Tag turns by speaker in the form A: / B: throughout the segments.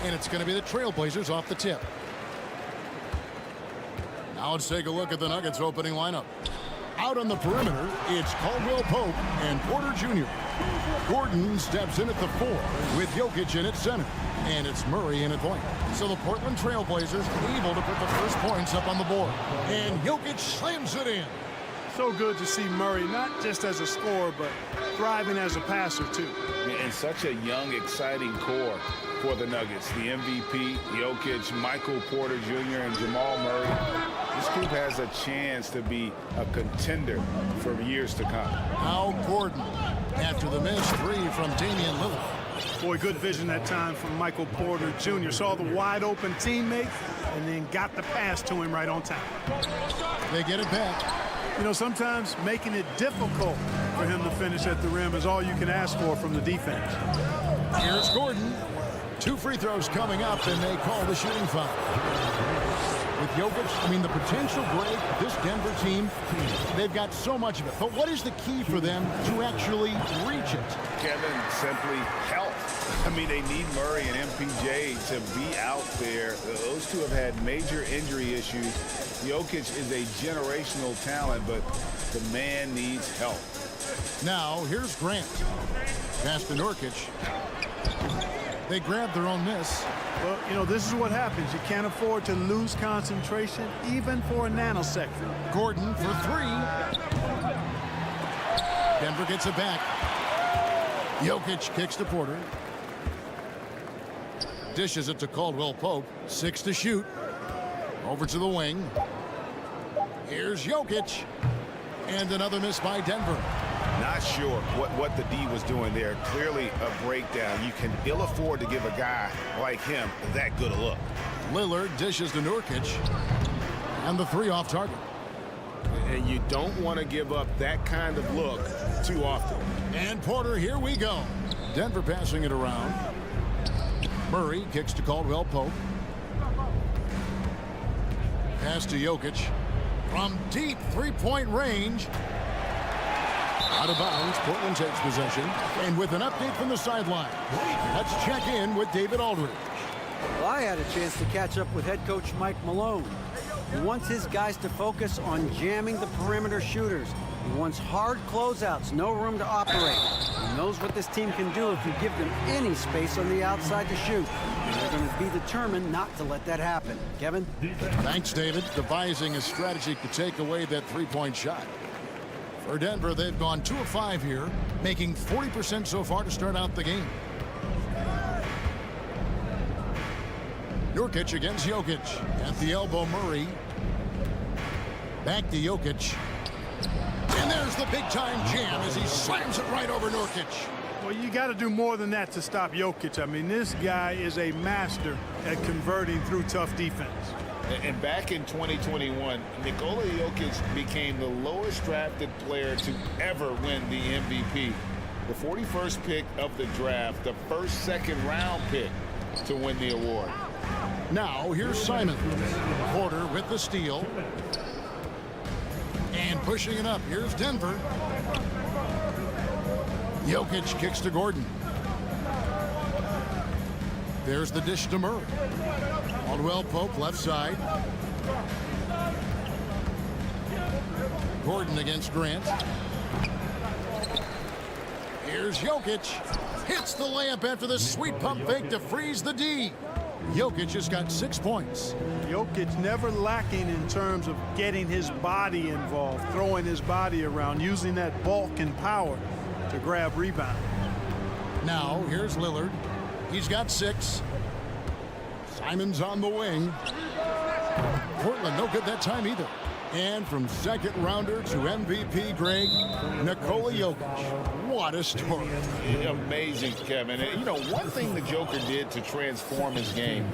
A: And it's going to be the Trailblazers off the tip. Now let's take a look at the Nuggets opening lineup. Out on the perimeter, it's Caldwell Pope and Porter Jr. Gordon steps in at the 4 with Jokic in at center. And it's Murray in at point. So the Portland Trailblazers able to put the first points up on the board. And Jokic slams it in.
B: So good to see Murray, not just as a scorer, but thriving as a passer, too.
C: And such a young, exciting core for the Nuggets. The MVP, Jokic, Michael Porter Jr., and Jamal Murray. This group has a chance to be a contender for years to come.
A: Now Gordon, after the missed 3 from Damian Lillard.
B: Boy, good vision that time from Michael Porter Jr. Saw the wide-open teammate and then got the pass to him right on time.
A: They get it back.
B: You know, sometimes making it difficult for him to finish at the rim is all you can ask for from the defense.
A: Here's Gordon. 2 free throws coming up, and they call the shooting foul. With Jokic, I mean, the potential break, this Denver team, they've got so much of it. But what is the key for them to actually reach it?
C: Kevin, simply health. I mean, they need Murray and MPJ to be out there. Those two have had major injury issues. Jokic is a generational talent, but the man needs help.
A: Now, here's Grant. Pass to Nurkic. They grab their own miss.
B: Well, you know, this is what happens. You can't afford to lose concentration, even for a nanosecond.
A: Gordon for 3. Denver gets it back. Jokic kicks to Porter. Dishes it to Caldwell Pope. 6 to shoot. Over to the wing. Here's Jokic. And another miss by Denver.
C: Not sure what the D was doing there. Clearly a breakdown. You can ill afford to give a guy like him that good a look.
A: Lillard dishes to Nurkic. And the 3 off target.
C: And you don't want to give up that kind of look too often.
A: And Porter, here we go. Denver passing it around. Murray kicks to Caldwell Pope. Pass to Jokic. From deep 3-point range. Out of bounds, Portland takes possession. And with an update from the sideline, let's check in with David Aldridge.
D: Well, I had a chance to catch up with head coach Mike Malone. He wants his guys to focus on jamming the perimeter shooters. He wants hard closeouts, no room to operate. He knows what this team can do if you give them any space on the outside to shoot. And they're going to be determined not to let that happen. Kevin?
A: Thanks, David. Devising a strategy to take away that 3-point shot. For Denver, they've gone 2 of 5 here, making 40% so far to start out the game. Nurkic against Jokic. At the elbow, Murray. Back to Jokic. And there's the big-time jam as he slams it right over Nurkic.
B: Well, you got to do more than that to stop Jokic. I mean, this guy is a master at converting through tough defense.
C: And back in 2021, Nikola Jokic became the lowest drafted player to ever win the MVP. The 41st pick of the draft, the first second-round pick to win the award.
A: Now, here's Simon. Porter with the steal. And pushing it up, here's Denver. Jokic kicks to Gordon. There's the dish to Murray. Caldwell Pope left side. Gordon against Grant. Here's Jokic. Hits the layup after the sweet pump fake to freeze the D. Jokic has got 6 points.
B: Jokic never lacking in terms of getting his body involved, throwing his body around, using that bulk and power to grab rebound.
A: Now, here's Lillard. He's got 6. Simon's on the wing. Portland no good that time either. And from second rounder to MVP Greg, Nikola Jokic. What a story.
C: Amazing, Kevin. And, you know, one thing the Joker did to transform his game,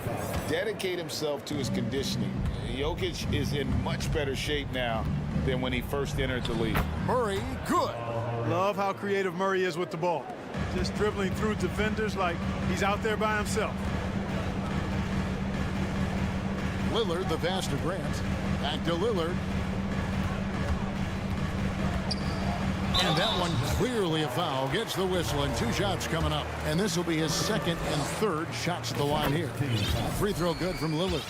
C: dedicate himself to his conditioning. Jokic is in much better shape now than when he first entered the league.
A: Murray, good.
B: Love how creative Murray is with the ball. Just dribbling through defenders like he's out there by himself.
A: Lillard, the pass to Grant. Back to Lillard. And that one clearly a foul. Gets the whistle, and 2 shots coming up. And this will be his second and third shots at the line here. Free throw good from Lillard.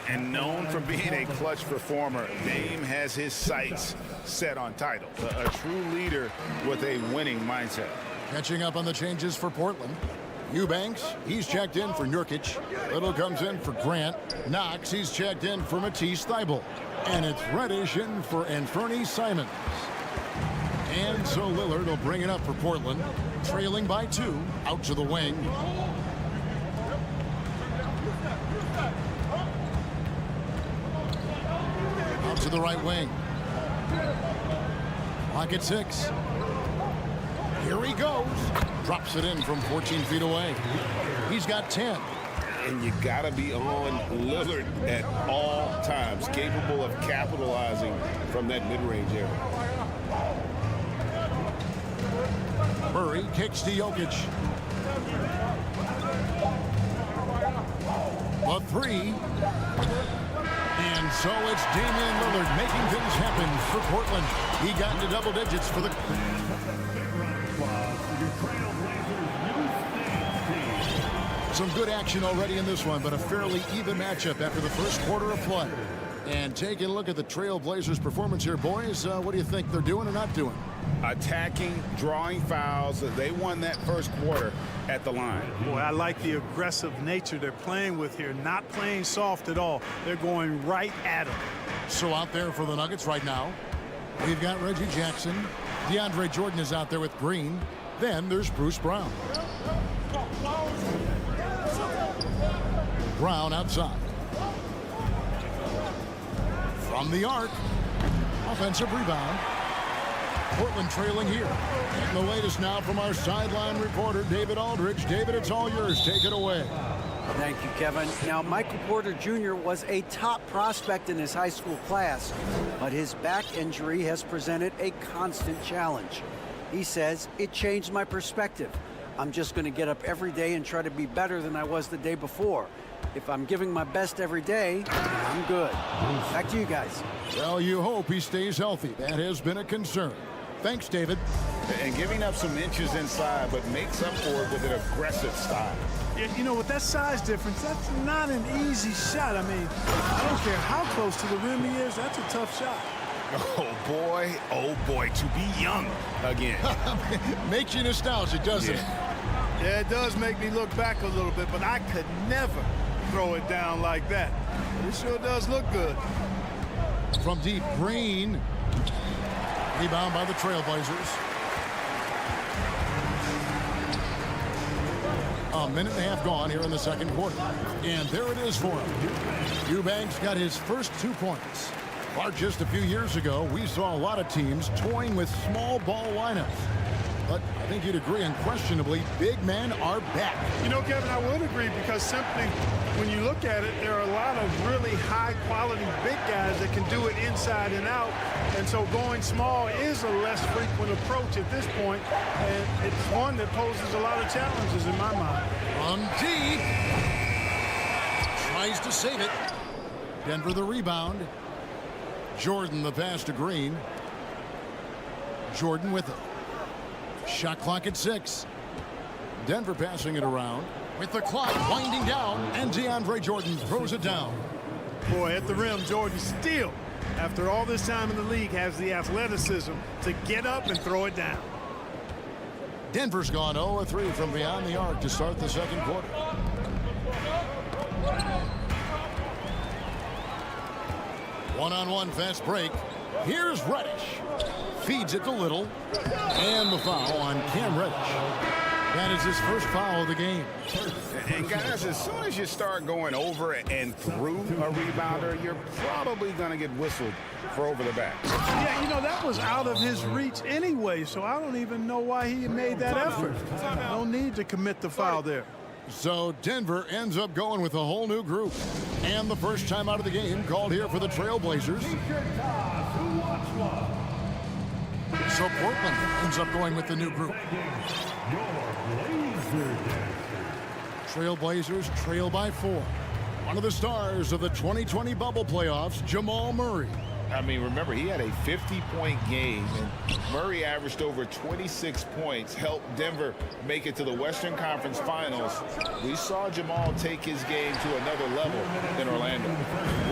C: And known for being a clutch performer, Dame has his sights set on titles. A true leader with a winning mindset.
A: Catching up on the changes for Portland. Eubanks, he's checked in for Nurkic. Little comes in for Grant. Knox, he's checked in for Matisse Thybulle. And it's Reddish in for Anthony Simons. And so Lillard will bring it up for Portland. Trailing by 2, out to the wing. Out to the right wing. Clock at 6. Here he goes. Drops it in from 14 feet away. He's got 10.
C: And you got to be on Lillard at all times, capable of capitalizing from that mid-range area.
A: Murray kicks to Jokic. A 3. And so it's Damian Lillard making things happen for Portland. He got into double digits for the... Some good action already in this one, but a fairly even matchup after the first quarter of play. And taking a look at the Trailblazers' performance here, boys, what do you think they're doing or not doing?
C: Attacking, drawing fouls. They won that first quarter at the line.
B: Boy, I like the aggressive nature they're playing with here. Not playing soft at all. They're going right at them.
A: So out there for the Nuggets right now, we've got Reggie Jackson. DeAndre Jordan is out there with Green. Then there's Bruce Brown. Brown outside. From the arc. Offensive rebound. Portland trailing here. And the latest now from our sideline reporter, David Aldridge. David, it's all yours. Take it away.
D: Thank you, Kevin. Now, Michael Porter Jr. was a top prospect in his high school class, but his back injury has presented a constant challenge. He says, it changed my perspective. I'm just going to get up every day and try to be better than I was the day before. If I'm giving my best every day, I'm good. Back to you guys.
A: Well, you hope he stays healthy. That has been a concern. Thanks, David.
C: And giving up some inches inside, but makes up for it with an aggressive style.
B: You know, with that size difference, that's not an easy shot. I mean, I don't care how close to the rim he is. That's a tough shot.
C: Oh boy, to be young again.
A: Makes you nostalgic, doesn't it?
B: Yeah, it does make me look back a little bit, but I could never throw it down like that. It sure does look good.
A: From deep, Green. Rebound by the Trailblazers. A minute and a half gone here in the second quarter. And there it is for him. Eubanks got his first 2 points. But just a few years ago, we saw a lot of teams toying with small ball lineups. But I think you'd agree, unquestionably, big men are back.
B: You know, Kevin, I would agree because simply when you look at it, there are a lot of really high-quality big guys that can do it inside and out. And so going small is a less frequent approach at this point, and it's one that poses a lot of challenges in my mind.
A: From deep. Tries to save it. Denver the rebound. Jordan the pass to Green. Jordan with it. Shot clock at 6. Denver passing it around with the clock winding down, and DeAndre Jordan throws it down.
B: Boy, at the rim, Jordan still, after all this time in the league, has the athleticism to get up and throw it down.
A: Denver's gone 0-3 from beyond the arc to start the second quarter. One-on-one fast break. Here's Reddish. Feeds it to Little. And the foul on Cam Reddish. That is his first foul of the game.
C: And guys, as soon as you start going over and through a rebounder, you're probably going to get whistled for over the back.
B: Yeah, you know, that was out of his reach anyway, so I don't even know why he made that effort. No need to commit the foul there.
A: So Denver ends up going with a whole new group. And the first time out of the game called here for the Trailblazers. So Portland ends up going with the new group. Trailblazers trail by 4. One of the stars of the 2020 bubble playoffs, Jamal Murray.
C: I mean, remember, he had a 50-point game, and Murray averaged over 26 points, helped Denver make it to the Western Conference Finals. We saw Jamal take his game to another level in Orlando.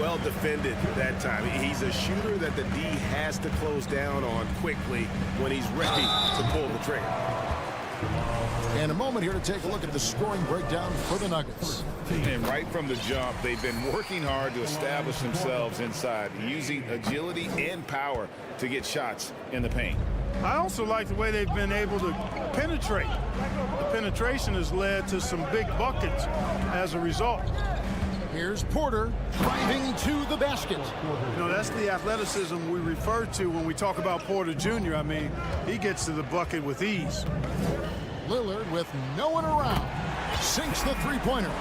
E: Well defended that time. He's a shooter that the D has to close down on quickly when he's ready to pull the trigger.
A: And a moment here to take a look at the scoring breakdown for the Nuggets.
C: And right from the jump, they've been working hard to establish themselves inside, using agility and power to get shots in the paint.
B: I also like the way they've been able to penetrate. The penetration has led to some big buckets as a result.
A: Here's Porter driving to the basket.
B: You know, that's the athleticism we refer to when we talk about Porter Jr. I mean, he gets to the bucket with ease.
A: Lillard with no one around sinks the three-pointer.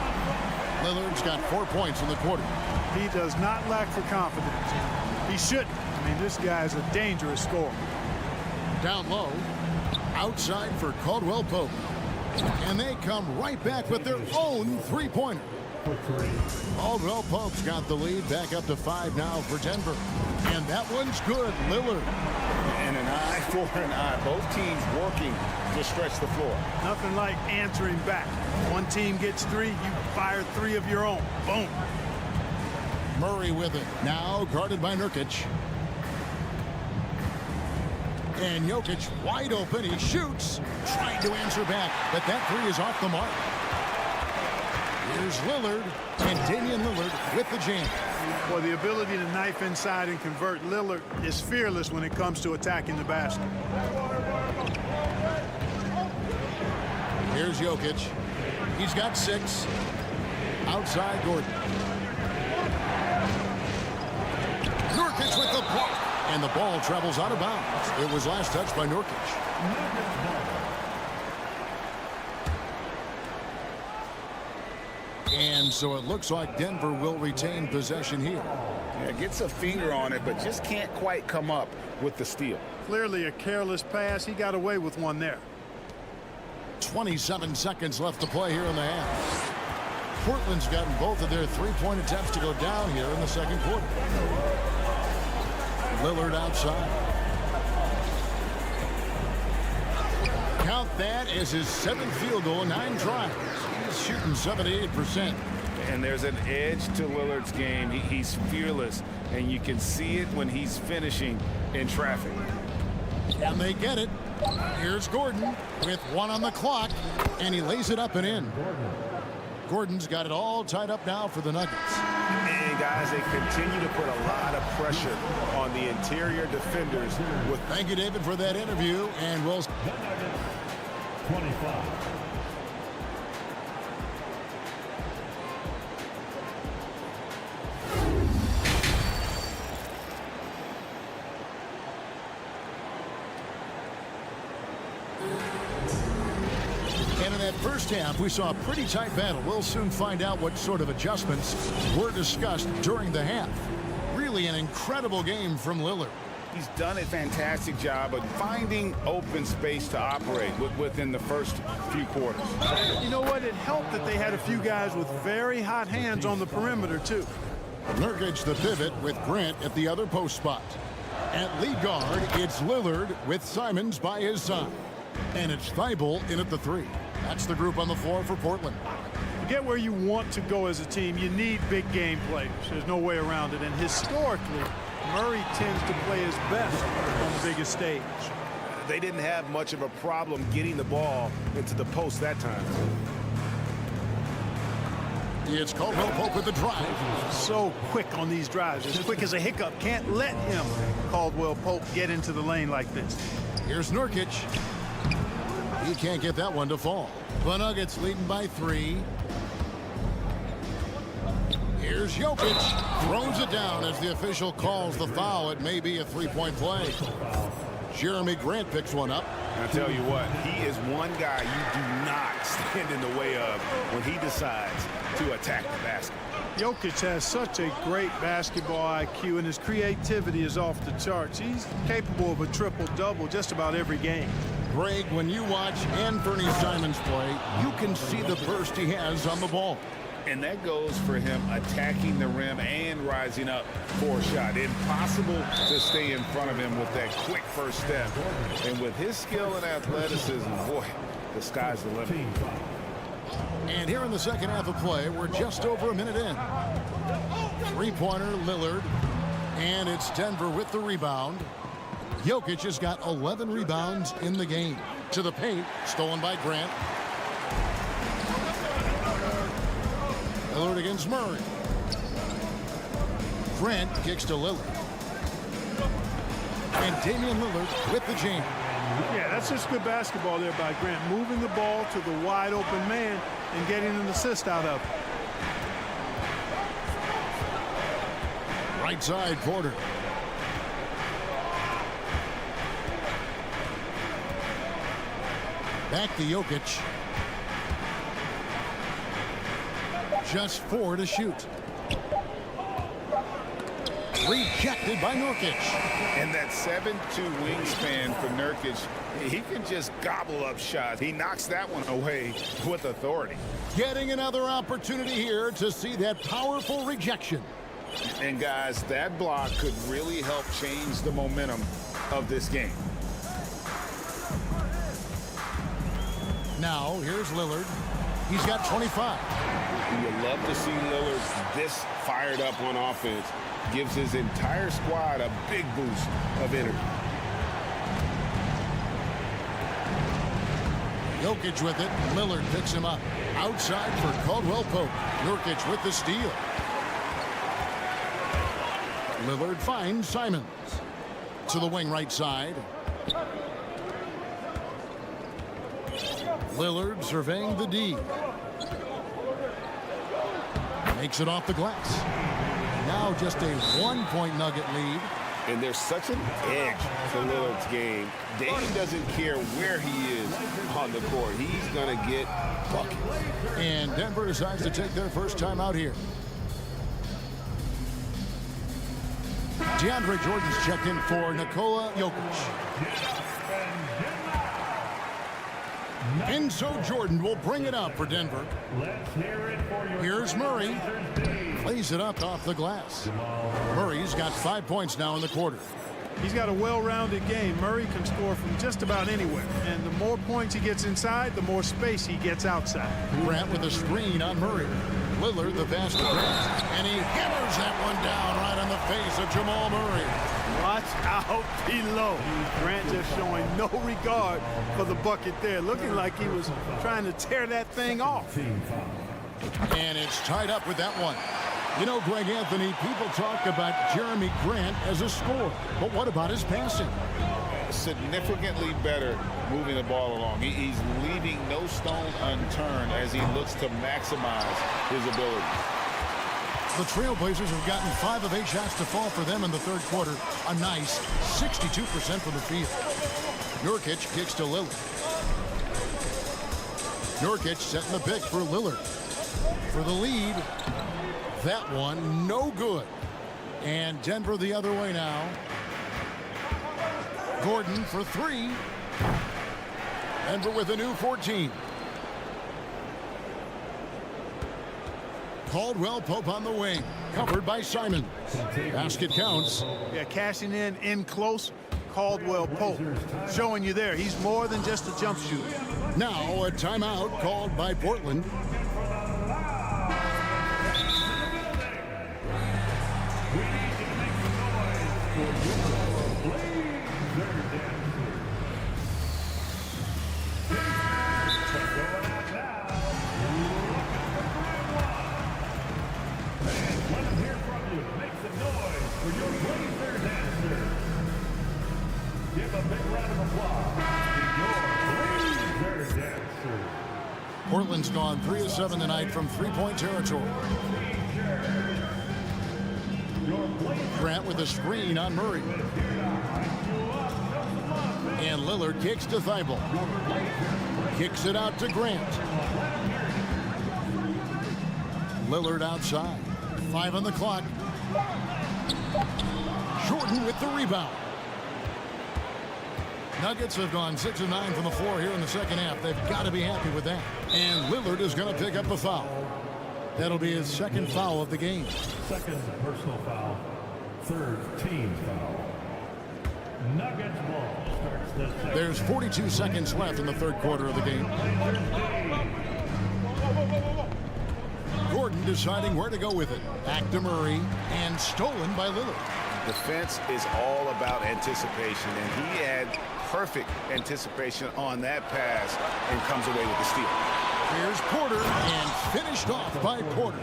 A: Lillard's got 4 points in the quarter.
B: He does not lack for confidence. He shouldn't. I mean, this guy is a dangerous scorer.
A: Down low, outside for Caldwell Pope. And they come right back with their own three-pointer. Caldwell Pope's got the lead, back up to 5 now for Denver. And that one's good. Lillard.
C: And an eye for an eye. Both teams working to stretch the floor.
B: Nothing like answering back. One team gets 3, you fire 3 of your own. Boom.
A: Murray with it. Now guarded by Nurkic. And Jokic wide open. He shoots. Trying to answer back. But that 3 is off the mark. Here's Lillard. And Damian Lillard with the jam.
B: Well, the ability to knife inside and convert. Lillard is fearless when it comes to attacking the basket.
A: Here's Jokic. He's got 6. Outside Gordon. Nurkic with the block. And the ball travels out of bounds. It was last touched by Nurkic. And so it looks like Denver will retain possession here.
C: Yeah, gets a finger on it, but just can't quite come up with the steal.
B: Clearly a careless pass. He got away with one there.
A: 27 seconds left to play here in the half. Portland's gotten both of their three-point attempts to go down here in the second quarter. Lillard outside. Count that as his 7th field goal in 9 tries. He's shooting 78%.
C: And there's an edge to Lillard's game. He's fearless, and you can see it when he's finishing in traffic.
A: And they get it. Here's Gordon with 1 on the clock, and he lays it up and in. Gordon's got it all tied up now for the Nuggets.
E: And guys, they continue to put a lot of pressure on the interior defenders.
A: Thank you, David, for that interview, and we'll
F: 25.
A: And in that first half, we saw a pretty tight battle. We'll soon find out what sort of adjustments were discussed during the half. Really an incredible game from Lillard.
C: He's done a fantastic job of finding open space to operate within the first few quarters.
B: You know what? It helped that they had a few guys with very hot hands on the perimeter, too.
A: Nurkic the pivot with Grant at the other post spot. At lead guard, it's Lillard with Simons by his side. And it's Thibault in at the 3. That's the group on the floor for Portland.
B: To get where you want to go as a team, you need big game players. There's no way around it. And historically, Murray tends to play his best on the biggest stage.
E: They didn't have much of a problem getting the ball into the post that time.
A: It's Caldwell Pope with the drive.
B: So quick on these drives, as quick as a hiccup. Can't let him, Caldwell Pope, get into the lane like this.
A: Here's Nurkic. He can't get that one to fall. The Nuggets leading by 3. Here's Jokic. Throws it down as the official calls the foul. It may be a three-point play. Jeremy Grant picks one up.
E: I tell you what, he is one guy you do not stand in the way of when he decides to attack the basket.
B: Jokic has such a great basketball IQ, and his creativity is off the charts. He's capable of a triple-double just about every game.
A: Greg, when you watch Anthony Simons play, you can see the burst he has on the ball.
C: And that goes for him attacking the rim and rising up for a shot. Impossible to stay in front of him with that quick first step. And with his skill and athleticism, boy, the sky's the limit.
A: And here in the second half of play, we're just over a minute in. Three-pointer, Lillard. And it's Denver with the rebound. Jokic has got 11 rebounds in the game. To the paint, stolen by Grant. Lillard against Murray. Grant kicks to Lillard. And Damian Lillard with the jam.
B: Yeah, that's just good basketball there by Grant. Moving the ball to the wide open man and getting an assist out of it.
A: Right side, Porter. Back to Jokic. Just 4 to shoot. Rejected by Nurkic.
C: And that 7'2" wingspan for Nurkic, he can just gobble up shots. He knocks that one away with authority.
A: Getting another opportunity here to see that powerful rejection.
C: And guys, that block could really help change the momentum of this game.
A: Now, here's Lillard. He's got 25.
E: You would love to see Lillard this fired up on offense. Gives his entire squad a big boost of energy.
A: Jokic with it. Lillard picks him up. Outside for Caldwell Pope. Nurkic with the steal. Lillard finds Simons. To the wing right side. Lillard surveying the D. Makes it off the glass. Now just a 1-point Nugget lead.
E: And there's such an edge to Lillard's game. Dame doesn't care where he is on the court. He's going to get buckets.
A: And Denver decides to take their first time out here. DeAndre Jordan's checked in for Nikola Jokic. And so Jordan will bring it up for Denver. Here's Murray. Plays it up off the glass. Murray's got 5 points now in the quarter.
B: He's got a well-rounded game. Murray can score from just about anywhere. And the more points he gets inside, the more space he gets outside.
A: Grant with a screen on Murray. Lillard the pass to Grant. And he hammers that one down right on the face of Jamal Murray.
B: Watch out below. Grant just showing no regard for the bucket there. Looking like he was trying to tear that thing off.
A: And it's tied up with that one. You know, Greg Anthony, people talk about Jeremy Grant as a scorer. But what about his passing?
C: Significantly better moving the ball along. He's leaving no stone unturned as he looks to maximize his ability.
A: The Trailblazers have gotten 5 of 8 shots to fall for them in the third quarter. A nice 62% from the field. Nurkic kicks to Lillard. Nurkic setting the pick for Lillard. For the lead. That one no good. And Denver the other way now. Gordon for 3. Denver with a new 14. Caldwell Pope on the wing. Covered by Simon. Basket counts.
B: Yeah, cashing in close. Caldwell Pope showing you there. He's more than just a jump shooter.
A: Now a timeout called by Portland. Portland's gone 3 of 7 tonight from three-point territory. Grant with a screen on Murray. And Lillard kicks to Thibault. Kicks it out to Grant. Lillard outside. 5 on the clock. Jordan with the rebound. Nuggets have gone 6 of 9 from the floor here in the second half. They've got to be happy with that. And Lillard is going to pick up a foul. That'll be his second foul of the game.
F: Second personal foul. Third team foul. Nuggets ball starts the second.
A: There's 42 seconds left in the third quarter of the game. Gordon deciding where to go with it. Back to Murray and stolen by Lillard.
E: Defense is all about anticipation, and he had perfect anticipation on that pass and comes away with the steal.
A: Here's Porter and finished off by Porter.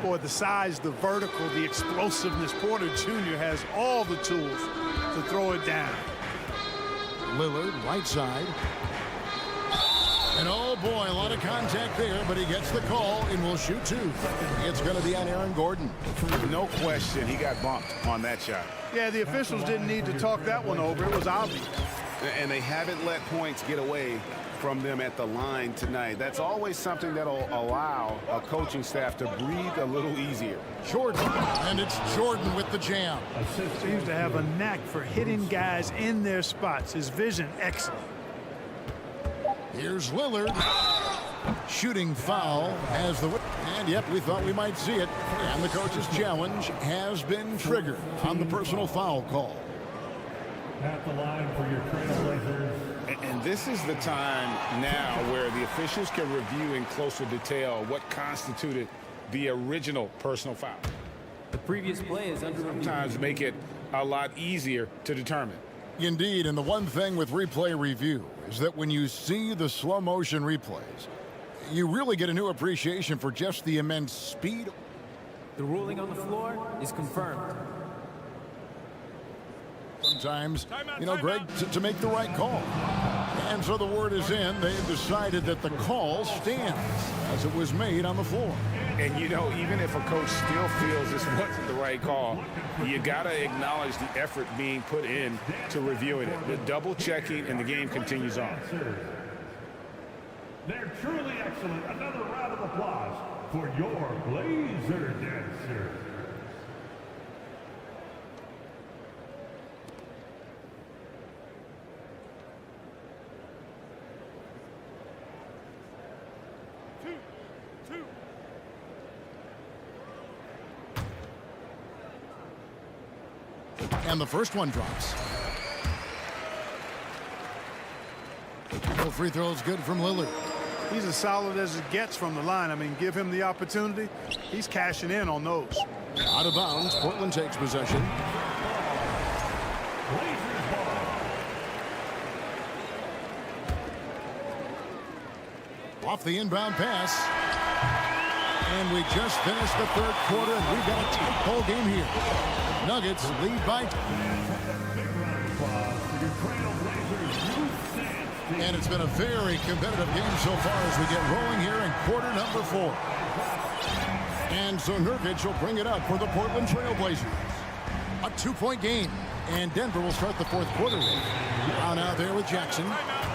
B: Boy, the size, the vertical, the explosiveness. Porter Jr. has all the tools to throw it down.
A: Lillard, right side. And oh boy, a lot of contact there, but he gets the call and will shoot two. It's going to be on Aaron Gordon.
E: No question, he got bumped on that shot.
B: Yeah, the officials didn't need to talk that one over. It was obvious.
E: And they haven't let points get away from them at the line tonight. That's always something that'll allow a coaching staff to breathe a little easier.
A: Jordan, and it's Jordan with the jam.
B: Seems to have a knack for hitting guys in their spots. His vision, excellent.
A: Here's Lillard. Shooting foul as the... And yep, we thought we might see it. And the coach's challenge has been triggered on the personal foul call.
F: At the line for your Trailblazers.
C: And this is the time now where the officials can review in closer detail what constituted the original personal foul.
G: The previous play is under review.
C: Sometimes make it a lot easier to determine.
A: Indeed, and the one thing with replay review is that when you see the slow motion replays, you really get a new appreciation for just the immense speed.
G: The ruling on the floor is confirmed.
A: Sometimes, you know, Greg, to make the right call. And so the word is in. They've decided that the call stands as it was made on the floor.
C: And, you know, even if a coach still feels this wasn't the right call, you got to acknowledge the effort being put in to reviewing it. The double checking and the game continues on.
F: They're truly excellent. Another round of applause for your Blazer dancers.
A: And the first one drops. No free throws good from Lillard.
B: He's as solid as it gets from the line. I mean, give him the opportunity. He's cashing in on those.
A: Out of bounds, Portland takes possession. Off the inbound pass. And we just finished the third quarter, and we've got a tight ball game here. Nuggets lead by... And it's been a very competitive game so far as we get rolling here in quarter number 4. And so Nurkic will bring it up for the Portland Trailblazers. A 2-point game. And Denver will start the fourth quarter with Brown out there with Jackson.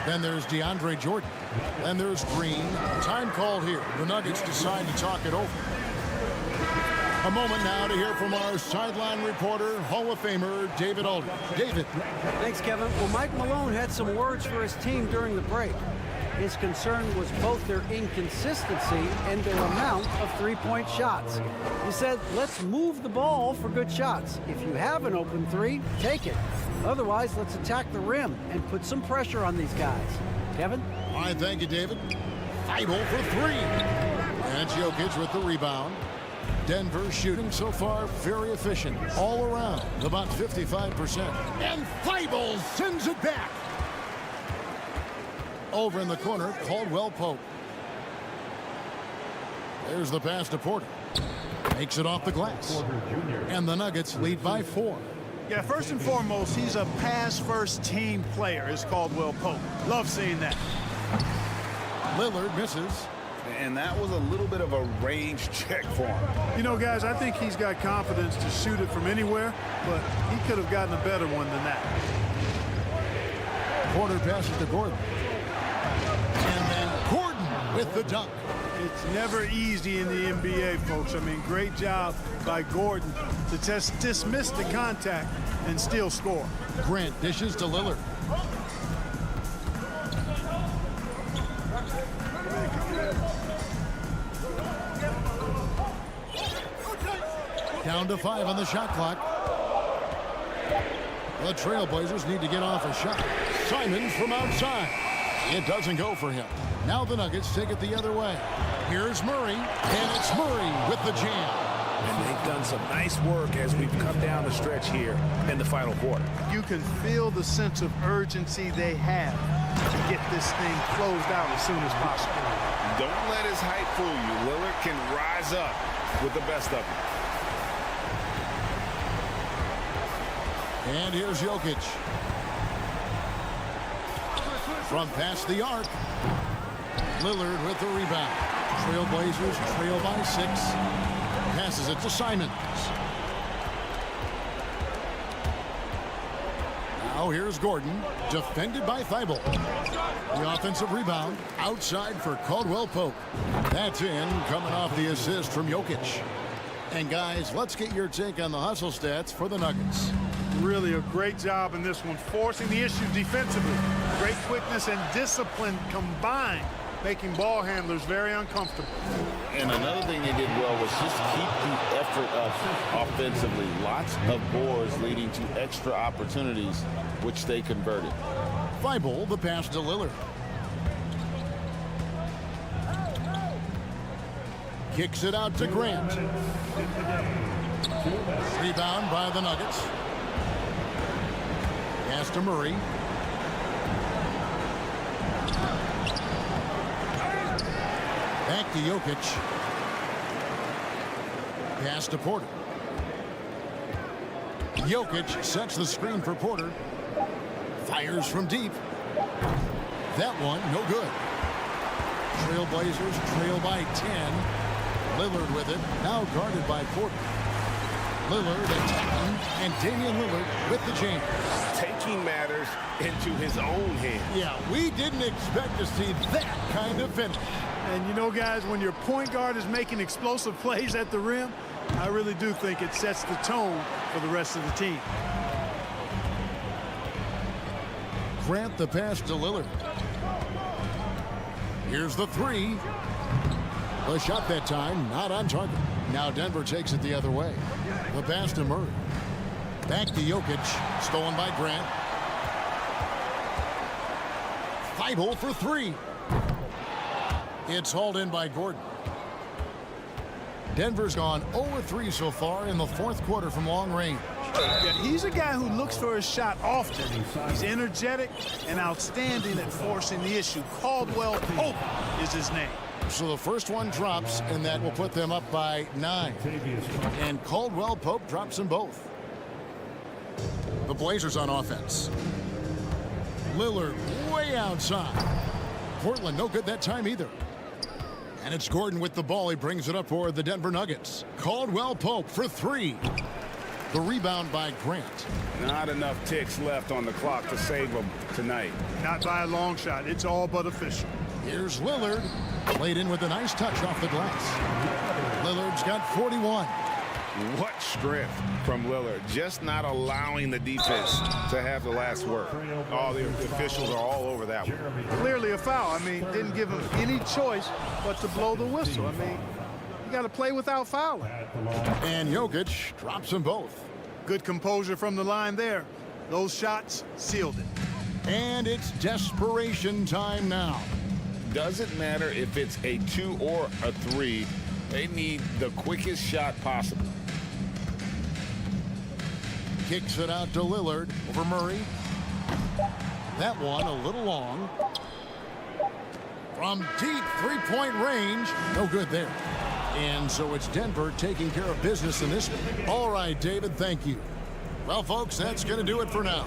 A: Then there's DeAndre Jordan. Then there's Green. Time called here. The Nuggets decide to talk it over. A moment now to hear from our sideline reporter, Hall of Famer David Aldridge. David.
D: Thanks, Kevin. Well, Mike Malone had some words for his team during the break. His concern was both their inconsistency and their amount of three-point shots. He said, let's move the ball for good shots. If you have an open three, take it. Otherwise, let's attack the rim and put some pressure on these guys. Kevin?
A: All right, thank you, David. Feibel for 3. And it's Jokic with the rebound. Denver shooting so far very efficient all around, about 55%. And Feibel sends it back. Over in the corner, Caldwell Pope. There's the pass to Porter. Makes it off the glass. And the Nuggets lead by 4.
B: Yeah, first and foremost, he's a pass-first team player, is Caldwell Pope. Love seeing that.
A: Lillard misses.
E: And that was a little bit of a range check for him.
B: You know, guys, I think he's got confidence to shoot it from anywhere, but he could have gotten a better one than that.
A: Porter passes to Gordon. And then Gordon with the dunk.
B: It's never easy in the NBA, folks. I mean, great job by Gordon to just dismiss the contact and still score.
A: Grant dishes to Lillard. Down to 5 on the shot clock. The Trailblazers need to get off a shot. Simons from outside. It doesn't go for him. Now the Nuggets take it the other way. Here's Murray, and it's Murray with the jam.
E: And they've done some nice work as we've come down the stretch here in the final quarter.
B: You can feel the sense of urgency they have to get this thing closed out as soon as possible.
C: Don't let his height fool you. Lillard can rise up with the best of them.
A: And here's Jokic. From past the arc. Lillard with the rebound. Trailblazers trail by 6. Passes it to Simons. Now here's Gordon. Defended by Thibault. The offensive rebound outside for Caldwell Pope. That's in, coming off the assist from Jokic. And guys, let's get your take on the hustle stats for the Nuggets.
B: Really a great job in this one, forcing the issue defensively. Great quickness and discipline combined, making ball handlers very uncomfortable.
C: And another thing they did well was just keep the effort up offensively. Lots of boards leading to extra opportunities, which they converted.
A: Thibault, the pass to Lillard. Kicks it out to Grant. Rebound by the Nuggets. Pass to Murray. Back to Jokic. Pass to Porter. Jokic sets the screen for Porter. Fires from deep. That one, no good. Trailblazers trail by 10. Lillard with it, now guarded by Porter. Lillard attacking, and Damian Lillard with the jam.
E: Taking matters into his own hands.
A: Yeah, we didn't expect to see that kind of finish.
B: And you know, guys, when your point guard is making explosive plays at the rim, I really do think it sets the tone for the rest of the team.
A: Grant the pass to Lillard. Here's the 3. The shot that time, not on target. Now Denver takes it the other way. The pass to Murray. Back to Jokic. Stolen by Grant. Thibault for 3. It's hauled in by Gordon. Denver's gone 0-3 so far in the 4th quarter from long range.
B: Yeah, he's a guy who looks for his shot often. He's energetic and outstanding at forcing the issue. Caldwell Pope is his name.
A: So the first one drops, and that will put them up by 9. And Caldwell Pope drops them both. The Blazers on offense. Lillard way outside. Portland no good that time either. And it's Gordon with the ball. He brings it up for the Denver Nuggets. Caldwell Pope for 3. The rebound by Grant.
E: Not enough ticks left on the clock to save them tonight.
B: Not by a long shot. It's all but official.
A: Here's Lillard. Played in with a nice touch off the glass. Lillard's got 41.
E: What strength from Lillard. Just not allowing the defense to have the last word. All the officials are all over that one.
B: Clearly a foul. I mean, didn't give him any choice but to blow the whistle. I mean, you got to play without fouling.
A: And Jokic drops them both.
B: Good composure from the line there. Those shots sealed it.
A: And it's desperation time now.
C: Doesn't matter if it's a 2 or a 3. They need the quickest shot possible.
A: Kicks it out to Lillard over Murray. That one a little long. From deep three-point range. No good there. And so it's Denver taking care of business in this one. All right, David, thank you. Well, folks, that's going to do it for now.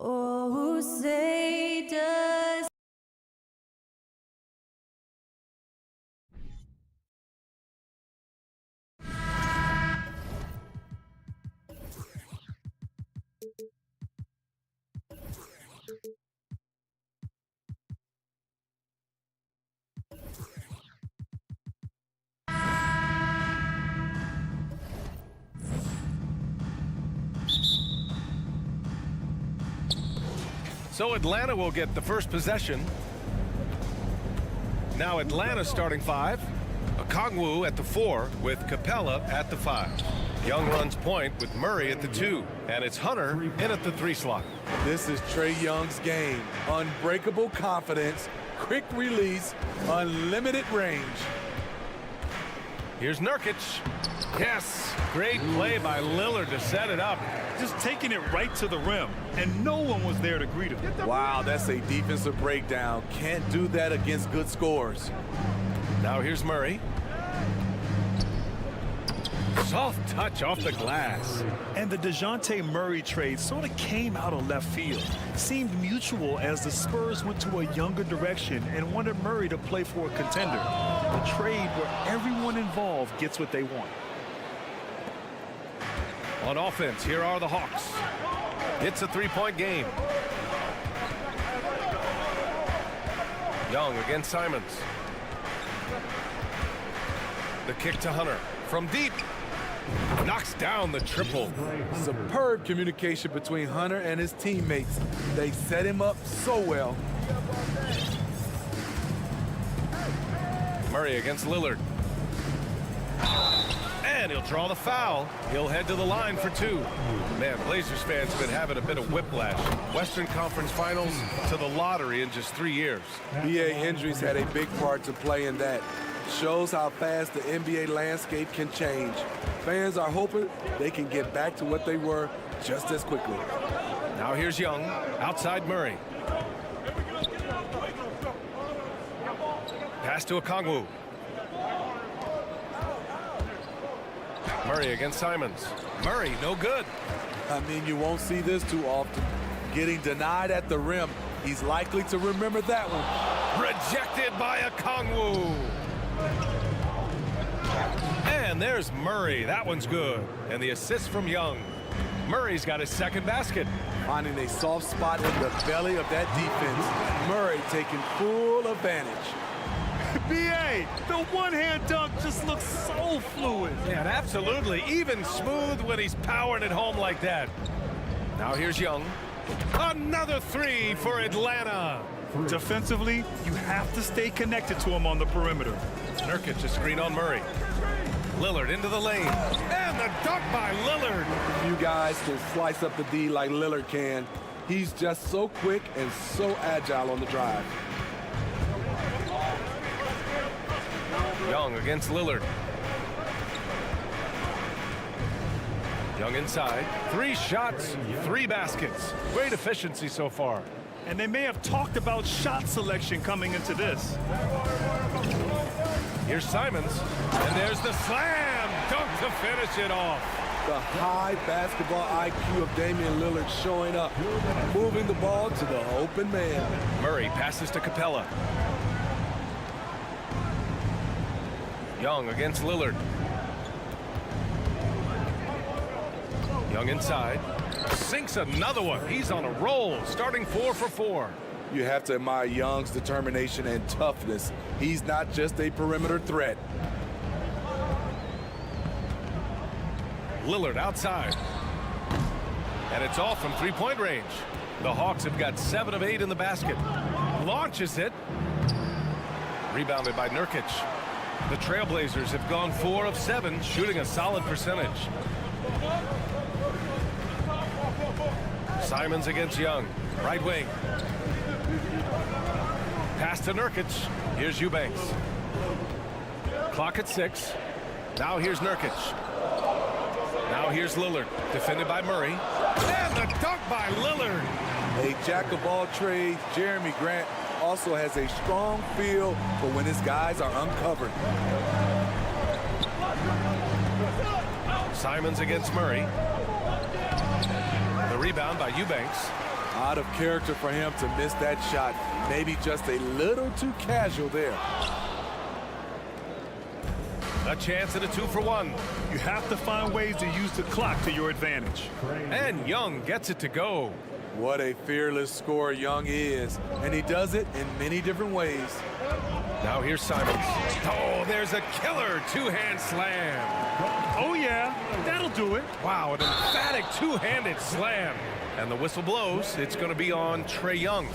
H: Oh, say does
I: So Atlanta will get the first possession. Now Atlanta starting 5. Okongwu at the 4 with Capella at the 5. Young runs point with Murray at the 2. And it's Hunter in at the 3 slot.
J: This is Trae Young's game. Unbreakable confidence, quick release, unlimited range.
I: Here's Nurkic. Yes, great play by Lillard to set it up.
K: Just taking it right to the rim, and no one was there to greet him.
J: Wow, that's a defensive breakdown. Can't do that against good scores.
I: Now here's Murray. Soft touch off the glass.
K: And the DeJounte Murray trade sort of came out of left field. Seemed mutual as the Spurs went to a younger direction and wanted Murray to play for a contender. A trade where everyone involved gets what they want.
I: On offense, here are the Hawks. It's a 3-point game. Young against Simons. The kick to Hunter from deep. Knocks down the triple.
J: Superb communication between Hunter and his teammates. They set him up so well.
I: Murray against Lillard. And he'll draw the foul. He'll head to the line for 2. Man, Blazers fans have been having a bit of whiplash. Western Conference Finals to the lottery in just 3 years.
J: BA injuries had a big part to play in that. Shows how fast the NBA landscape can change. Fans are hoping they can get back to what they were just as quickly.
I: Now here's Young, outside Murray. Pass to Okongwu. Murray against Simons. Murray, no good.
J: I mean, you won't see this too often. Getting denied at the rim. He's likely to remember that one.
I: Rejected by Okongwu. And And there's Murray. That one's good. And the assist from Young. Murray's got his second basket.
J: Finding a soft spot in the belly of that defense. Murray taking full advantage.
K: B.A., the one-hand dunk just looks so fluid.
I: And absolutely even smooth when he's powering it home like that. Now here's Young. Another three for Atlanta.
K: Defensively, you have to stay connected to him on the perimeter.
I: Nurkic a screen on Murray. Lillard into the lane. And the dunk by Lillard.
J: You guys can slice up the D like Lillard can. He's just so quick and so agile on the drive.
I: Young against Lillard. Young inside. 3 shots, 3 baskets. Great efficiency so far.
K: And they may have talked about shot selection coming into this.
I: Here's Simons. And there's the slam dunk to finish it off.
J: The high basketball IQ of Damian Lillard showing up, moving the ball to the open man.
I: Murray passes to Capella. Young against Lillard. Young inside. Sinks another one. He's on a roll, starting 4 for 4.
J: You have to admire Young's determination and toughness. He's not just a perimeter threat.
I: Lillard outside. And it's off from 3-point range. The Hawks have got 7 of 8 in the basket. Launches it. Rebounded by Nurkic. The Trailblazers have gone 4 of 7, shooting a solid percentage. Simons against Young. Right wing. Pass to Nurkic. Here's Eubanks. Clock at 6. Now here's Nurkic. Now here's Lillard. Defended by Murray. And the dunk by Lillard.
J: A jack of all trades, Jeremy Grant also has a strong feel for when his guys are uncovered.
I: Simons against Murray. The rebound by Eubanks.
J: Out of character for him to miss that shot. Maybe just a little too casual there.
I: A chance at a 2 for 1.
K: You have to find ways to use the clock to your advantage.
I: And Young gets it to go.
J: What a fearless scorer Young is, and he does it in many different ways.
I: Now here's Simons. Oh, there's a killer 2-hand slam.
K: Oh yeah, that'll do it.
I: Wow, an emphatic 2-handed slam. And the whistle blows. It's going to be on Trae Young.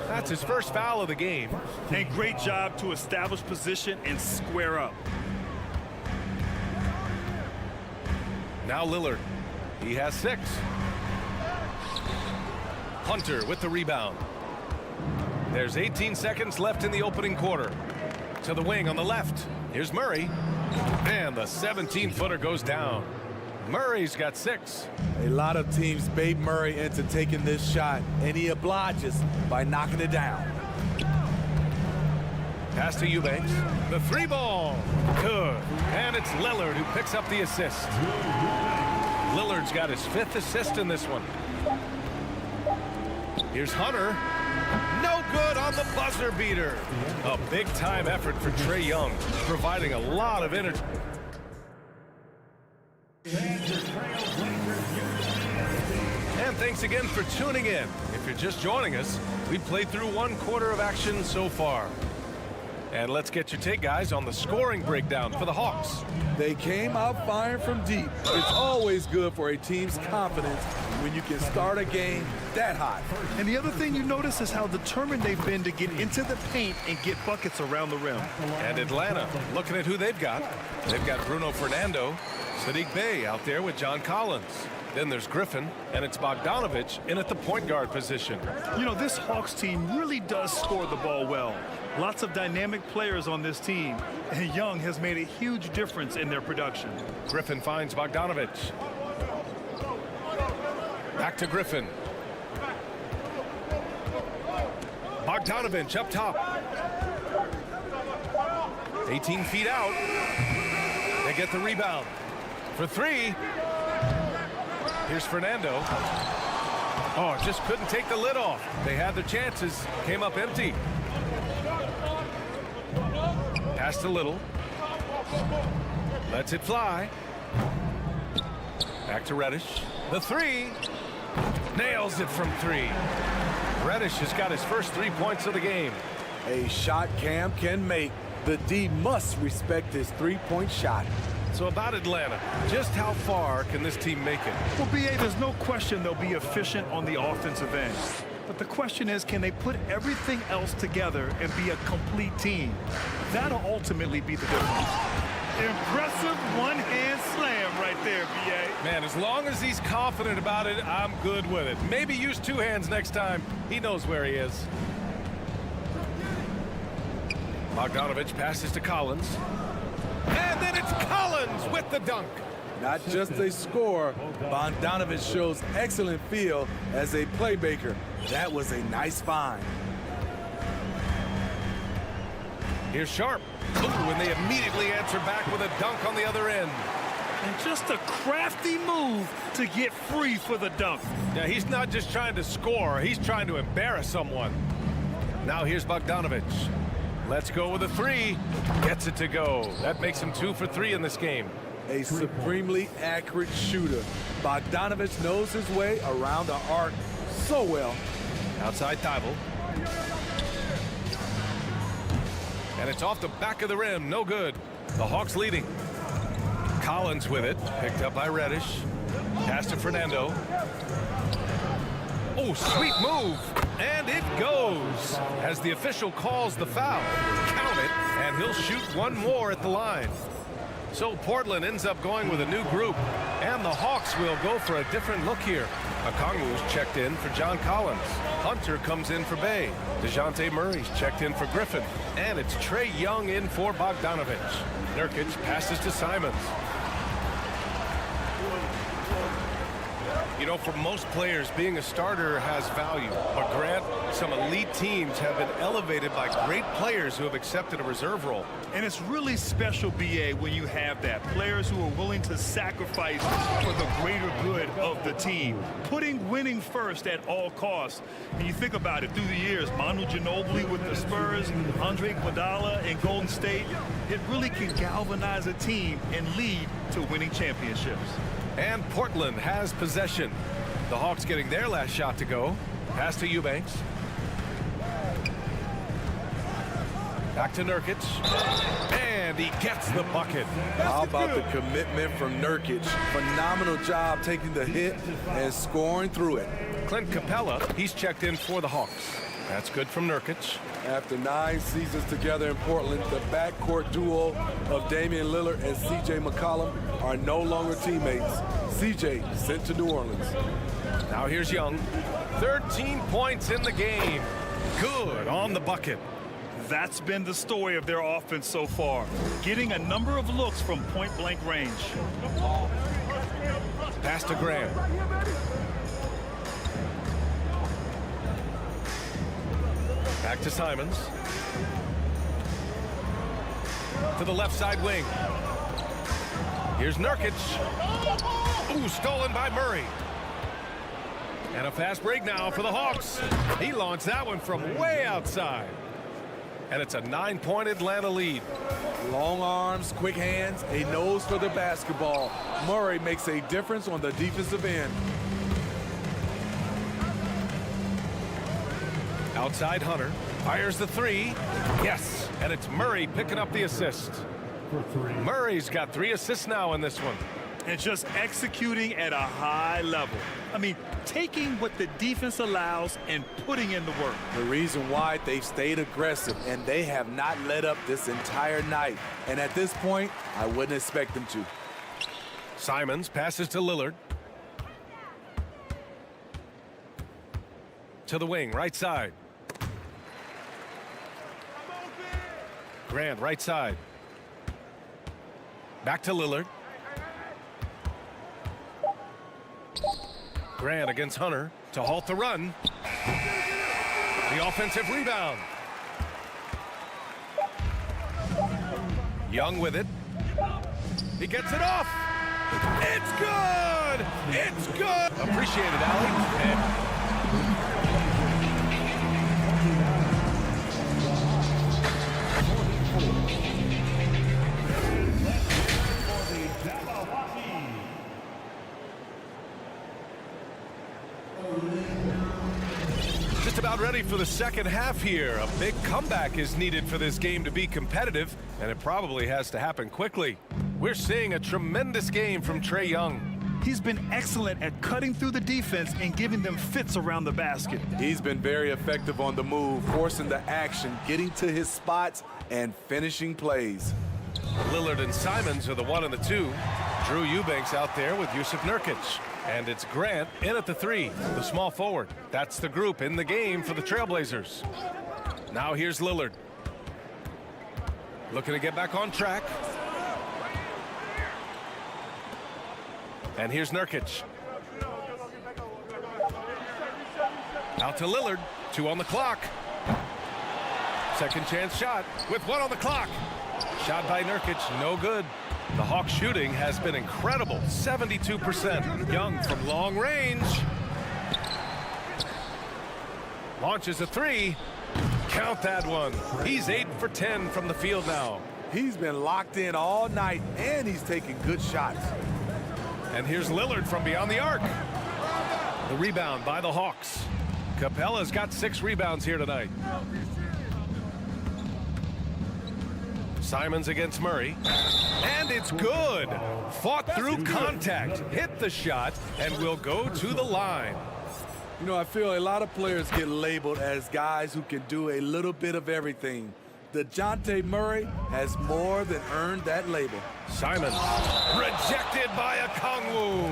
I: That's his first foul of the game.
K: And great job to establish position and square up.
I: Now Lillard. He has 6. Hunter with the rebound. There's 18 seconds left in the opening quarter. To the wing on the left. Here's Murray. And the 17-footer goes down. Murray's got 6.
J: A lot of teams bait Murray into taking this shot, and he obliges by knocking it down.
I: Pass to Eubanks. The 3-ball. Good. And it's Lillard who picks up the assist. Lillard's got his 5th assist in this one. Here's Hunter. No good on the buzzer beater. A big-time effort for Trae Young, providing a lot of energy. And thanks again for tuning in. If you're just joining us, we've played through 1 quarter of action so far. And let's get your take, guys, on the scoring breakdown for the Hawks.
J: They came out firing from deep. It's always good for a team's confidence when you can start a game that hot.
K: And the other thing you notice is how determined they've been to get into the paint and get buckets around the rim.
I: And Atlanta, looking at who they've got. They've got Bruno Fernando, Sadiq Bey out there with John Collins. Then there's Griffin, and it's Bogdanovich in at the point guard position.
K: You know, this Hawks team really does score the ball well. Lots of dynamic players on this team, and Young has made a huge difference in their production.
I: Griffin finds Bogdanovich. Back to Griffin. Bogdanovich up top. 18 feet out. They get the rebound. For 3. Here's Fernando. Oh, just couldn't take the lid off. They had their chances. Came up empty. Pass to Little. Lets it fly. Back to Reddish. The three. Nails it from three. Reddish has got his first 3 points of the game.
J: A shot Cam can make. The D must respect his three-point shot.
I: So about Atlanta, just how far can this team make it?
K: Well, B.A., there's no question they'll be efficient on the offensive end. But the question is, can they put everything else together and be a complete team? That'll ultimately be the difference. Impressive one-hand slam right there, B.A.
I: Man, as long as he's confident about it, I'm good with it. Maybe use 2 hands next time. He knows where he is. Bogdanovich passes to Collins. And then it's Collins with the dunk.
J: Not just a scorer, Bogdanovich shows excellent feel as a playmaker. That was a nice find.
I: Here's Sharp. Ooh, and they immediately answer back with a dunk on the other end.
K: And just a crafty move to get free for the dunk.
I: Yeah, he's not just trying to score, he's trying to embarrass someone. Now here's Bogdanovich. Let's go with a three. Gets it to go. That makes him 2 for 3 in this game.
J: A supremely accurate shooter. Bogdanovich knows his way around the arc so well.
I: Outside Thibault. And it's off the back of the rim. No good. The Hawks leading. Collins with it. Picked up by Reddish. Pass to Fernando. Oh, sweet move. And it goes. As the official calls the foul. Count it. And he'll shoot one more at the line. So Portland ends up going with a new group. And the Hawks will go for a different look here. Okongwu's checked in for John Collins. Hunter comes in for Bay. DeJounte Murray's checked in for Griffin. And it's Trae Young in for Bogdanovich. Nurkic passes to Simons. You know, for most players, being a starter has value. But Grant, some elite teams have been elevated by great players who have accepted a reserve role.
K: And it's really special, B.A., when you have that. Players who are willing to sacrifice for the greater good of the team. Putting winning first at all costs. And you think about it through the years, Manu Ginobili with the Spurs, Andre Iguodala in Golden State. It really can galvanize a team and lead to winning championships.
I: And Portland has possession. The Hawks getting their last shot to go. Pass to Eubanks. Back to Nurkic. And he gets the bucket.
J: How about the commitment from Nurkic? Phenomenal job taking the hit and scoring through it.
I: Clint Capella, he's checked in for the Hawks. That's good from Nurkic.
J: After 9 seasons together in Portland, the backcourt duo of Damian Lillard and C.J. McCollum are no longer teammates. C.J. sent to New Orleans.
I: Now here's Young. 13 points in the game. Good on the bucket.
K: That's been the story of their offense so far. Getting a number of looks from point-blank range.
I: Pass to Graham. Back to Simons. To the left side wing. Here's Nurkic. Ooh, stolen by Murray. And a fast break now for the Hawks. He launched that one from way outside. And it's a 9-point Atlanta lead.
J: Long arms, quick hands, a nose for the basketball. Murray makes a difference on the defensive end.
I: Outside Hunter. Fires the three. Yes. And it's Murray picking up the assist. Murray's got 3 assists now in this one.
K: And just executing at a high level. I mean, taking what the defense allows and putting in the work.
J: The reason why they've stayed aggressive and they have not let up this entire night. And at this point, I wouldn't expect them to.
I: Simons passes to Lillard. To the wing, right side. Grant, right side. Back to Lillard. Grant against Hunter to halt the run. The offensive rebound. Young with it. He gets it off. It's good. It's good. Appreciate it, Allie. just about ready for the second half here. A big comeback is needed for this game to be competitive, and it probably has to happen quickly. We're seeing a tremendous game from Trae Young.
K: He's been excellent at cutting through the defense and giving them fits around the basket.
J: He's been very effective on the move, forcing the action, getting to his spots, and finishing plays.
I: Lillard and Simons are the 1 and the 2. Drew Eubanks out there with Yusuf Nurkic. And it's Grant in at the 3, the small forward. That's the group in the game for the Trailblazers. Now here's Lillard. Looking to get back on track. And here's Nurkic. Out to Lillard. 2 on the clock. Second chance shot with 1 on the clock. Shot by Nurkic, no good. The Hawks shooting has been incredible, 72%. Young from long range. Launches a 3. Count that one. He's 8 for 10 from the field now.
J: He's been locked in all night, and he's taking good shots.
I: And here's Lillard from beyond the arc. The rebound by the Hawks. Capella's got 6 rebounds here tonight. Simons against Murray. And it's good. Fought through contact. Hit the shot and will go to the line.
J: You know, I feel a lot of players get labeled as guys who can do a little bit of everything. DeJounte Murray has more than earned that label.
I: Simons rejected by Okongwu.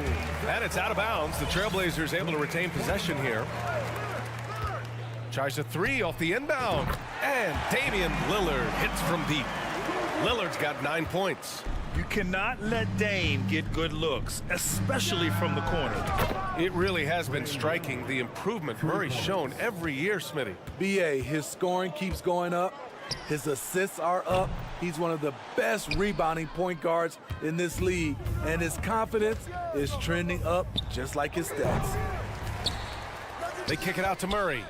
I: And it's out of bounds. The Trailblazers able to retain possession here. Tries a 3 off the inbound. And Damian Lillard hits from deep. Lillard's got 9 points.
K: You cannot let Dame get good looks, especially from the corner.
I: It really has been striking, the improvement Murray's shown every year, Smitty.
J: BA, his scoring keeps going up. His assists are up. He's one of the best rebounding point guards in this league. And his confidence is trending up just like his stats.
I: They kick it out to Murray.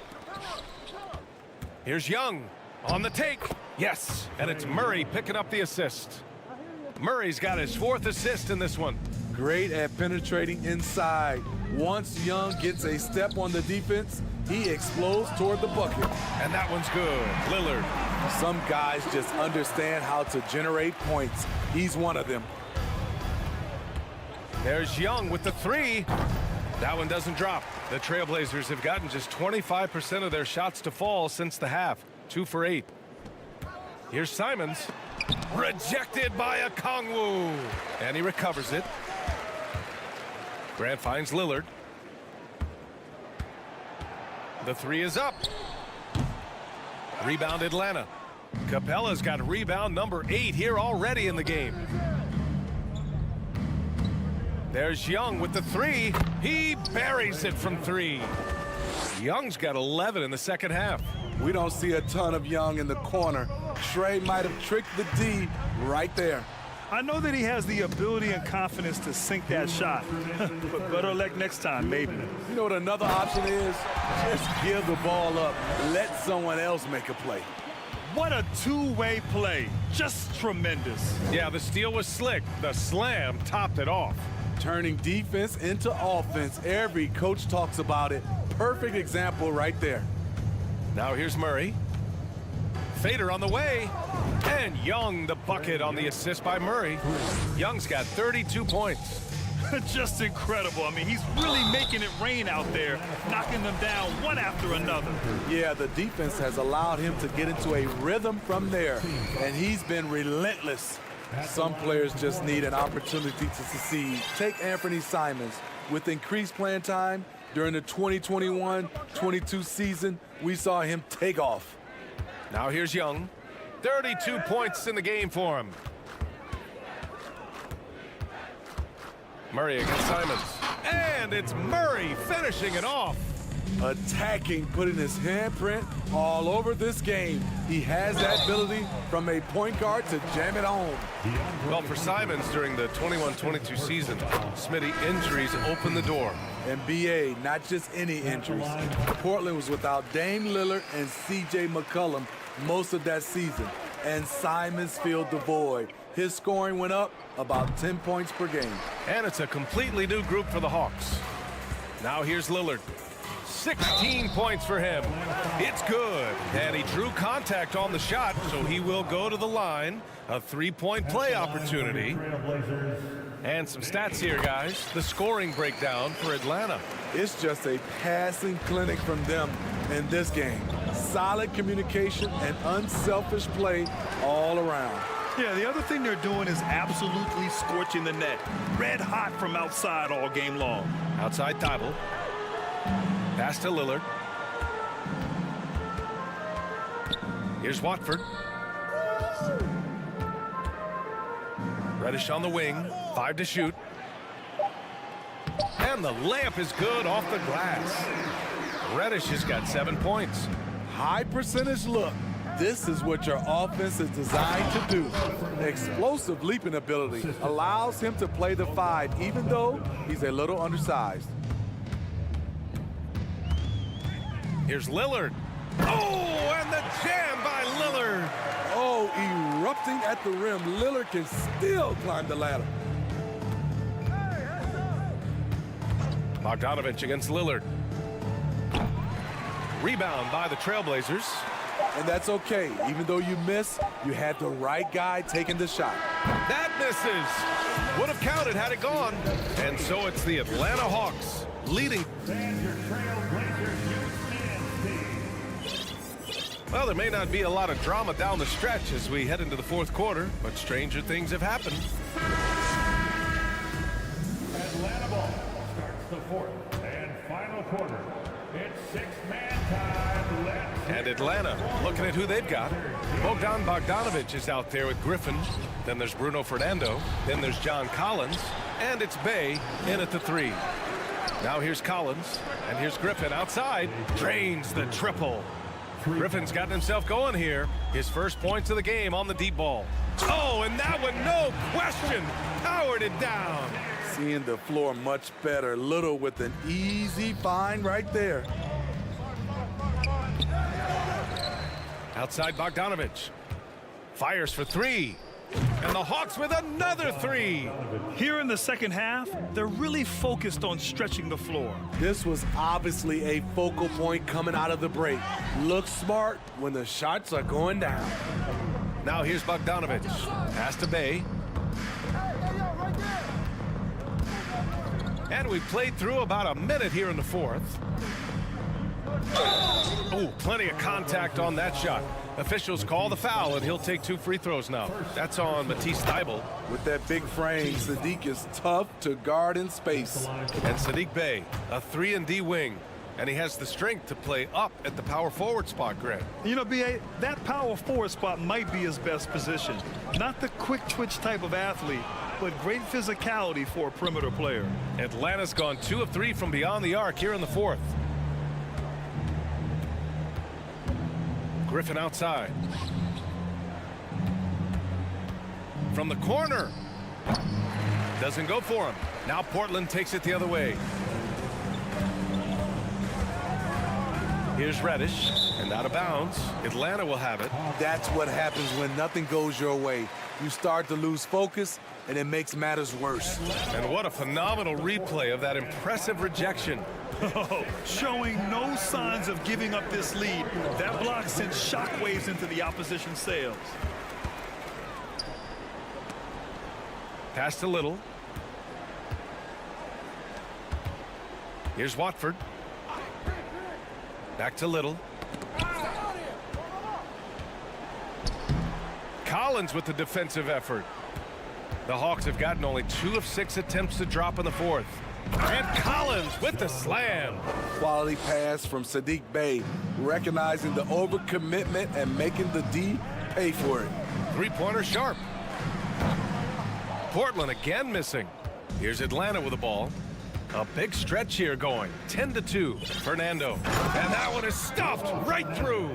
I: Here's Young on the take. Yes, and it's Murray picking up the assist. Murray's got his 4th assist in this one.
J: Great at penetrating inside. Once Young gets a step on the defense, he explodes toward the bucket.
I: And that one's good. Lillard.
J: Some guys just understand how to generate points. He's one of them.
I: There's Young with the 3. That one doesn't drop. The Trailblazers have gotten just 25% of their shots to fall since the half. 2 for 8. Here's Simons. Rejected by Okongwu. And he recovers it. Grant finds Lillard. The 3 is up. Rebound Atlanta. Capella's got rebound number 8 here already in the game. There's Young with the 3. He buries it from 3. Young's got 11 in the second half.
J: We don't see a ton of Young in the corner. Trae might have tricked the D right there.
K: I know that he has the ability and confidence to sink that shot. But better luck next time, maybe.
J: You know what another option is? Just give the ball up. Let someone else make a play.
K: What a two-way play. Just tremendous.
I: Yeah, the steal was slick. The slam topped it off.
J: Turning defense into offense. Every coach talks about it. Perfect example right there.
I: Now here's Murray. Fader on the way. And Young the bucket on the assist by Murray. Young's got 32 points.
K: Just incredible. I mean, he's really making it rain out there, knocking them down one after another.
J: Yeah, the defense has allowed him to get into a rhythm from there, and he's been relentless. Some players just need an opportunity to succeed. Take Anthony Simons. With increased playing time during the 2021-22 season, we saw him take off.
I: Now here's Young. 32 points in the game for him. Murray against Simons. And it's Murray finishing it off.
J: Attacking, putting his handprint all over this game. He has that ability from a point guard to jam it home.
I: Well, for Simons during the 21-22 season, Smitty, injuries opened the door.
J: And BA, not just any injuries. Portland was without Dame Lillard and CJ McCollum most of that season. And Simons filled the void. His scoring went up about 10 points per game.
I: And it's a completely new group for the Hawks. Now here's Lillard. 16 points for him. It's good. And he drew contact on the shot, so he will go to the line. A three-point play opportunity. And some stats here, guys. The scoring breakdown for Atlanta.
J: It's just a passing clinic from them in this game. Solid communication and unselfish play all around.
K: Yeah, the other thing they're doing is absolutely scorching the net. Red hot from outside all game long.
I: Outside Thibault. Pass to Lillard. Here's Watford. Reddish on the wing. 5 to shoot. And the layup is good off the glass. Reddish has got 7 points.
J: High percentage look. This is what your offense is designed to do. Explosive leaping ability allows him to play the 5, even though he's a little undersized.
I: Here's Lillard. Oh, and the jam by Lillard.
J: Oh, erupting at the rim. Lillard can still climb the ladder.
I: Bogdanovich against Lillard. Rebound by the Trailblazers.
J: And that's okay. Even though you miss, you had the right guy taking the shot.
I: That misses. Would have counted had it gone. And so it's the Atlanta Hawks leading. Well, there may not be a lot of drama down the stretch as we head into the fourth quarter, but stranger things have happened.
F: Atlanta ball starts the fourth and final quarter. It's six-man time.
I: And Atlanta looking at who they've got. Bogdan Bogdanovich is out there with Griffin. Then there's Bruno Fernando. Then there's John Collins. And it's Bay in at the 3. Now here's Collins. And here's Griffin outside. Drains the triple. Griffin's gotten himself going here. His first points of the game on the deep ball. Oh, and that one, no question, powered it down.
J: Seeing the floor much better. Little with an easy find right there.
I: Outside Bogdanovich. Fires for 3. And the Hawks with another 3.
K: Here in the second half, they're really focused on stretching the floor.
J: This was obviously a focal point coming out of the break. Look smart when the shots are going down.
I: Now here's Bogdanovich. Pass to Bay. And we played through about a minute here in the fourth. Oh, plenty of contact on that shot. Officials call the foul, and he'll take 2 free throws now. That's on Matisse Thybulle.
J: With that big frame, Sadiq is tough to guard in space.
I: And Sadiq Bey, a 3-and-D wing. And he has the strength to play up at the power forward spot, Greg.
K: You know, B.A., that power forward spot might be his best position. Not the quick twitch type of athlete, but great physicality for a perimeter player.
I: Atlanta's gone 2 of 3 from beyond the arc here in the fourth. Griffin outside. From the corner. Doesn't go for him. Now Portland takes it the other way. Here's Reddish, and out of bounds. Atlanta will have it.
J: That's what happens when nothing goes your way. You start to lose focus, and it makes matters worse.
I: And what a phenomenal replay of that impressive rejection.
K: Oh, showing no signs of giving up this lead. That block sent shockwaves into the opposition sails.
I: Pass to Little. Here's Watford. Back to Little. Collins with the defensive effort. The Hawks have gotten only 2 of 6 attempts to drop in the fourth. And Collins with the slam.
J: Quality pass from Sadiq Bey, recognizing the overcommitment and making the D pay for it.
I: 3-pointer sharp. Portland again missing. Here's Atlanta with the ball. A big stretch here going. 10-2. Fernando. And that one is stuffed right through.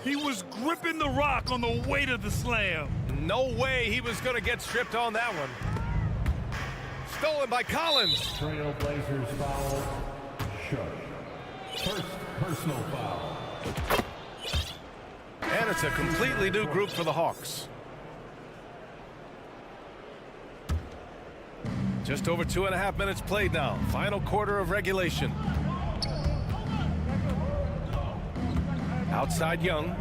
K: He was gripping the rock on the weight of the slam.
I: No way he was going to get stripped on that one. Stolen by Collins.
F: Trailblazers foul. Shush. First personal foul.
I: And it's a completely new group for the Hawks. Just over 2.5 minutes played now. Final quarter of regulation. Outside Young.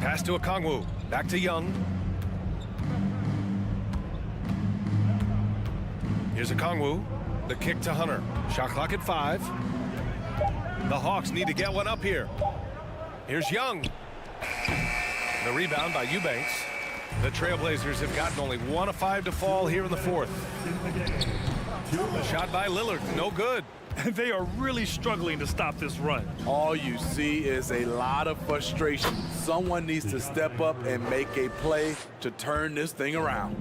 I: Pass to Okongwu. Back to Young. Here's Okongwu. The kick to Hunter. Shot clock at 5. The Hawks need to get one up here. Here's Young. The rebound by Eubanks. The Trailblazers have gotten only 1 of 5 to fall here in the 4th. The shot by Lillard, no good.
K: They are really struggling to stop this run.
J: All you see is a lot of frustration. Someone needs to step up and make a play to turn this thing around.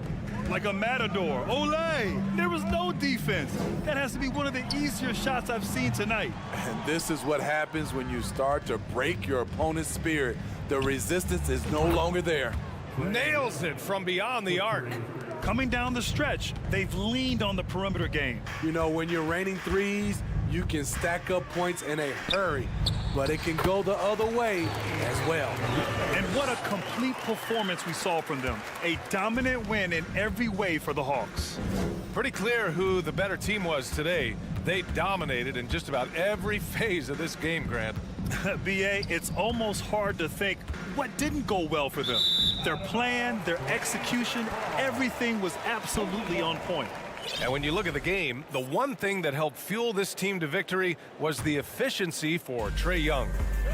K: Like a matador. Olé! There was no defense. That has to be one of the easier shots I've seen tonight.
J: And this is what happens when you start to break your opponent's spirit. The resistance is no longer there.
I: Nails it from beyond the arc.
K: Coming down the stretch, they've leaned on the perimeter game.
J: You know, when you're raining threes, you can stack up points in a hurry, but it can go the other way as well.
K: And what a complete performance we saw from them. A dominant win in every way for the Hawks.
I: Pretty clear who the better team was today. They dominated in just about every phase of this game, Grant.
K: B.A., it's almost hard to think what didn't go well for them. Their plan, their execution, everything was absolutely on point.
I: And when you look at the game, the one thing that helped fuel this team to victory was the efficiency for Trae Young.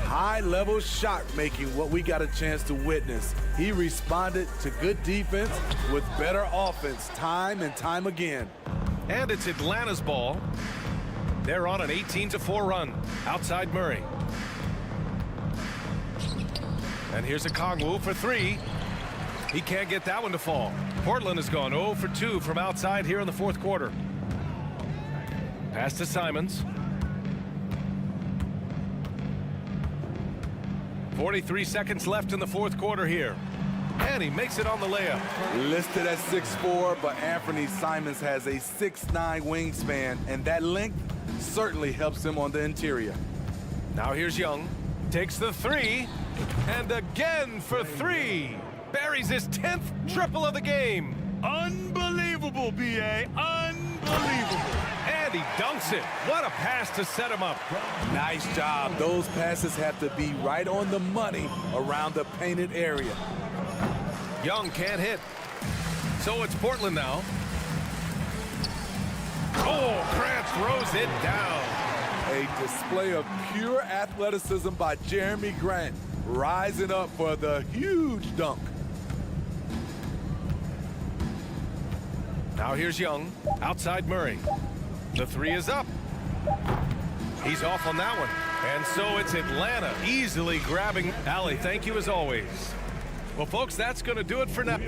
J: High-level shot making, what we got a chance to witness. He responded to good defense with better offense time and time again.
I: And it's Atlanta's ball. They're on an 18-4 run outside Murray. And here's Okongwu for 3. He can't get that one to fall. Portland has gone 0 for 2 from outside here in the 4th quarter. Pass to Simons. 43 seconds left in the 4th quarter here. And he makes it on the layup.
J: Listed at 6'4", but Anthony Simons has a 6'9" wingspan, and that length certainly helps him on the interior.
I: Now here's Young. Takes the 3. And again for 3. Buries his 10th triple of the game.
K: Unbelievable, B.A. Unbelievable.
I: And he dunks it. What a pass to set him up.
J: Nice job. Those passes have to be right on the money around the painted area.
I: Young can't hit. So it's Portland now. Oh, Grant throws it down.
J: A display of pure athleticism by Jeremy Grant, rising up for the huge dunk.
I: Now here's Young, outside Murray. The 3 is up. He's off on that one. And so it's Atlanta easily grabbing. Allie, thank you as always. Well, folks, that's going to do it for now.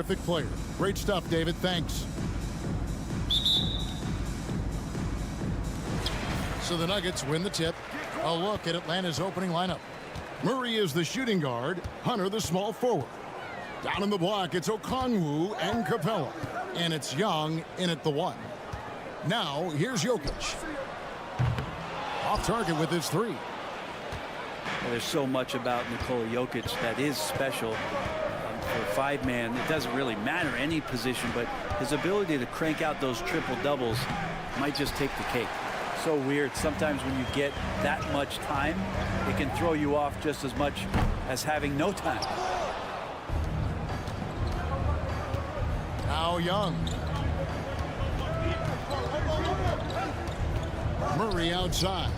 A: terrific player. Great stuff, David. Thanks. So the Nuggets win the tip. A look at Atlanta's opening lineup. Murray is the shooting guard. Hunter the small forward. Down in the block, it's Okongwu and Capella. And it's Young in at the 1. Now, here's Jokic. Off target with his 3.
L: Well, there's so much about Nikola Jokic that is special. For 5-man, it doesn't really matter any position, but his ability to crank out those triple doubles might just take the cake. So weird. Sometimes when you get that much time, it can throw you off just as much as having no time.
A: Now Young. Murray outside.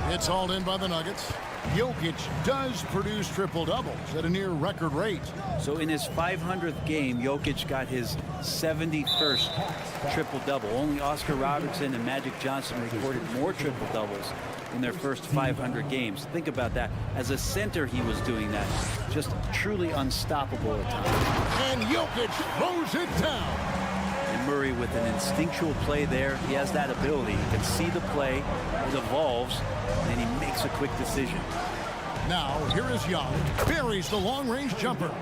A: It's hauled in by the Nuggets. Jokic does produce triple-doubles at a near record rate.
L: So in his 500th game, Jokic got his 71st triple-double. Only Oscar Robertson and Magic Johnson recorded more triple-doubles in their first 500 games. Think about that. As a center, he was doing that. Just truly unstoppable at times.
A: And Jokic throws it down.
L: And Murray with an instinctual play there. He has that ability. He can see the play, it evolves, and he makes a quick decision.
A: Now, here is Young. Buries the long-range jumper.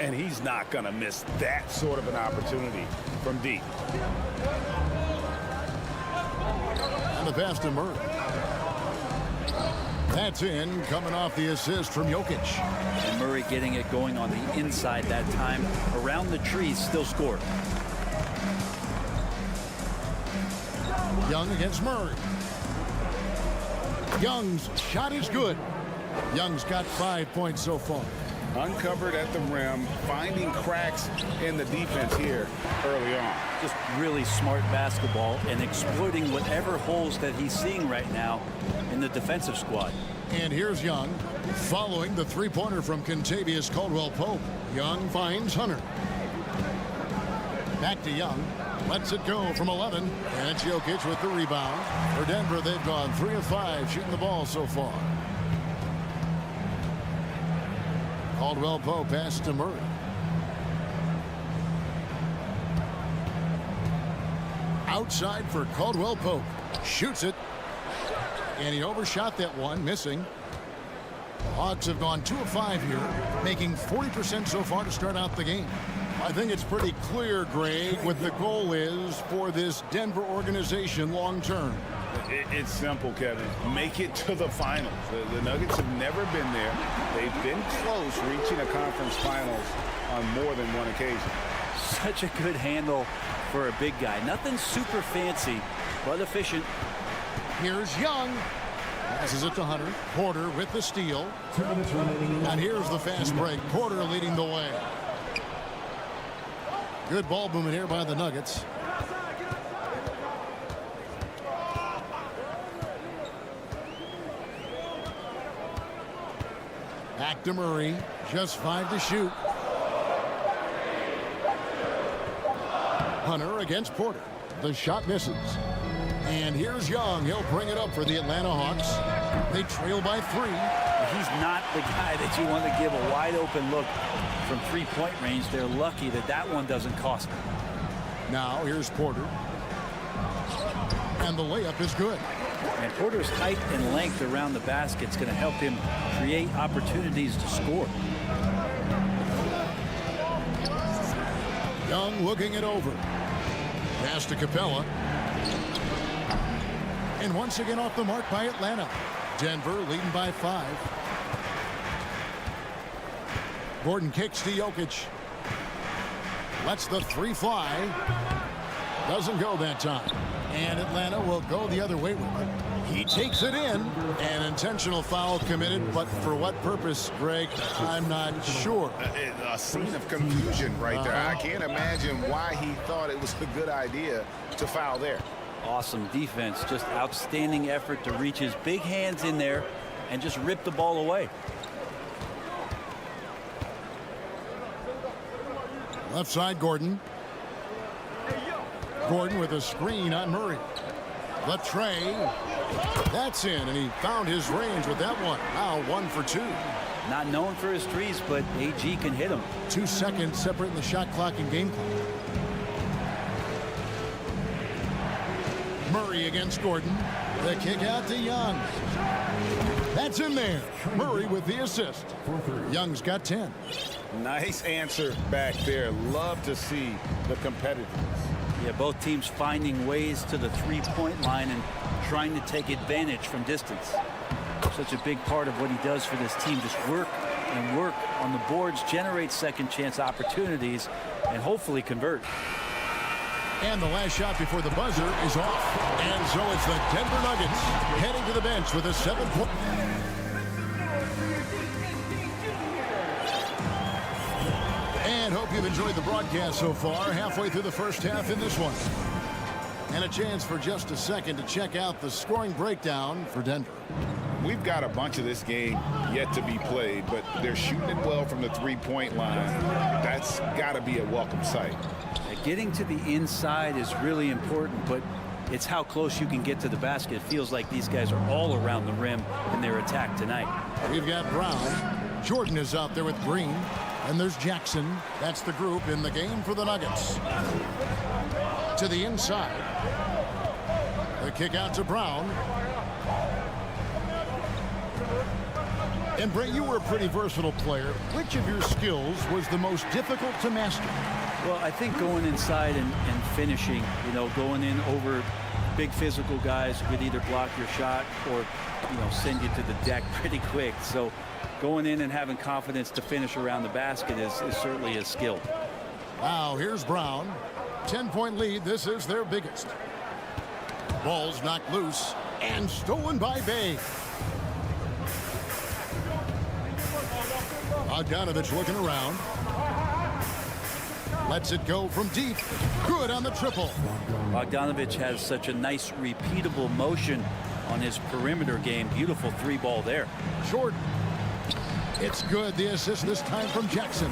E: And he's not going to miss that sort of an opportunity from deep.
A: And the pass to Murray. That's in, coming off the assist from Jokic.
L: And Murray getting it going on the inside that time. Around the trees, still scored.
A: Young against Murray. Young's shot is good. Young's got 5 points so far.
E: Uncovered at the rim, finding cracks in the defense here early on.
L: Just really smart basketball and exploiting whatever holes that he's seeing right now in the defensive squad.
A: And here's Young following the three-pointer from Kentavious Caldwell-Pope. Young finds Hunter. Back to Young. Lets it go from 11. And it's Jokic with the rebound. For Denver, they've gone 3 of 5 shooting the ball so far. Caldwell-Pope pass to Murray. Outside for Caldwell-Pope. Shoots it. And he overshot that one, missing. The Hawks have gone 2 of 5 here, making 40% so far to start out the game. I think it's pretty clear, Greg, what the goal is for this Denver organization long term.
E: It's simple, Kevin. Make it to the finals. The Nuggets have never been there. They've been close reaching a conference finals on more than one occasion.
L: Such a good handle for a big guy. Nothing super fancy, but efficient.
A: Here's Young. Passes it to Hunter. Porter with the steal. And here's the fast break. Porter leading the way. Good ball movement here by the Nuggets. Back to Murray. Just 5 to shoot. Hunter against Porter. The shot misses. And here's Young. He'll bring it up for the Atlanta Hawks. They trail by 3.
L: He's not the guy that you want to give a wide open look from 3-point range. They're lucky that that one doesn't cost them.
A: Now here's Porter. And the layup is good.
L: And Porter's height and length around the basket is going to help him create opportunities to score.
A: Young looking it over. Pass to Capella. And once again off the mark by Atlanta. Denver leading by 5. Gordon kicks to Jokic. Lets the 3 fly. Doesn't go that time. And Atlanta will go the other way with it. He takes it in. An intentional foul committed, but for what purpose, Greg, I'm not sure.
E: A scene of confusion right there. I can't imagine why he thought it was a good idea to foul there.
L: Awesome defense. Just outstanding effort to reach his big hands in there and just rip the ball away.
A: Left side, Gordon. Gordon with a screen on Murray. The tray. That's in, and he found his range with that one. Now 1 for 2.
L: Not known for his threes, but AG can hit them.
A: 2 seconds separating the shot clock and game clock. Murray against Gordon. The kick out to Young. That's in there. Murray with the assist. Young's got 10.
E: Nice answer back there. Love to see the competitiveness.
L: Yeah, both teams finding ways to the three-point line and trying to take advantage from distance. Such a big part of what he does for this team. Just work and work on the boards, generate second chance opportunities, and hopefully convert.
A: And the last shot before the buzzer is off. And so it's the Denver Nuggets heading to the bench with a 7-point. And hope you've enjoyed the broadcast so far. Halfway through the first half in this one. And a chance for just a second to check out the scoring breakdown for Denver.
E: We've got a bunch of this game yet to be played, but they're shooting it well from the three-point line. That's got to be a welcome sight.
L: Getting to the inside is really important, but it's how close you can get to the basket. It feels like these guys are all around the rim in their attack tonight.
A: We've got Brown. Jordan is out there with Green. And there's Jackson. That's the group in the game for the Nuggets. To the inside. The kick out to Brown. And Brett, you were a pretty versatile player. Which of your skills was the most difficult to master?
L: Well, I think going inside and finishing, you know, going in over big physical guys who could either block your shot or, you know, send you to the deck pretty quick. So going in and having confidence to finish around the basket is certainly a skill.
A: Now here's Brown. 10-point lead. This is their biggest. Ball's knocked loose and stolen by Bay. Bogdanovich looking around. Lets it go from deep. Good on the triple.
L: Bogdanovich has such a nice repeatable motion on his perimeter game. Beautiful three ball there.
A: Jordan. It's good. The assist this time from Jackson.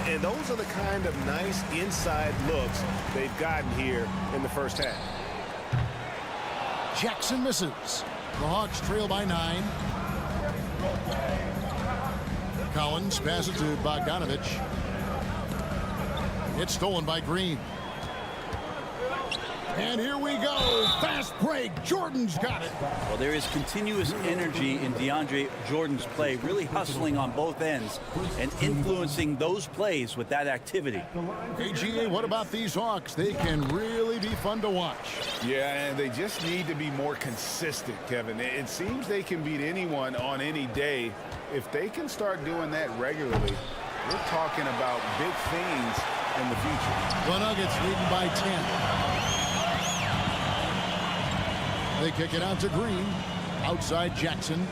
E: And those are the kind of nice inside looks they've gotten here in the first half.
A: Jackson misses. The Hawks trail by 9. Collins passes to Bogdanovich. It's stolen by Green. And here we go. Fast break. Jordan's got it.
L: Well, there is continuous energy in DeAndre Jordan's play, really hustling on both ends and influencing those plays with that activity.
A: AGA, what about these Hawks? They can really be fun to watch.
E: Yeah, and they just need to be more consistent, Kevin. It seems they can beat anyone on any day. If they can start doing that regularly, we're talking about big things in the future.
A: The Nuggets leading by 10. They kick it out to Green. Outside Jackson.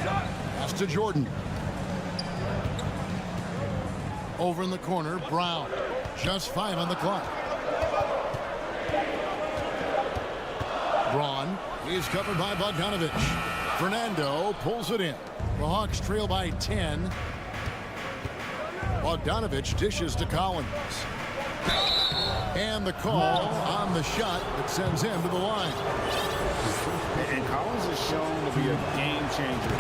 A: Pass to Jordan. Over in the corner, Brown. Just 5 on the clock. Braun is covered by Bogdanovich. Fernando pulls it in. The Hawks trail by 10. Bogdanovich dishes to Collins. And the call on the shot that sends him to the line.
E: And Collins is shown to be a game changer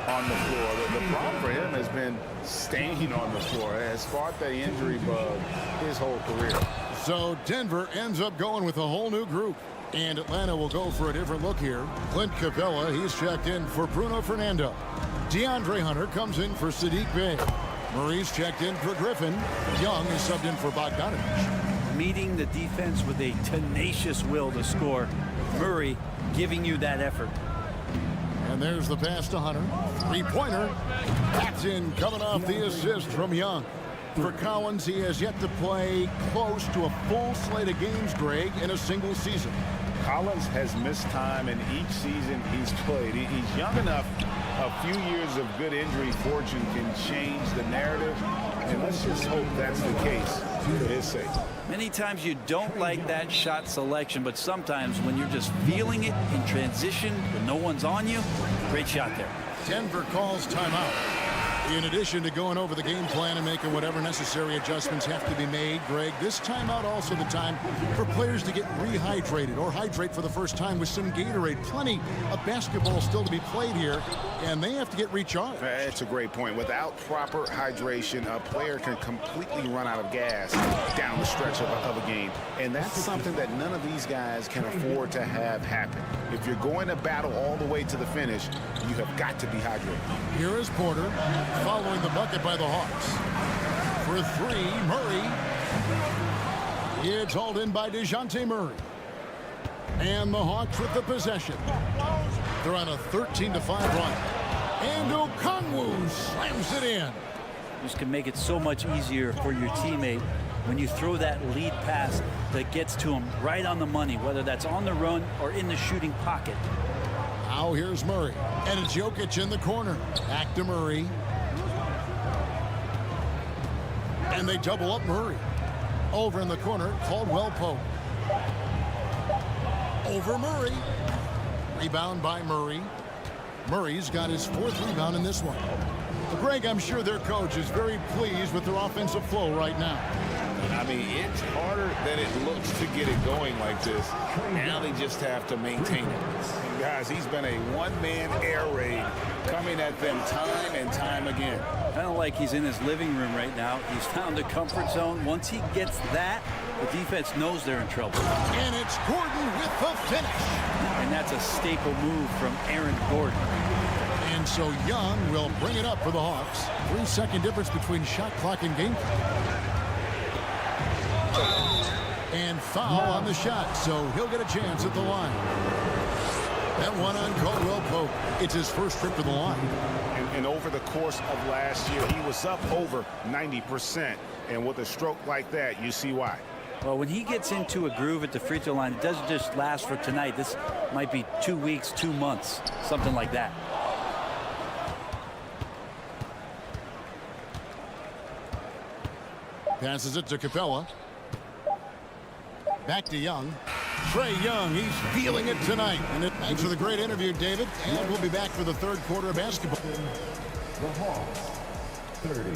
E: on the floor. The problem for him has been staying on the floor. It has fought the injury bug his whole career.
A: So Denver ends up going with a whole new group. And Atlanta will go for a different look here. Clint Capella, he's checked in for Bruno Fernando. DeAndre Hunter comes in for Sadiq Bey. Murray's checked in for Griffin. Young is subbed in for Bogdanovich.
L: Meeting the defense with a tenacious will to score. Murray giving you that effort.
A: And there's the pass to Hunter. Three-pointer. That's in, coming off the assist from Young. For Collins, he has yet to play close to a full slate of games, Greg, in a single season.
E: Collins has missed time in each season he's played. He's young enough. A few years of good injury fortune can change the narrative, and let's just hope that's the case for his sake.
L: Many times you don't like that shot selection, but sometimes when you're just feeling it in transition when no one's on you, great shot there.
A: Denver calls timeout. In addition to going over the game plan and making whatever necessary adjustments have to be made, Greg, this timeout also the time for players to get rehydrated or hydrate for the first time with some Gatorade. Plenty of basketball still to be played here, and they have to get recharged.
E: That's a great point. Without proper hydration, a player can completely run out of gas down the stretch of a game, and that's something that none of these guys can afford to have happen. If you're going to battle all the way to the finish, you have got to be hydrated.
A: Here is Porter following the bucket by the Hawks. For three, Murray. It's hauled in by DeJounte Murray. And the Hawks with the possession. They're on a 13-5 run. And Okongwu slams it in.
L: This can make it so much easier for your teammate when you throw that lead pass that gets to him right on the money, whether that's on the run or in the shooting pocket.
A: Now here's Murray. And it's Jokic in the corner. Back to Murray. And they double up Murray. Over in the corner, Caldwell Pope. Over Murray. Rebound by Murray. Murray's got his fourth rebound in this one. Greg, I'm sure their coach is very pleased with their offensive flow right now.
C: I mean, it's harder than it looks to get it going like this. Now they just have to maintain it.
E: And guys, he's been a one-man air raid coming at them time and time again.
L: Kind of like he's in his living room right now. He's found a comfort zone. Once he gets that, the defense knows they're in trouble.
A: And it's Gordon with the finish.
L: And that's a staple move from Aaron Gordon.
A: And so Young will bring it up for the Hawks. 3-second difference between shot clock and game clock. And foul on the shot, so he'll get a chance at the line. That one on Caldwell Pope. It's his first trip to the line.
E: And over the course of last year, he was up over 90%. And with a stroke like that, you see why.
L: Well, when he gets into a groove at the free throw line, it doesn't just last for tonight. This might be 2 weeks, 2 months, something like that.
A: Passes it to Capella. Back to Young. Trae Young, he's feeling it tonight. And thanks for the great interview, David. And we'll be back for the third quarter of basketball.
F: The Hawks, 30.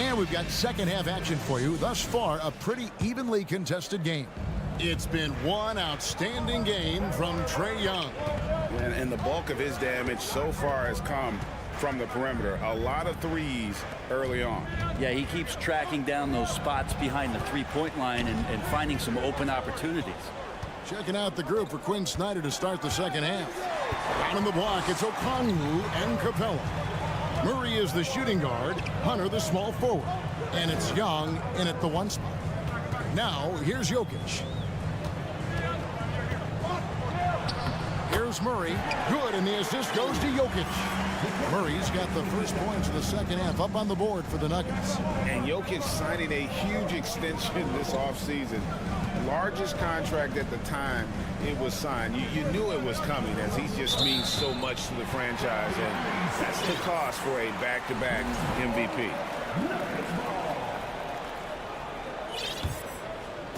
A: And we've got second half action for you. Thus far, a pretty evenly contested game. It's been one outstanding game from Trae Young.
E: And the bulk of his damage so far has come from the perimeter. A lot of threes early on.
L: Yeah, he keeps tracking down those spots behind the three-point line and finding some open opportunities.
A: Checking out the group for Quinn Snyder to start the second half. Down in the block, it's Okongwu and Capella. Murray is the shooting guard, Hunter the small forward. And it's Young in at the one spot. Now, here's Jokic. Here's Murray. Good, and the assist goes to Jokic. Murray's got the first points of the second half up on the board for the Nuggets.
E: And Jokic signing a huge extension this offseason. Largest contract at the time it was signed. You knew it was coming, as he just means so much to the franchise, and that's the cost for a back-to-back MVP.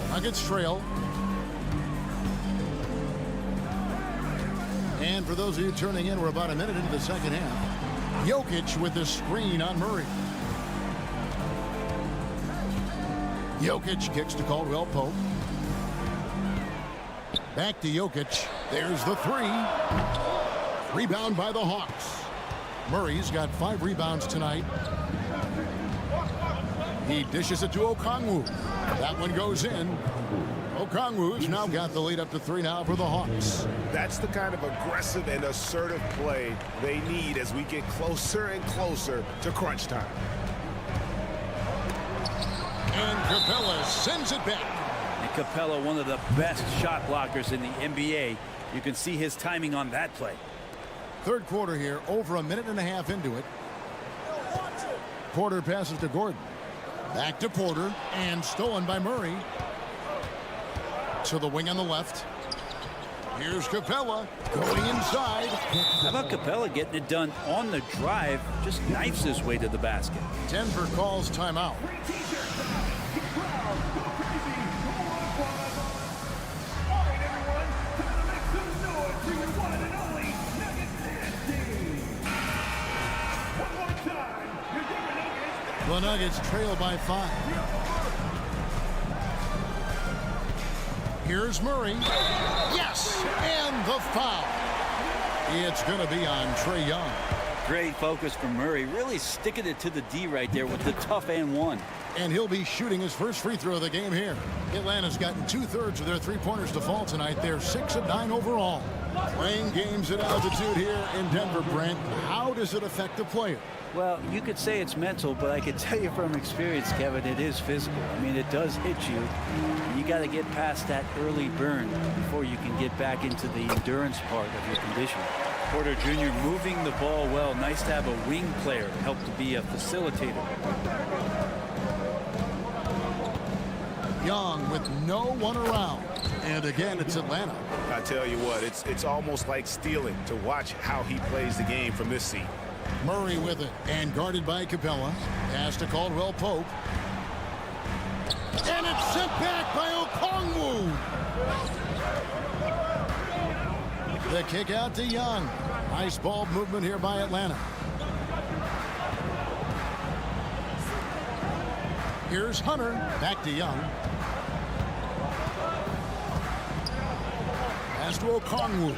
A: Nuggets trail. And for those of you turning in, we're about a minute into the second half. Jokic with the screen on Murray. Jokic kicks to Caldwell Pope. Back to Jokic. There's the three. Rebound by the Hawks. Murray's got 5 rebounds tonight. He dishes it to Okongwu. That one goes in. Okongwu's now got the lead up to 3 now for the Hawks.
E: That's the kind of aggressive and assertive play they need as we get closer and closer to crunch time.
A: And Capella sends it back.
L: And Capella, one of the best shot blockers in the NBA. You can see his timing on that play.
A: Third quarter here, over a minute and a half into it. Porter passes to Gordon. Back to Porter, and stolen by Murray. To the wing on the left. Here's Capella going inside.
L: How about Capella getting it done on the drive? Just knifes his way to the basket.
A: Denver calls timeout. The Nuggets trail by 5. Here's Murray. Yes, and the foul. It's going to be on Trae Young.
L: Great focus from Murray, really sticking it to the D right there with the tough and one.
A: And he'll be shooting his first free throw of the game here. Atlanta's gotten 2/3 of their three-pointers to fall tonight. They're 6 of 9 overall. Playing games at altitude here in Denver, Brent. How does it affect the player?
L: Well, you could say it's mental, but I can tell you from experience, Kevin, it is physical. I mean, it does hit you. You got to get past that early burn before you can get back into the endurance part of your condition. Porter Jr. moving the ball well. Nice to have a wing player help to be a facilitator.
A: Young with no one around. And again, it's Atlanta.
E: I tell you what, it's almost like stealing to watch how he plays the game from this seat.
A: Murray with it and guarded by Capella. Pass to Caldwell Pope. And it's sent back by Okongwu. The kick out to Young. Nice ball movement here by Atlanta. Here's Hunter. Back to Young. Pass to Okongwu.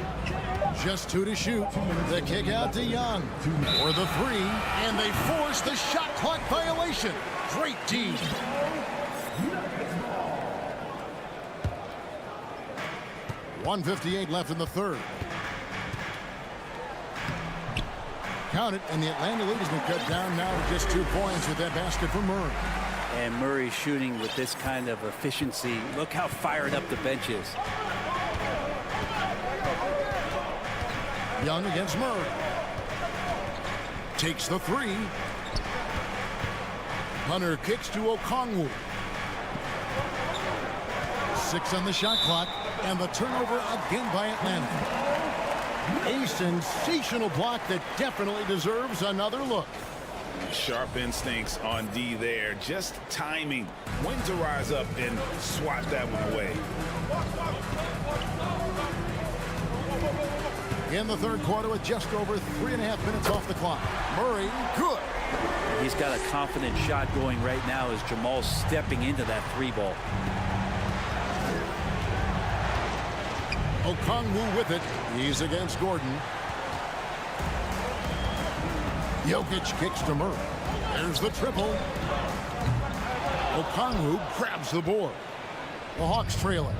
A: Just 2 to shoot. The kick out to Young. For the 3. And they force the shot clock violation. Great team. .158 left in the third. Count it, and the Atlanta lead has been cut down now to just 2 points with that basket from Murray.
L: And Murray shooting with this kind of efficiency. Look how fired up the bench is.
A: Young against Murray. Takes the 3. Hunter kicks to Okongwu. 6 on the shot clock, and the turnover again by Atlanta. A sensational block that definitely deserves another look.
E: Sharp instincts on D there. Just timing when to rise up and swat that one away.
A: In the third quarter with just over 3.5 minutes off the clock. Murray, good.
L: He's got a confident shot going right now as Jamal's stepping into that 3 ball.
A: Okongwu with it. He's against Gordon. Jokic kicks to Murray. There's the triple. Okongwu grabs the board. The Hawks trail it.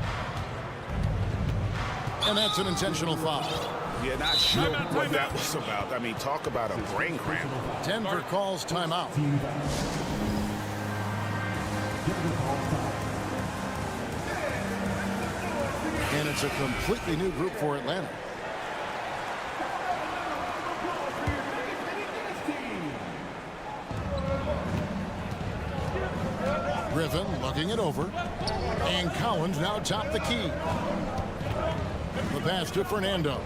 A: And that's an intentional foul.
E: Yeah, not sure what that was about. I mean, talk about a brain cramp.
A: Denver calls timeout. And it's a completely new group for Atlanta. Griffin looking it over. And Collins now top the key. The pass to Fernando.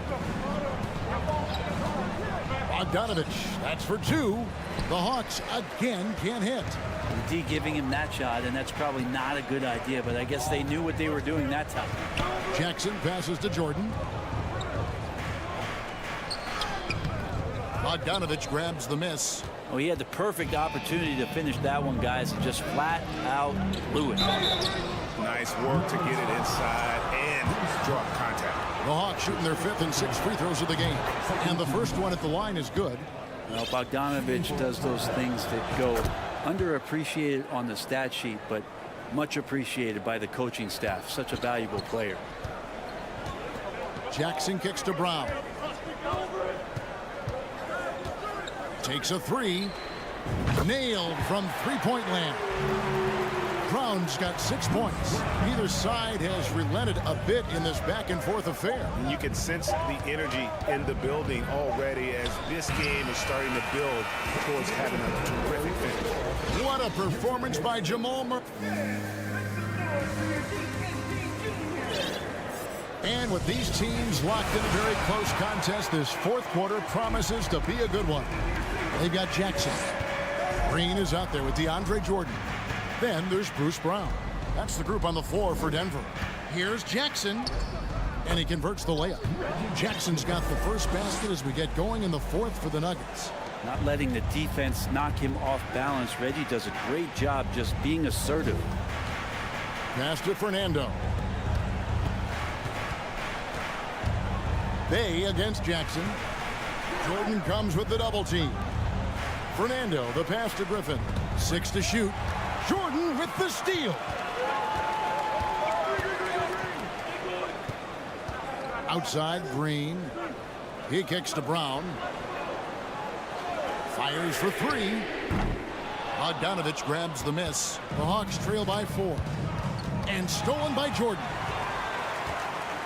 A: Bogdanovich, that's for 2. The Hawks again can't hit.
L: D giving him that shot, and that's probably not a good idea, but I guess they knew what they were doing that time.
A: Jackson passes to Jordan. Bogdanovich grabs the miss.
L: Oh, he had the perfect opportunity to finish that one, guys, and just flat out blew it.
E: Nice work to get it inside and drop contact.
A: The Hawks shooting their 5th and 6th free throws of the game. And the first one at the line is good.
L: Well, Bogdanovich does those things that go underappreciated on the stat sheet, but much appreciated by the coaching staff. Such a valuable player.
A: Jackson kicks to Brown. Takes a 3. Nailed from three-point land. Brown's got 6 points. Neither side has relented a bit in this back-and-forth affair.
E: And you can sense the energy in the building already as this game is starting to build towards having a terrific finish.
A: What a performance by Jamal Murray. And with these teams locked in a very close contest, this fourth quarter promises to be a good one. They've got Jackson. Green is out there with DeAndre Jordan. Then there's Bruce Brown. That's the group on the floor for Denver. Here's Jackson. And he converts the layup. Jackson's got the first basket as we get going in the fourth for the Nuggets.
L: Not letting the defense knock him off balance. Reggie does a great job just being assertive.
A: Pass to Fernando. Bay against Jackson. Jordan comes with the double team. Fernando, the pass to Griffin. 6 to shoot. Jordan with the steal. Outside, Green. He kicks to Brown. Fires for 3. Bogdanovich grabs the miss. The Hawks trail by 4. And stolen by Jordan.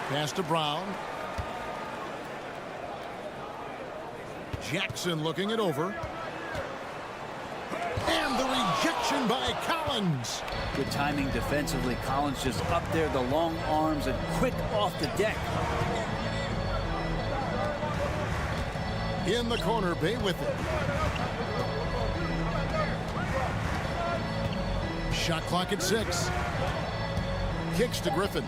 A: Pass to Brown. Jackson looking it over. And the rejection by Collins.
L: Good timing defensively. Collins just up there, the long arms, and quick off the deck.
A: In the corner, Bay with it. Shot clock at 6. Kicks to Griffin.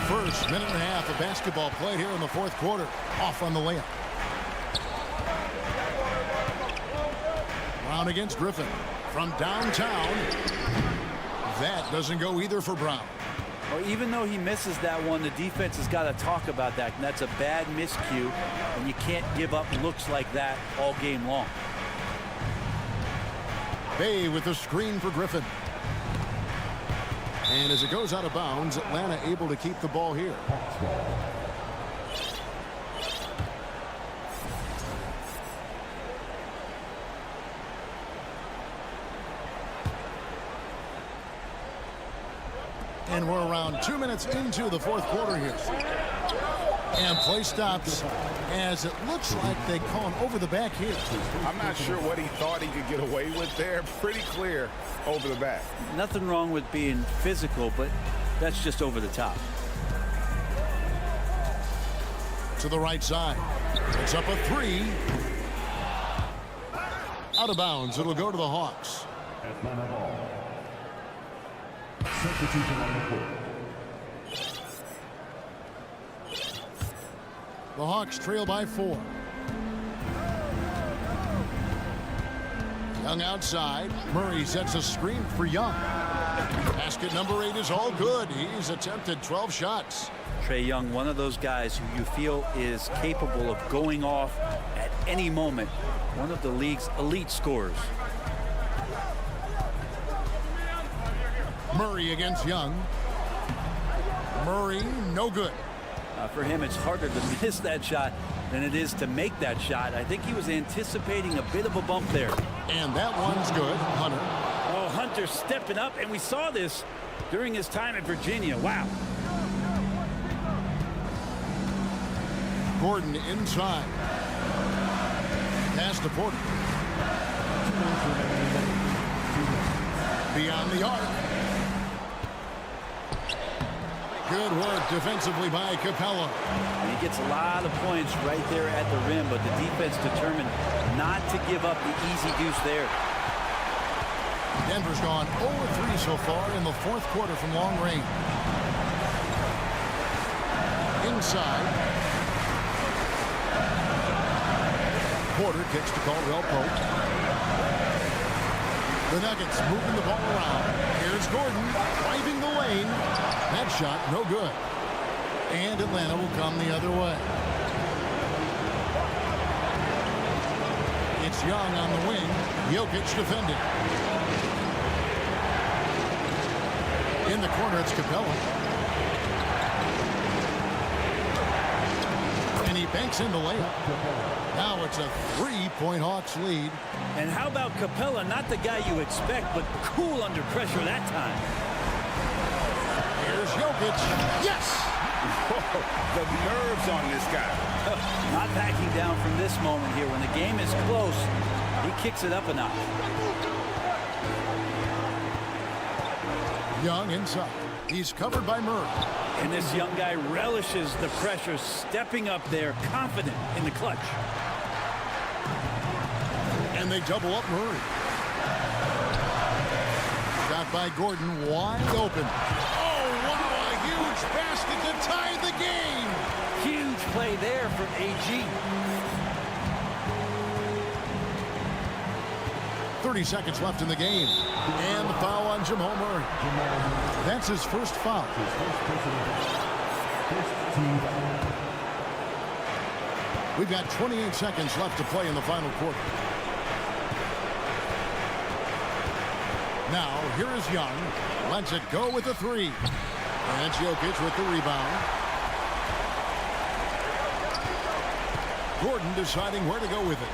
A: First minute and a half of basketball play here in the fourth quarter. Off on the layup. Brown against Griffin. From downtown. That doesn't go either for Brown.
L: Well, even though he misses that one, the defense has got to talk about that. And that's a bad miscue. And you can't give up looks like that all game long.
A: Bay with the screen for Griffin. And as it goes out of bounds, Atlanta able to keep the ball here. And we're around 2 minutes into the fourth quarter here. And play stops as it looks like they call him over the back here.
E: I'm not sure what he thought he could get away with there. Pretty clear over the back.
L: Nothing wrong with being physical, but that's just over the top.
A: To the right side. It's up a 3. Out of bounds. It'll go to the Hawks.
F: Atlanta ball. Substitution on the court.
A: The Hawks trail by 4. Young outside. Murray sets a screen for Young. Basket number 8 is all good. He's attempted 12 shots.
L: Trae Young, one of those guys who you feel is capable of going off at any moment. One of the league's elite scorers.
A: Murray against Young. Murray, no good.
L: For him, it's harder to miss that shot than it is to make that shot. I think he was anticipating a bit of a bump there.
A: And that one's good. Hunter.
L: Oh, Hunter stepping up, and we saw this during his time at Virginia. Wow.
A: Gordon inside. Pass to Porter. Beyond the arc. Good work defensively by Capella.
L: And he gets a lot of points right there at the rim, but the defense determined not to give up the easy deuce there.
A: Denver's gone 0-3 so far in the fourth quarter from long range. Inside. Porter kicks to Caldwell Pope. The Nuggets moving the ball around. Here's Gordon driving the lane. That shot no good. And Atlanta will come the other way. It's Young on the wing. Jokic defending. In the corner, it's Capella. And he banks in the layup. Now it's a 3-point Hawks lead.
L: And how about Capella? Not the guy you expect, but cool under pressure that time.
A: Here's Jokic. Yes!
E: Whoa, the nerves on this guy.
L: Not backing down from this moment here. When the game is close, he kicks it up a notch.
A: Young inside. He's covered by Murray.
L: And this young guy relishes the pressure, stepping up there, confident in the clutch.
A: And they double up Murray. Shot by Gordon, wide open. Oh, wow, a huge basket to tie the game.
L: Huge play there from AG.
A: 30 seconds left in the game. And the foul on Jamal Murray. That's his first foul. We've got 28 seconds left to play in the final quarter. Now, here is Young. Lets it go with a three. And it's Jokic with the rebound. Gordon deciding where to go with it.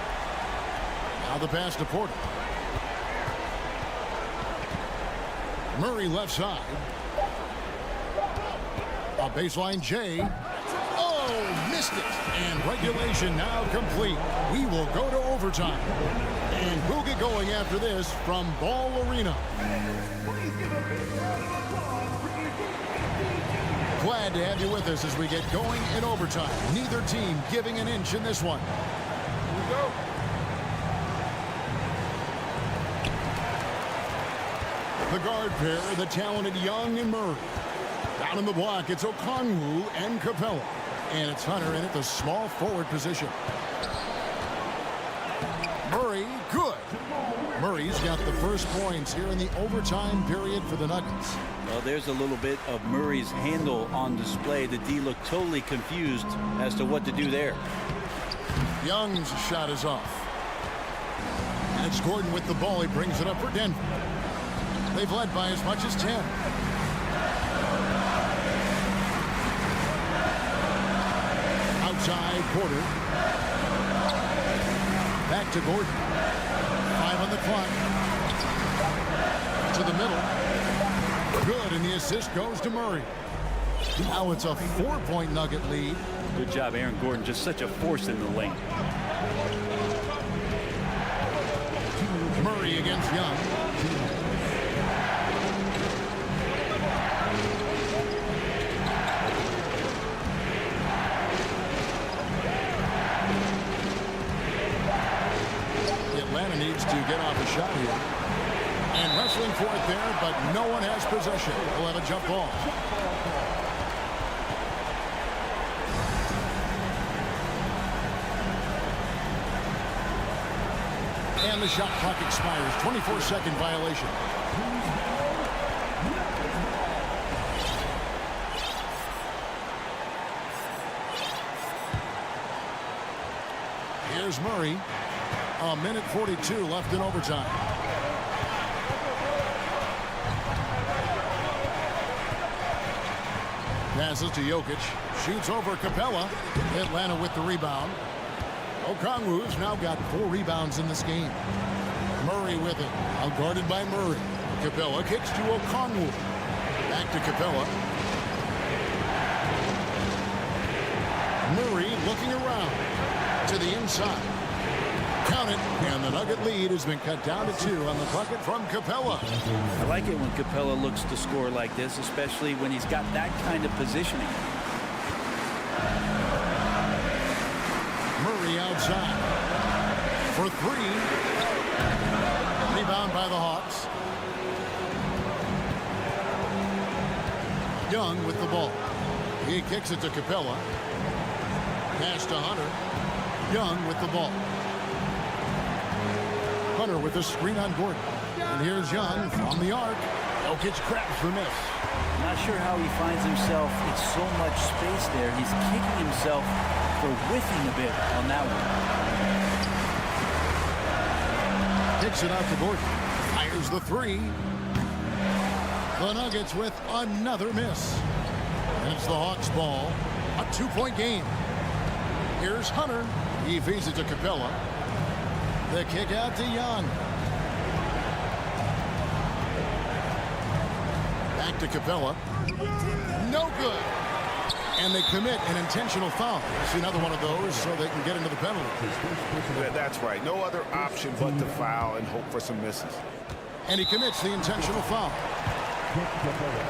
A: Now the pass to Porter. Murray left side. A baseline J. Oh, missed it. And regulation now complete. We will go to overtime. And we'll get going after this from Ball Arena. Glad to have you with us as we get going in overtime. Neither team giving an inch in this one. Here we go. The guard pair, the talented Young and Murray. Down in the block, it's Okongwu and Capella. And it's Hunter in at the small forward position. Murray, good. Murray's got the first points here in the overtime period for the Nuggets.
L: Well, there's a little bit of Murray's handle on display. The D looked totally confused as to what to do there.
A: Young's shot is off. And it's Gordon with the ball. He brings it up for Denver. They've led by as much as 10. Outside, Porter. Back to Gordon. 5 on the clock. To the middle. Good, and the assist goes to Murray. Now it's a 4-point Nugget lead.
L: Good job, Aaron Gordon. Just such a force in the lane.
A: Murray against Young. Atlanta needs to get off a shot here. And wrestling for it there, but no one has possession. We'll have a jump ball. And the shot clock expires. 24-second violation. Here's Murray. A minute 42 left in overtime. Passes to Jokic. Shoots over Capella. Atlanta with the rebound. Okongwu's now got 4 rebounds in this game. Murray with it. Out guarded by Murray. Capella kicks to Okongwu. Back to Capella. Murray looking around. To the inside. Count it. And the Nugget lead has been cut down to 2 on the bucket from Capella.
L: I like it when Capella looks to score like this, especially when he's got that kind of positioning.
A: Murray outside for 3. Rebound by the Hawks. Young with the ball. He kicks it to Capella. Pass to Hunter. Young with the ball. Hunter with a screen on Gordon. And here's Young from the arc. Jokic grabs the miss.
L: Not sure how he finds himself in so much space there. He's kicking himself for whiffing a bit on that one.
A: Kicks it out to Gordon. Fires the 3. The Nuggets with another miss. And it's the Hawks ball. A 2-point game. Here's Hunter. He feeds it to Capella. The kick out to Young. Back to Capella. No good. And they commit an intentional foul. See another one of those so they can get into the penalty.
E: That's right. No other option but to foul and hope for some misses.
A: And he commits the intentional foul.
F: Kick the ball.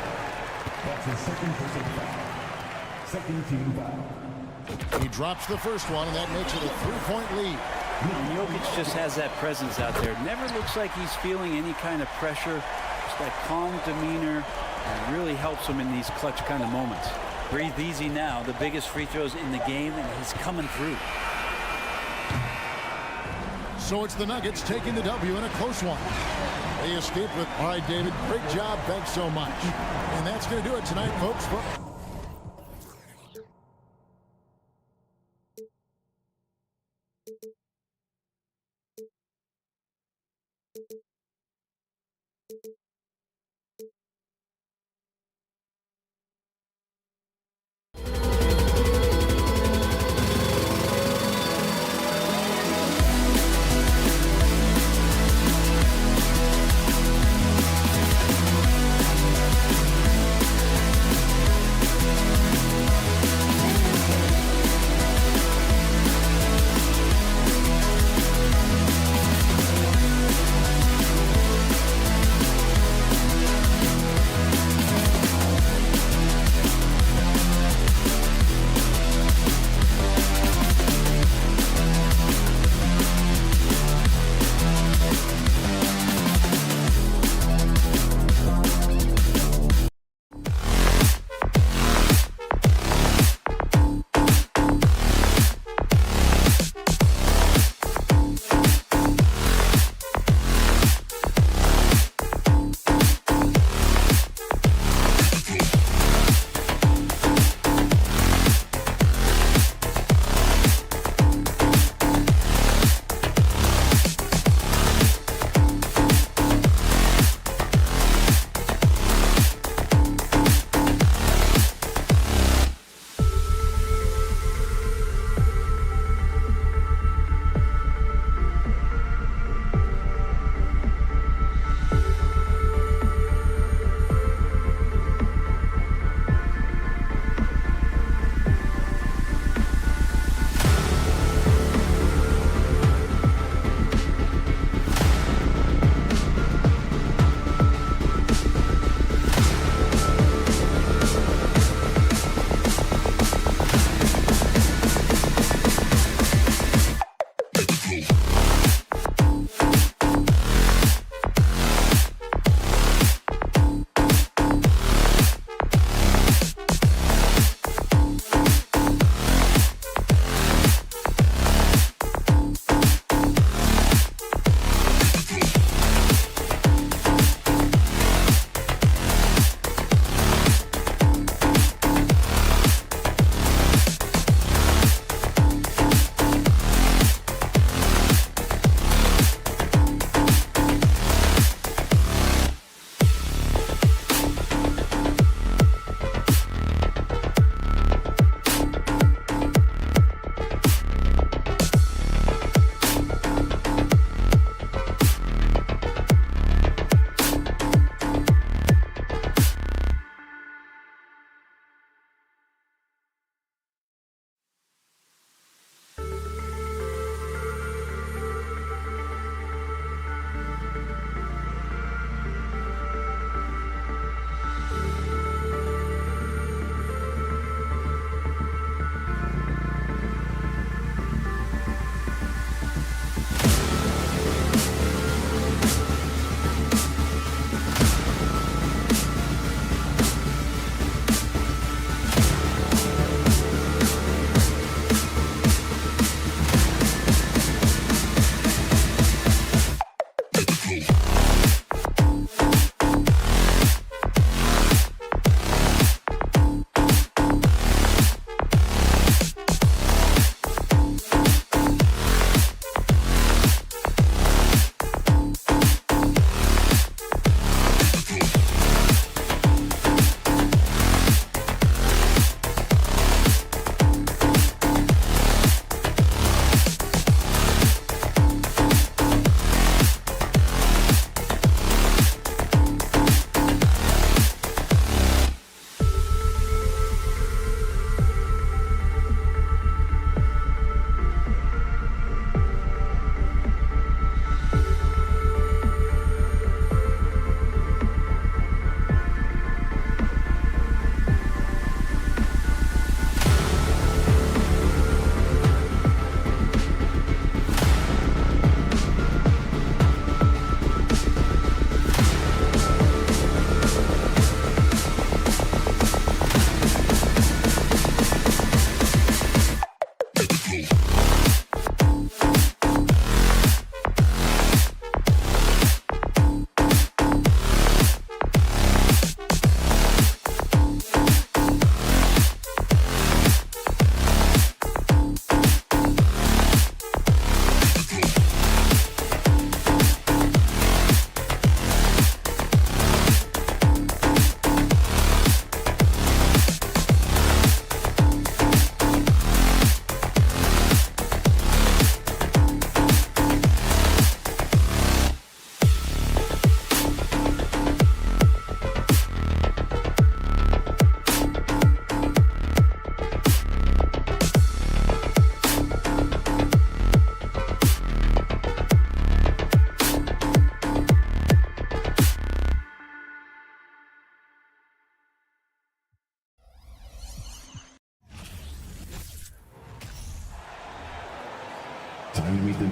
F: That's a second person foul. Second team foul.
A: He drops the first one, and that makes it a 3-point lead.
L: And Jokic just has that presence out there. Never looks like he's feeling any kind of pressure. Just that calm demeanor, and really helps him in these clutch kind of moments. Breathe easy now. The biggest free throws in the game, and he's coming through.
A: So it's the Nuggets taking the W in a close one. They escaped with, all right, David, great job. Thanks so much. And that's going to do it tonight, folks.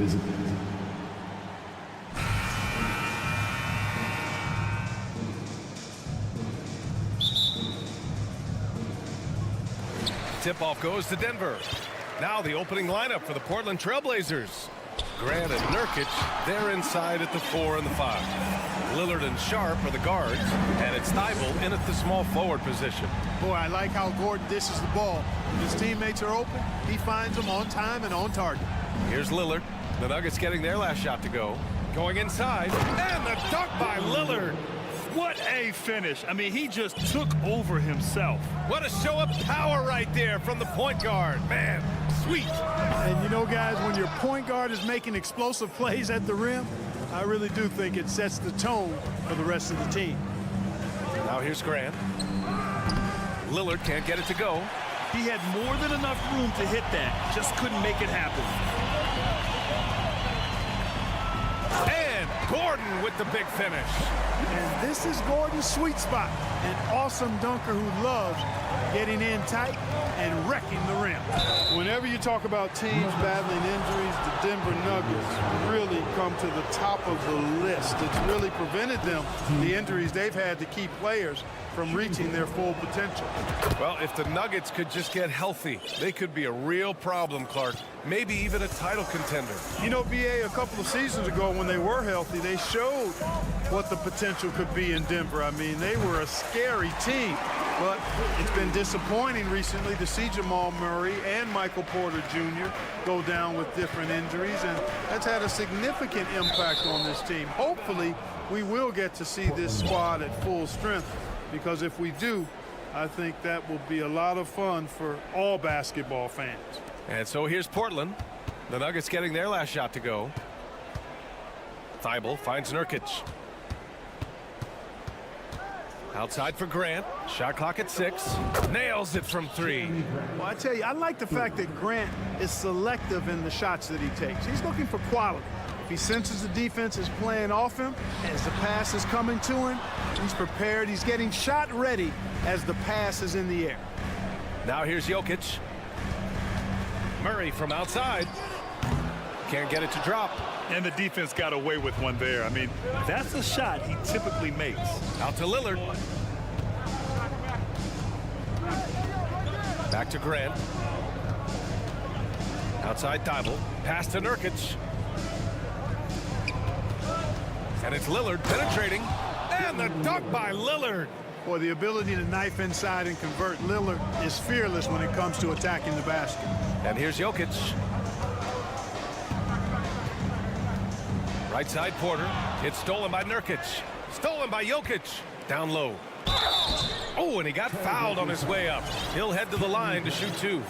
F: visit.
I: Tip-off goes to Denver. Now the opening lineup for the Portland Trailblazers. Grant and Nurkic, they're inside at the 4 and the 5. Lillard and Sharp are the guards, and it's Thibault in at the small forward position.
B: Boy, I like how Gordon dishes the ball. When his teammates are open, he finds them on time and on target.
I: Here's Lillard. The Nuggets getting their last shot to go. Going inside, and the dunk by Lillard.
K: What a finish. I mean, he just took over himself.
I: What a show of power right there from the point guard. Man, sweet.
B: And you know, guys, when your point guard is making explosive plays at the rim, I really do think it sets the tone for the rest of the team.
I: Now here's Grant. Lillard can't get it to go.
K: He had more than enough room to hit that. Just couldn't make it happen.
I: And Gordon with the big finish.
B: And this is Gordon's sweet spot. An awesome dunker who loves getting in tight and wrecking the rim. Whenever you talk about teams battling injuries, the Denver Nuggets really come to the top of the list. It's really prevented them, the injuries they've had to keep players from reaching their full potential.
I: Well, if the Nuggets could just get healthy, they could be a real problem, Clark. Maybe even a title contender.
B: You know, BA, a couple of seasons ago when they were healthy, they showed what the potential could be in Denver. I mean, they were a scary team, but it's been disappointing recently to see Jamal Murray and Michael Porter Jr. go down with different injuries, and that's had a significant impact on this team. Hopefully, we will get to see this squad at full strength, because if we do, I think that will be a lot of fun for all basketball fans.
I: And so here's Portland. The Nuggets getting their last shot to go. Thibault finds Nurkic. Outside for Grant. Shot clock at 6. Nails it from 3.
B: Well, I tell you, I like the fact that Grant is selective in the shots that he takes. He's looking for quality. If he senses the defense is playing off him, as the pass is coming to him, he's prepared. He's getting shot ready as the pass is in the air.
I: Now here's Jokic. Murray from outside. Can't get it to drop.
K: And the defense got away with one there. I mean, that's a shot he typically makes.
I: Out to Lillard. Back to Grant. Outside Thibault. Pass to Nurkic. And it's Lillard penetrating. And the dunk by Lillard.
B: Boy, the ability to knife inside and convert Lillard is fearless when it comes to attacking the basket.
I: And here's Jokic. Right side Porter. It's stolen by Nurkic. Stolen by Jokic. Down low. Oh, and he got fouled on his way up. He'll head to the line to shoot 2.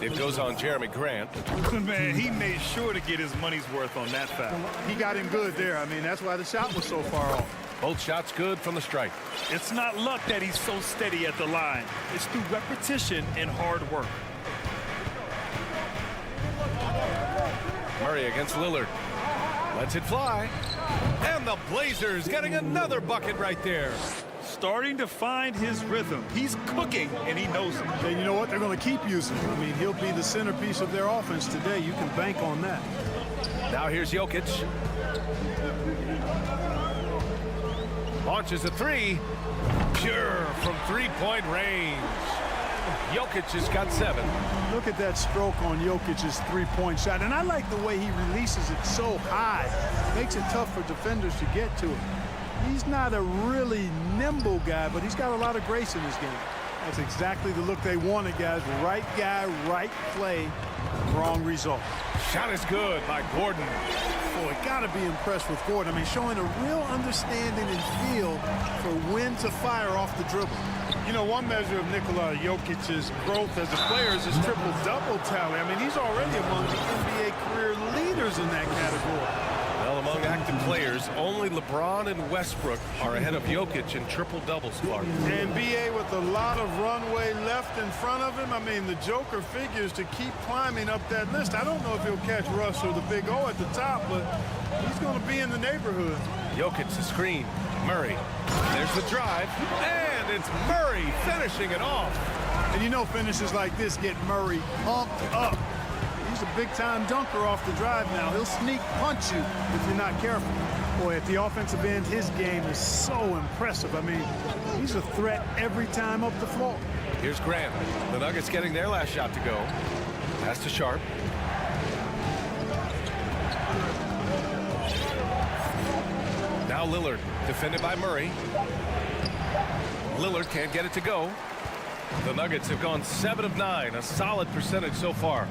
I: It goes on Jeremy Grant.
K: Man, he made sure to get his money's worth on that foul.
B: He got him good there. I mean, that's why the shot was so far off.
I: Both shots good from the stripe.
K: It's not luck that he's so steady at the line. It's through repetition and hard work.
I: Murray against Lillard. Lets it fly. And the Blazers getting another bucket right there.
K: Starting to find his rhythm. He's cooking, and he knows it.
B: And you know what? They're going to keep using him. I mean, he'll be the centerpiece of their offense today. You can bank on that.
I: Now here's Jokic. Launches a 3. Pure from 3-point range. Jokic has got 7.
B: Look at that stroke on Jokic's three-point shot. And I like the way he releases it so high. Makes it tough for defenders to get to it. He's not a really nimble guy, but he's got a lot of grace in his game. That's exactly the look they wanted, guys. Right guy, right play, wrong result.
I: Shot is good by Gordon.
B: Boy, got to be impressed with Gordon. I mean, showing a real understanding and feel for when to fire off the dribble. You know, one measure of Nikola Jokic's growth as a player is his triple-double tally. I mean, he's already among the NBA career leaders in that category.
I: Well, among active players, only LeBron and Westbrook are ahead of Jokic in triple-doubles, Clark.
B: And BA with a lot of runway left in front of him. I mean, the Joker figures to keep climbing up that list. I don't know if he'll catch Russ or the Big O at the top, but he's going to be in the neighborhood.
I: Jokic the screen. Murray. There's the drive. And it's Murray finishing it off.
B: And you know finishes like this get Murray pumped up. He's a big-time dunker off the drive now. He'll sneak punch you if you're not careful. Boy, at the offensive end, his game is so impressive. I mean, he's a threat every time up the floor.
I: Here's Grant. The Nuggets getting their last shot to go. Pass to Sharp. Now Lillard, defended by Murray. Lillard can't get it to go. The Nuggets have gone 7 of 9, a solid percentage so far.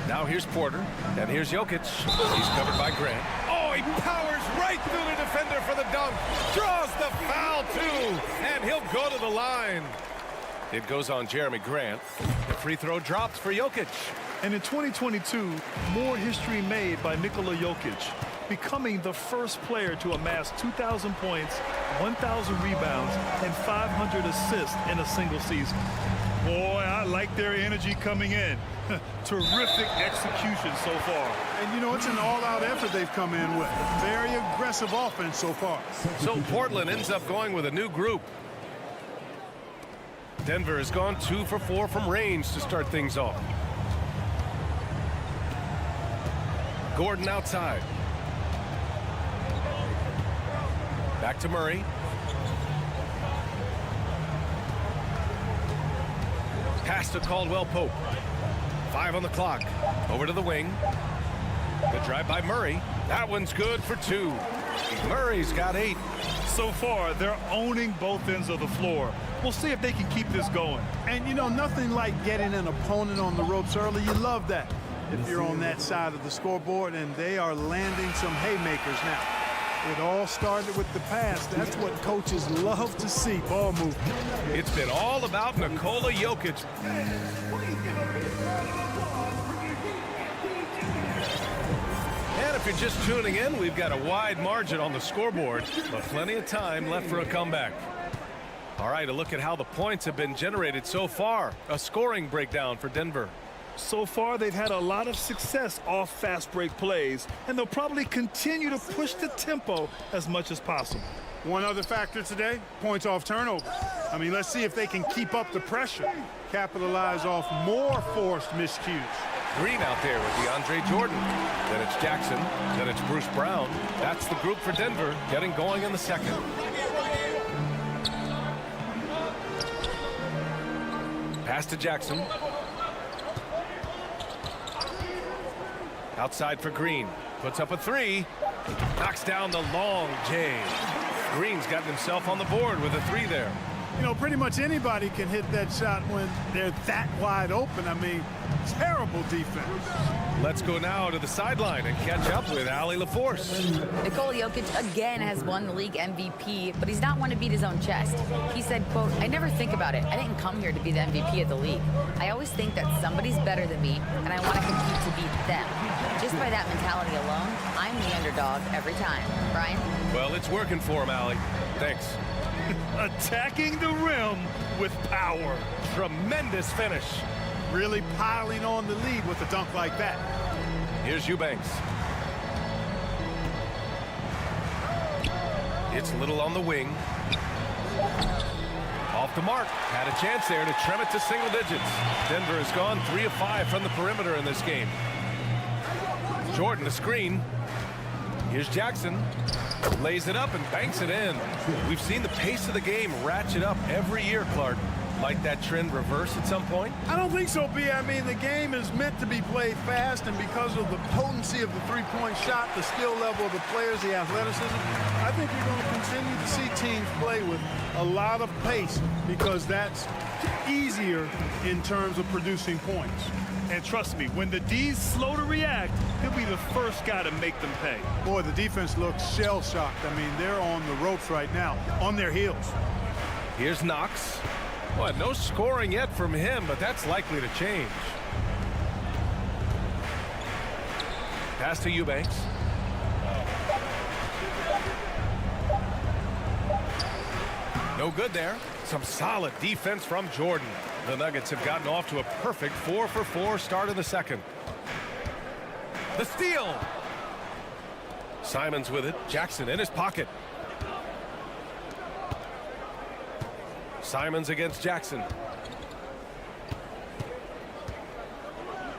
I: Now here's Porter, and here's Jokic. He's covered by Grant. Oh, he powers right through the defender for the dunk. Draws the foul, too, and he'll go to the line. It goes on Jeremy Grant. The free throw drops for Jokic.
K: And in 2022, more history made by Nikola Jokic, becoming the first player to amass 2,000 points, 1,000 rebounds, and 500 assists in a single season. Boy, I like their energy coming in. Terrific execution so far.
B: And, you know, it's an all-out effort they've come in with. Very aggressive offense so far.
I: So Portland ends up going with a new group. Denver has gone 2 for 4 from range to start things off. Gordon outside. Back to Murray. Pass to Caldwell-Pope. 5 on the clock. Over to the wing. The drive by Murray. That one's good for 2. Murray's got 8.
K: So far, they're owning both ends of the floor. We'll see if they can keep this going.
B: And, you know, nothing like getting an opponent on the ropes early. You love that if you're on that side of the scoreboard, and they are landing some haymakers now. It all started with the pass. That's what coaches love to see, ball movement.
I: It's been all about Nikola Jokic. And if you're just tuning in, we've got a wide margin on the scoreboard, but plenty of time left for a comeback. All right, a look at how the points have been generated so far. A scoring breakdown for Denver.
K: So far, they've had a lot of success off fast break plays, and they'll probably continue to push the tempo as much as possible.
B: One other factor today, points off turnover. I mean, let's see if they can keep up the pressure, capitalize off more forced miscues.
I: Green out there with DeAndre Jordan. Then it's Jackson. Then it's Bruce Brown. That's the group for Denver, getting going in the second. Pass to Jackson. Outside for Green. Puts up a 3. Knocks down the long J. Green's gotten himself on the board with a 3 there.
B: You know, pretty much anybody can hit that shot when they're that wide open. I mean, terrible defense.
I: Let's go now to the sideline and catch up with Allie LaForce.
M: Nikola Jokic again has won the league MVP, but he's not one to beat his own chest. He said, quote, "I never think about it. I didn't come here to be the MVP of the league. I always think that somebody's better than me, and I want to compete to beat them. Just by that mentality alone, I'm the underdog every time." Brian?
I: Well, it's working for him, Allie. Thanks.
K: Attacking the rim with power.
I: Tremendous finish.
B: Really piling on the lead with a dunk like that.
I: Here's Eubanks. It's Little on the wing. Off the mark. Had a chance there to trim it to single digits. Denver has gone 3 of 5 from the perimeter in this game. Jordan, the screen. Here's Jackson. Lays it up and banks it in. We've seen the pace of the game ratchet up every year, Clark. Might that trend reverse at some point?
B: I don't think so, B. I mean, the game is meant to be played fast, and because of the potency of the three-point shot, the skill level of the players, the athleticism, I think you're going to continue to see teams play with a lot of pace because that's easier in terms of producing points.
K: And trust me, when the D's slow to react, he'll be the first guy to make them pay.
B: Boy, the defense looks shell-shocked. I mean, they're on the ropes right now, on their heels.
I: Here's Knox. Well, no scoring yet from him, but that's likely to change. Pass to Eubanks. No good there. Some solid defense from Jordan. The Nuggets have gotten off to a perfect 4 for 4 start in the second. The steal. Simons with it. Jackson in his pocket. Simons against Jackson.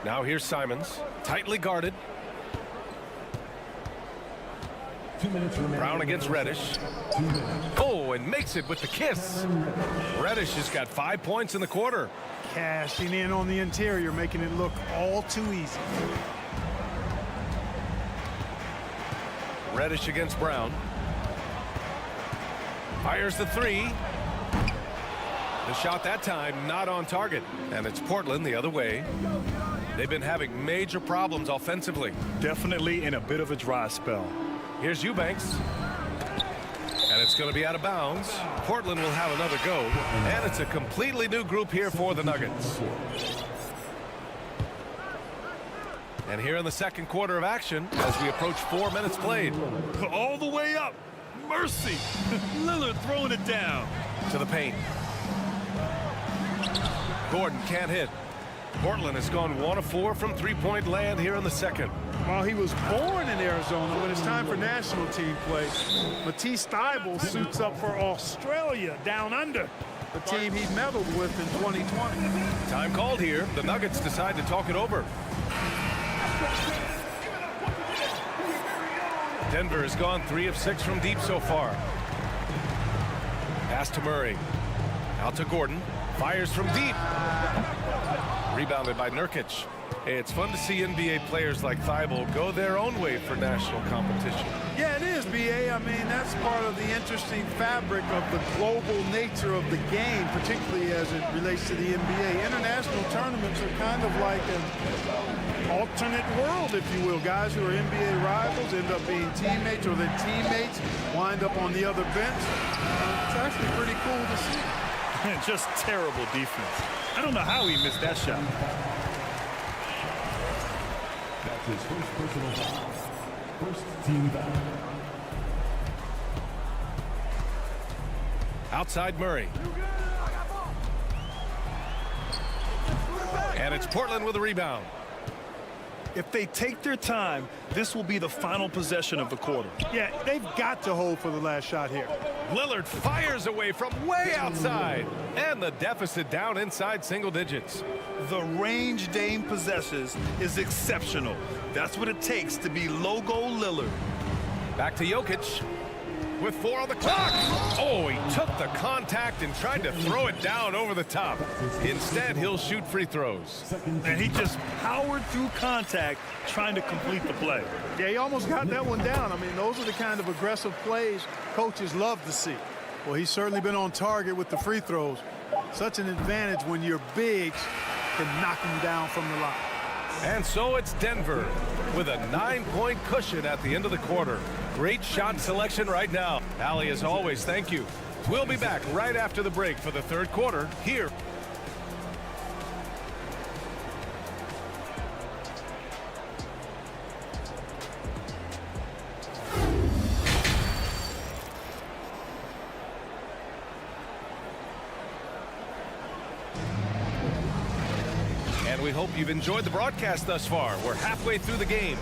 I: Now here's Simons, tightly guarded.
F: 2 minutes remaining.
I: Brown against Reddish.
F: 2 minutes.
I: Oh, and makes it with the kiss. Reddish has got 5 points in the quarter.
B: Cashing in on the interior, making it look all too easy.
I: Reddish against Brown. Fires the three. The shot that time not on target. And it's Portland the other way. They've been having major problems offensively.
K: Definitely in a bit of a dry spell.
I: Here's Eubanks. And it's going to be out of bounds. Portland will have another go. And it's a completely new group here for the Nuggets. And here in the second quarter of action as we approach 4 minutes played.
K: All the way up. Mercy. Lillard throwing it down.
I: To the paint. Gordon can't hit. Portland has gone 1 of 4 from three-point land here in the second.
B: While he was born in Arizona, when it's time for national team play, Matisse Thybulle suits up for Australia down under, the team he medaled with in 2020.
I: Time called here. The Nuggets decide to talk it over. Denver has gone 3 of 6 from deep so far. Pass to Murray. Out to Gordon. Fires from deep. Rebounded by Nurkic. Hey, it's fun to see NBA players like Thybulle go their own way for national competition.
B: Yeah, it is, B.A. I mean, that's part of the interesting fabric of the global nature of the game, particularly as it relates to the NBA. International tournaments are kind of like an alternate world, if you will. Guys who are NBA rivals end up being teammates, or their teammates wind up on the other bench. It's actually pretty cool to see.
K: Just terrible defense. I don't know how he missed that shot.
F: That's his first personal foul. First team foul.
I: Outside Murray. And it's Portland with a rebound.
K: If they take their time, this will be the final possession of the quarter.
B: Yeah, they've got to hold for the last shot here.
I: Lillard fires away from way outside. And the deficit down inside single digits.
K: The range Dame possesses is exceptional. That's what it takes to be logo Lillard.
I: Back to Jokic. With 4 on the clock. Oh, he took the contact and tried to throw it down over the top. Instead, he'll shoot free throws.
K: And he just powered through contact trying to complete the play.
B: Yeah, he almost got that one down. I mean, those are the kind of aggressive plays coaches love to see. Well, he's certainly been on target with the free throws. Such an advantage when your bigs can knock him down from the line.
I: And so it's Denver with a 9-point cushion at the end of the quarter. Great shot selection right now. Allie, as always, thank you. We'll be back right after the break for the third quarter here. And we hope you've enjoyed the broadcast thus far. We're halfway through the game.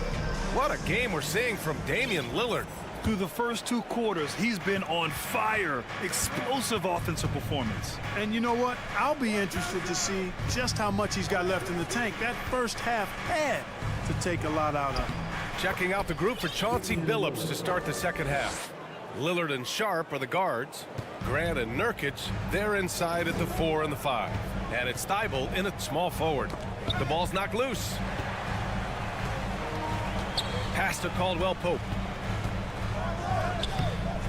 I: What a game we're seeing from Damian Lillard.
K: Through the first 2 quarters, he's been on fire. Explosive offensive performance.
B: And you know what? I'll be interested to see just how much he's got left in the tank. That first half had to take a lot out of him.
I: Checking out the group for Chauncey Billups to start the second half. Lillard and Sharp are the guards. Grant and Nurkic, they're inside at the 4 and the 5. And it's Thybulle in at small forward. The ball's knocked loose. Pass to Caldwell-Pope.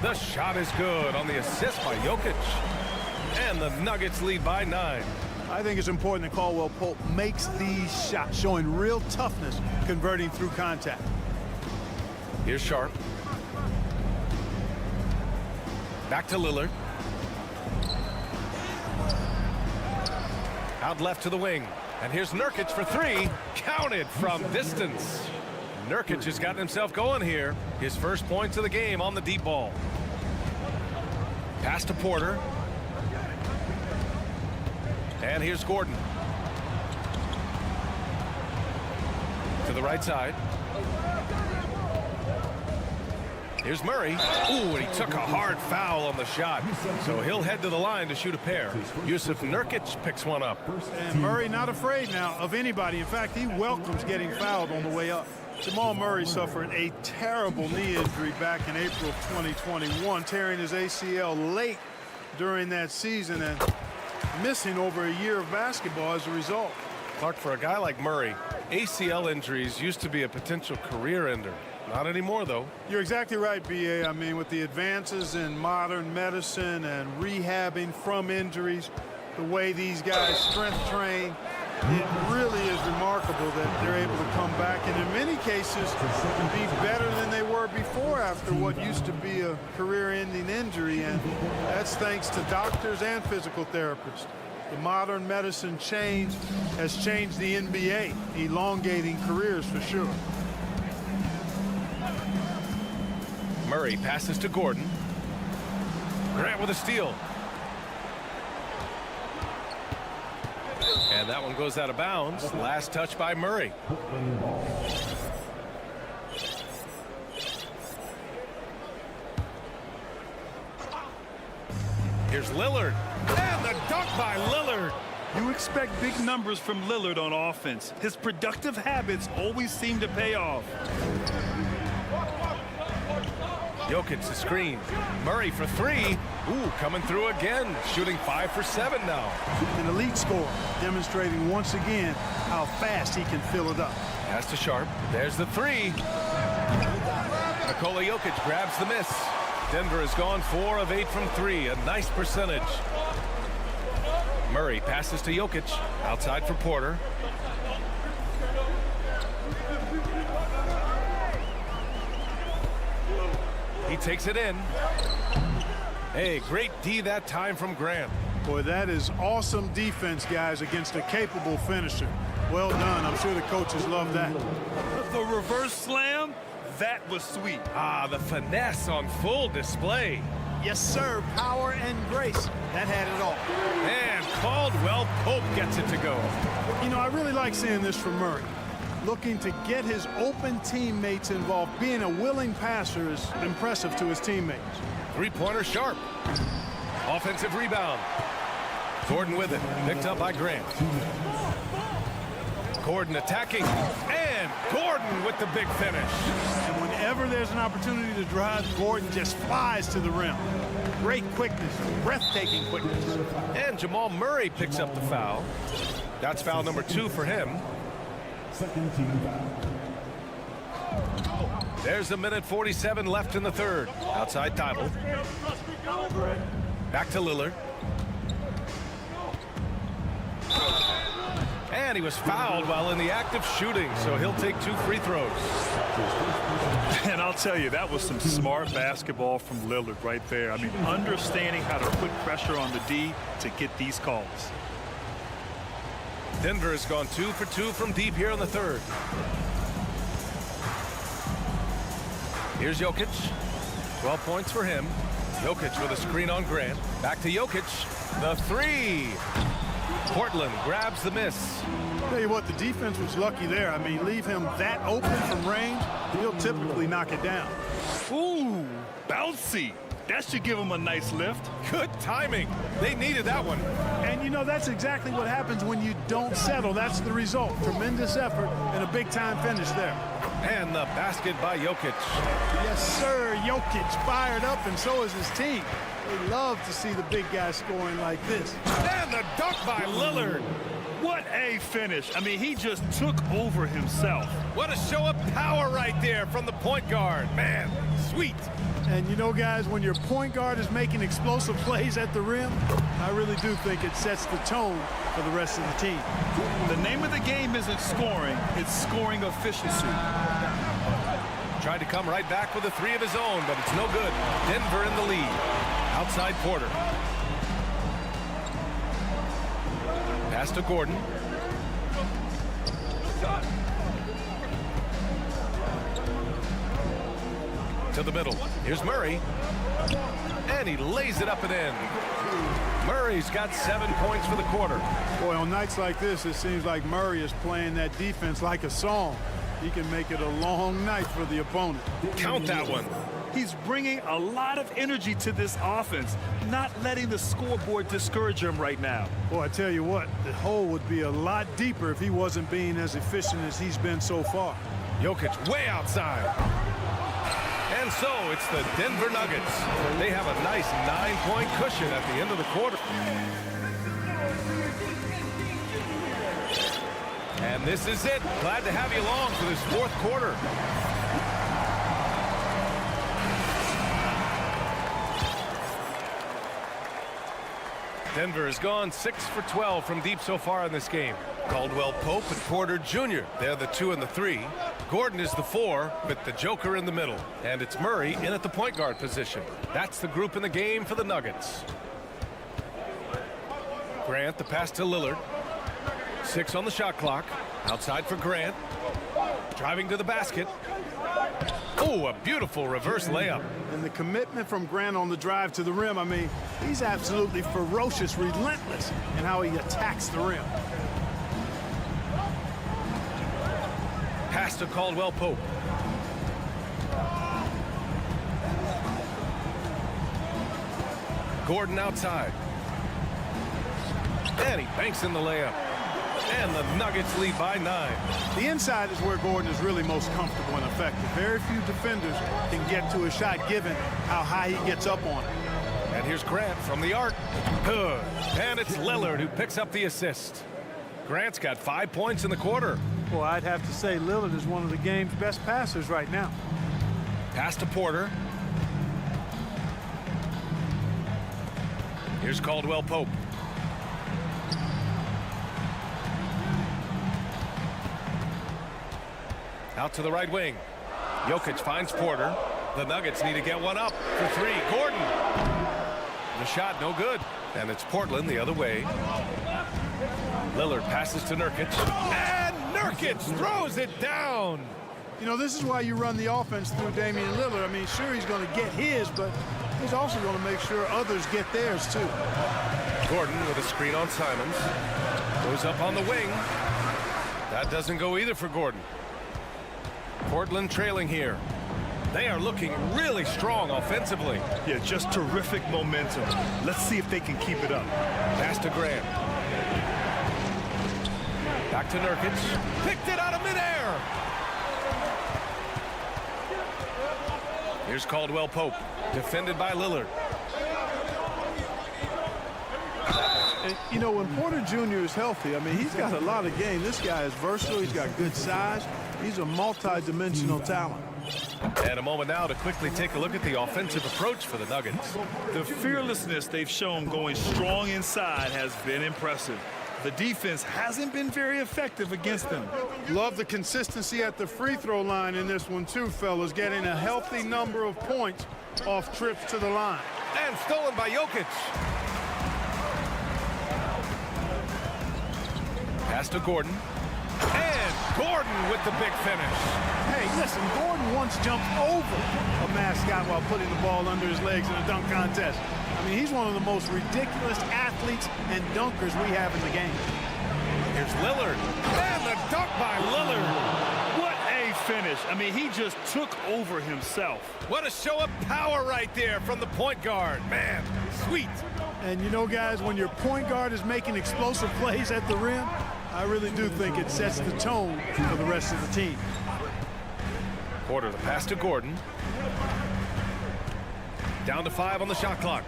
I: The shot is good on the assist by Jokic. And the Nuggets lead by 9.
B: I think it's important that Caldwell-Pope makes these shots, showing real toughness, converting through contact.
I: Here's Sharp. Back to Lillard. Out left to the wing. And here's Nurkic for 3. Counted from distance. Nurkic has gotten himself going here. His first points of the game on the deep ball. Pass to Porter. And here's Gordon. To the right side. Here's Murray. Ooh, and he took a hard foul on the shot. So he'll head to the line to shoot a pair. Yusuf Nurkic picks one up.
B: And Murray not afraid now of anybody. In fact, he welcomes getting fouled on the way up. Jamal Murray suffered a terrible knee injury back in April of 2021, tearing his ACL late during that season and missing over a year of basketball as a result.
I: Clark, for a guy like Murray, ACL injuries used to be a potential career ender. Not anymore, though.
B: You're exactly right, B.A. I mean, with the advances in modern medicine and rehabbing from injuries, the way these guys strength train, it really is remarkable that they're able to come back and in many cases be better than they were before after what used to be a career-ending injury, and that's thanks to doctors and physical therapists. The modern medicine change has changed the NBA, elongating careers for sure.
I: Murray passes to Gordon. Grant with a steal. And that one goes out of bounds. Last touch by Murray. Here's Lillard. And the dunk by Lillard.
K: You expect big numbers from Lillard on offense. His productive habits always seem to pay off.
I: Jokic the screen. Murray for three. Ooh, coming through again. Shooting 5 for 7 now.
B: An elite scorer, demonstrating once again how fast he can fill it up.
I: Pass to Sharp. There's the three. Nikola Jokic grabs the miss. Denver has gone 4 of 8 from 3. A nice percentage. Murray passes to Jokic. Outside for Porter. He takes it in. Hey, great D that time from Grant.
B: Boy, that is awesome defense, guys, against a capable finisher. Well done. I'm sure the coaches love that.
K: The reverse slam, that was sweet.
I: Ah, the finesse on full display.
B: Yes, sir. Power and grace. That had it all.
I: And Caldwell Pope gets it to go.
B: You know, I really like seeing this from Murray. Looking to get his open teammates involved. Being a willing passer is impressive to his teammates.
I: Three-pointer Sharp. Offensive rebound. Gordon with it. Picked up by Grant. Gordon attacking. And Gordon with the big finish.
B: And whenever there's an opportunity to drive, Gordon just flies to the rim. Great quickness. Breathtaking quickness.
I: And Jamal Murray picks up the foul. That's foul number 2 for him.
F: Second team foul.
I: There's 1:47 left in the third. Outside Thibault. Back to Lillard. And he was fouled while in the act of shooting, so he'll take 2 free throws.
K: And I'll tell you, that was some smart basketball from Lillard right there. I mean, understanding how to put pressure on the D to get these calls.
I: Denver has gone 2 for 2 from deep here in the third. Here's Jokic. 12 points for him. Jokic with a screen on Grant. Back to Jokic. The three. Portland grabs the miss.
B: Tell you what, the defense was lucky there. I mean, leave him that open from range, he'll typically knock it down.
K: Ooh, bouncy. That should give him a nice lift.
I: Good timing. They needed that one.
B: And, you know, that's exactly what happens when you don't settle. That's the result. Tremendous effort and a big-time finish there.
I: And the basket by Jokic.
B: Yes, sir. Jokic fired up, and so is his team. They love to see the big guy scoring like this.
I: And the dunk by Lillard.
K: What a finish. I mean, he just took over himself.
I: What a show of power right there from the point guard. Man, sweet.
B: And you know, guys, when your point guard is making explosive plays at the rim, I really do think it sets the tone for the rest of the team.
K: The name of the game isn't scoring, it's scoring efficiency.
I: Tried to come right back with a three of his own, but it's no good. Denver in the lead. Outside Porter. Pass to Gordon. To the middle. Here's Murray. And he lays it up and in. Murray's got 7 points for the quarter.
B: Boy, on nights like this, it seems like Murray is playing that defense like a song. He can make it a long night for the opponent.
I: Count that one.
K: He's bringing a lot of energy to this offense, not letting the scoreboard discourage him right now.
B: Boy, I tell you what, the hole would be a lot deeper if he wasn't being as efficient as he's been so far.
I: Jokic way outside. And so it's the Denver Nuggets. They have a nice 9-point cushion at the end of the quarter. And this is it. Glad to have you along for this fourth quarter. Denver has gone 6 for 12 from deep so far in this game. Caldwell Pope and Porter Jr. They're the 2 and the 3. Gordon is the 4 with the Joker in the middle. And it's Murray in at the point guard position. That's the group in the game for the Nuggets. Grant, the pass to Lillard. 6 on the shot clock. Outside for Grant. Driving to the basket. Oh, a beautiful reverse layup.
B: And the commitment from Grant on the drive to the rim, I mean, he's absolutely ferocious, relentless in how he attacks the rim.
I: Pass to Caldwell Pope. Gordon outside. And he banks in the layup. And the Nuggets lead by 9.
B: The inside is where Gordon is really most comfortable and effective. Very few defenders can get to a shot given how high he gets up on it.
I: And here's Grant from the arc. Good. And it's Lillard who picks up the assist. Grant's got 5 points in the quarter.
B: Well, I'd have to say Lillard is one of the game's best passers right now.
I: Pass to Porter. Here's Caldwell Pope. Out to the right wing. Jokic finds Porter. The Nuggets need to get one up for 3. Gordon. The shot no good. And it's Portland the other way. Lillard passes to Nurkic. And Nurkic throws it down.
B: You know, this is why you run the offense through Damian Lillard. I mean, sure, he's going to get his, but he's also going to make sure others get theirs, too.
I: Gordon with a screen on Simons. Goes up on the wing. That doesn't go either for Gordon. Portland trailing here. They are looking really strong offensively.
K: Yeah, just terrific momentum. Let's see if they can keep it up.
I: Pass to Grant. Back to Nurkic. Picked it out of midair. Here's Caldwell Pope. Defended by Lillard.
B: And, you know, when Porter Jr. is healthy, I mean, he's got a lot of game. This guy is versatile. He's got good size. He's a multi-dimensional talent.
I: And a moment now to quickly take a look at the offensive approach for the Nuggets.
K: The fearlessness they've shown going strong inside has been impressive. The defense hasn't been very effective against them.
B: Love the consistency at the free throw line in this one too, fellas. Getting a healthy number of points off trips to the line.
I: And stolen by Jokic. Pass to Gordon. And Gordon with the big finish.
B: Hey, listen, Gordon once jumped over a mascot while putting the ball under his legs in a dunk contest. I mean, he's one of the most ridiculous athletes and dunkers we have in the game.
I: Here's Lillard. And the dunk by Lillard.
K: What a finish. I mean, he just took over himself.
I: What a show of power right there from the point guard. Man, sweet.
B: And you know, guys, when your point guard is making explosive plays at the rim, I really do think it sets the tone for the rest of the team.
I: Porter, the pass to Gordon. Down to 5 on the shot clock.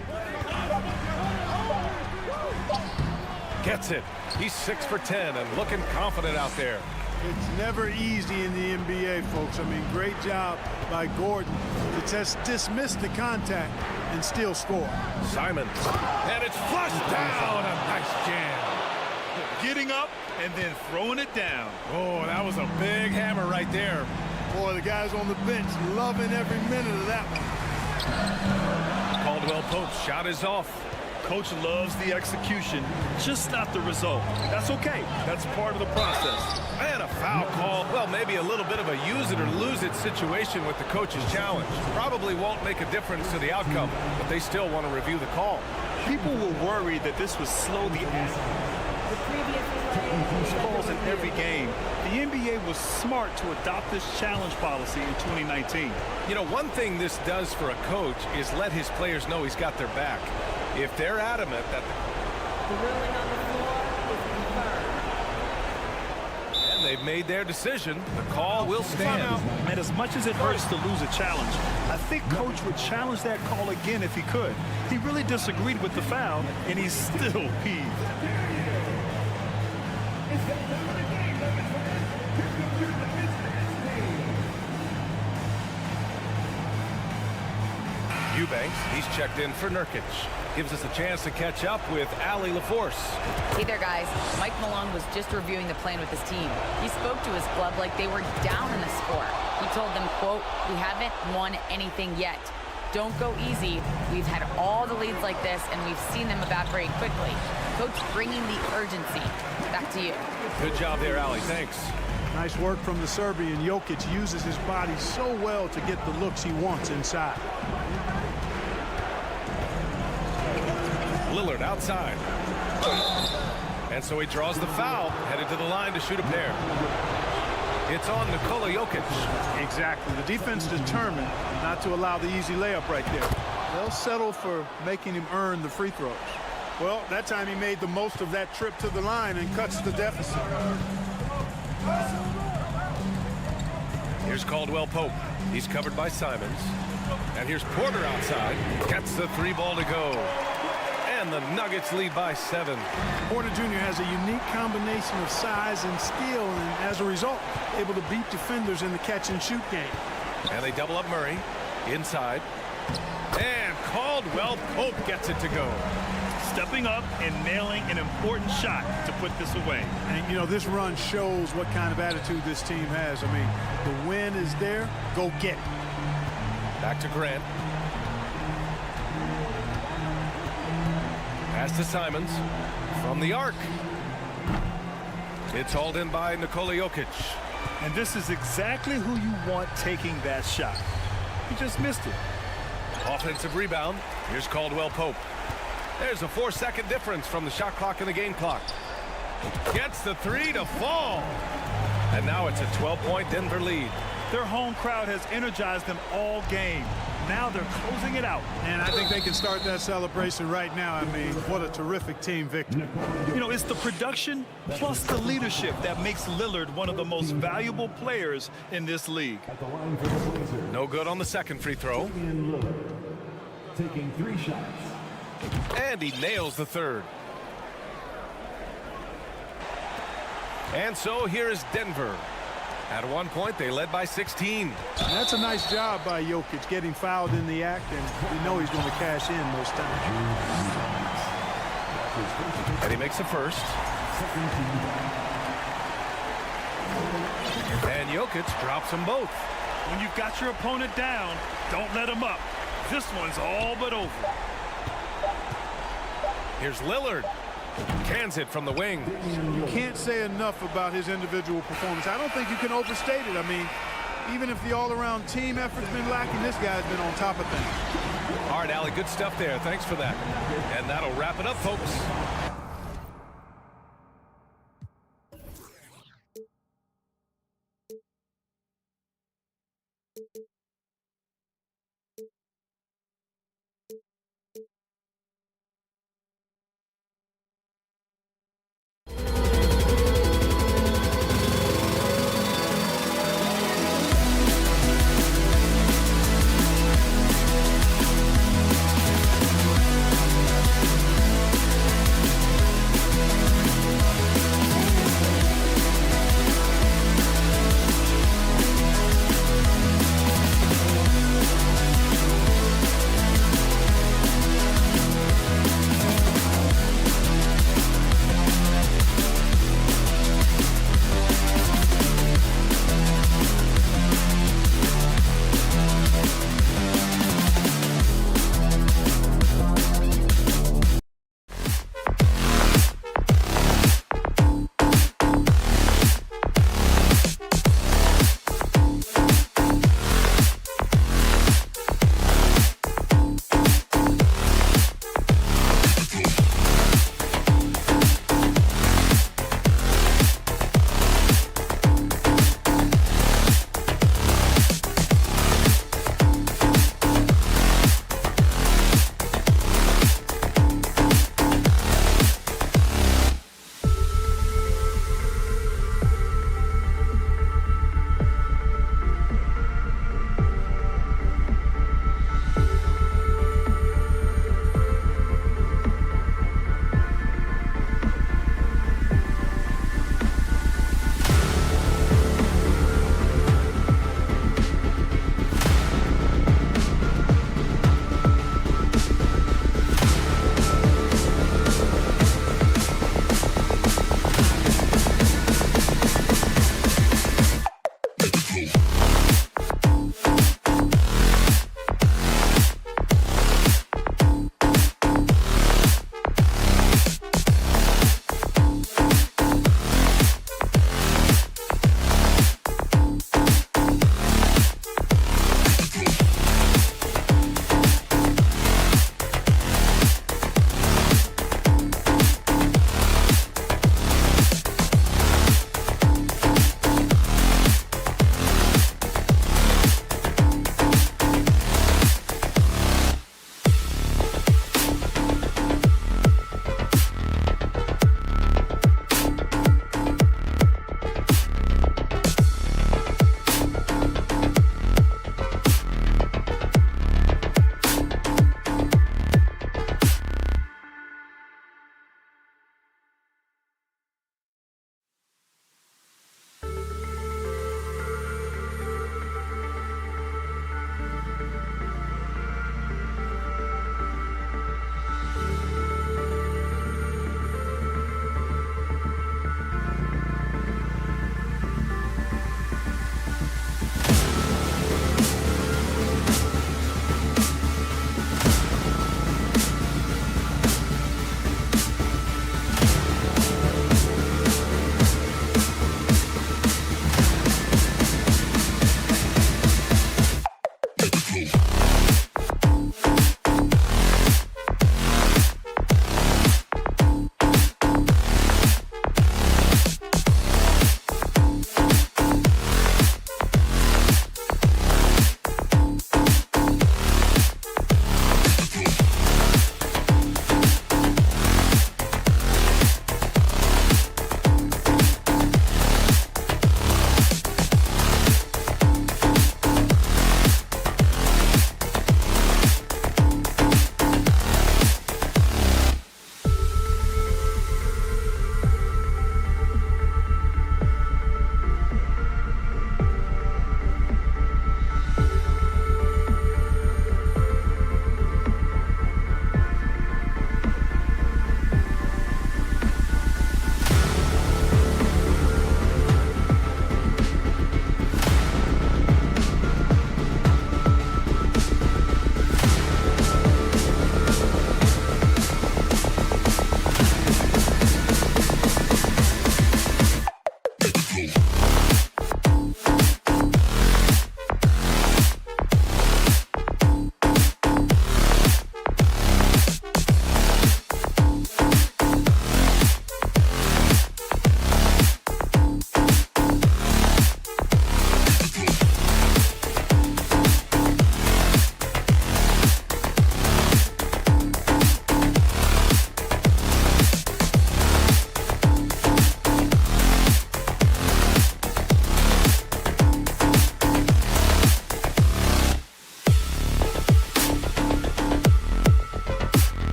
I: Gets it. He's 6 for 10 and looking confident out there.
B: It's never easy in the NBA, folks. I mean, great job by Gordon to just dismiss the contact and still score.
I: Simons. And it's flushed down. A nice jam.
K: Getting up and then throwing it down.
I: Oh, that was a big hammer right there.
B: Boy, the guys on the bench loving every minute of that one.
I: Caldwell Pope's shot is off.
K: Coach loves the execution, just not the result. That's okay. That's part of the process.
I: And a foul call. Well, maybe a little bit of a use it or lose it situation with the coach's challenge. Probably won't make a difference to the outcome, but they still want to review the call.
K: People were worried that this would slow the Calls in every game. The NBA was smart to adopt this challenge policy in 2019.
I: You know, one thing this does for a coach is let his players know he's got their back. If they're adamant that
H: The ruling on the floor is confirmed.
I: and they've made their decision, the call will stand.
K: And as much as it hurts to lose a challenge, I think Coach would challenge that call again if he could. He really disagreed with the foul, and he's still peeved.
I: Eubanks, he's checked in for Nurkic. Gives us a chance to catch up with Allie LaForce.
M: Hey there, guys. Mike Malone was just reviewing the plan with his team. He spoke to his club like they were down in the score. He told them, quote, "We haven't won anything yet. Don't go easy. We've had all the leads like this, and we've seen them evaporate quickly." Coach bringing the urgency. Back to you.
I: Good job there, Allie. Thanks.
B: Nice work from the Serbian. Jokic uses his body so well to get the looks he wants inside.
I: Lillard outside. And so he draws the foul, headed to the line to shoot a pair. It's on Nikola Jokic.
B: Exactly. The defense determined not to allow the easy layup right there. They'll settle for making him earn the free throws. Well, that time he made the most of that trip to the line and cuts the deficit.
I: Here's Caldwell Pope. He's covered by Simons. And here's Porter outside. Gets the three ball to go. And the Nuggets lead by 7.
B: Porter Jr. has a unique combination of size and skill, and as a result, able to beat defenders in the catch-and-shoot game.
I: And they double up Murray. Inside. And Caldwell Pope gets it to go.
K: Stepping up and nailing an important shot to put this away.
B: And, you know, this run shows what kind of attitude this team has. I mean, the win is there. Go get it.
I: Back to Grant. Pass to Simons from the arc. It's hauled in by Nikola Jokic.
K: And this is exactly who you want taking that shot. He just missed it.
I: Offensive rebound. Here's Caldwell Pope. There's a 4-second difference from the shot clock and the game clock. Gets the three to fall. And now it's a 12-point Denver lead.
K: Their home crowd has energized them all game. Now they're closing it out.
B: And I think they can start that celebration right now. I mean, what a terrific team victory.
K: You know, it's the production plus the leadership that makes Lillard one of the most valuable players in this league.
I: No good on the second free throw.
F: Taking 3 shots.
I: And he nails the third. And so here is Denver. At one point, they led by 16.
B: And that's a nice job by Jokic, getting fouled in the act, and we know he's going to cash in most times.
I: And he makes the first. And Jokic drops them both.
K: When you've got your opponent down, don't let him up. This one's all but over.
I: Here's Lillard. Cans it from the wing.
B: You can't say enough about his individual performance. I don't think you can overstate it. I mean, even if the all-around team effort's been lacking, this guy's been on top of things.
I: All right, Allie, good stuff there. Thanks for that. And that'll wrap it up, folks.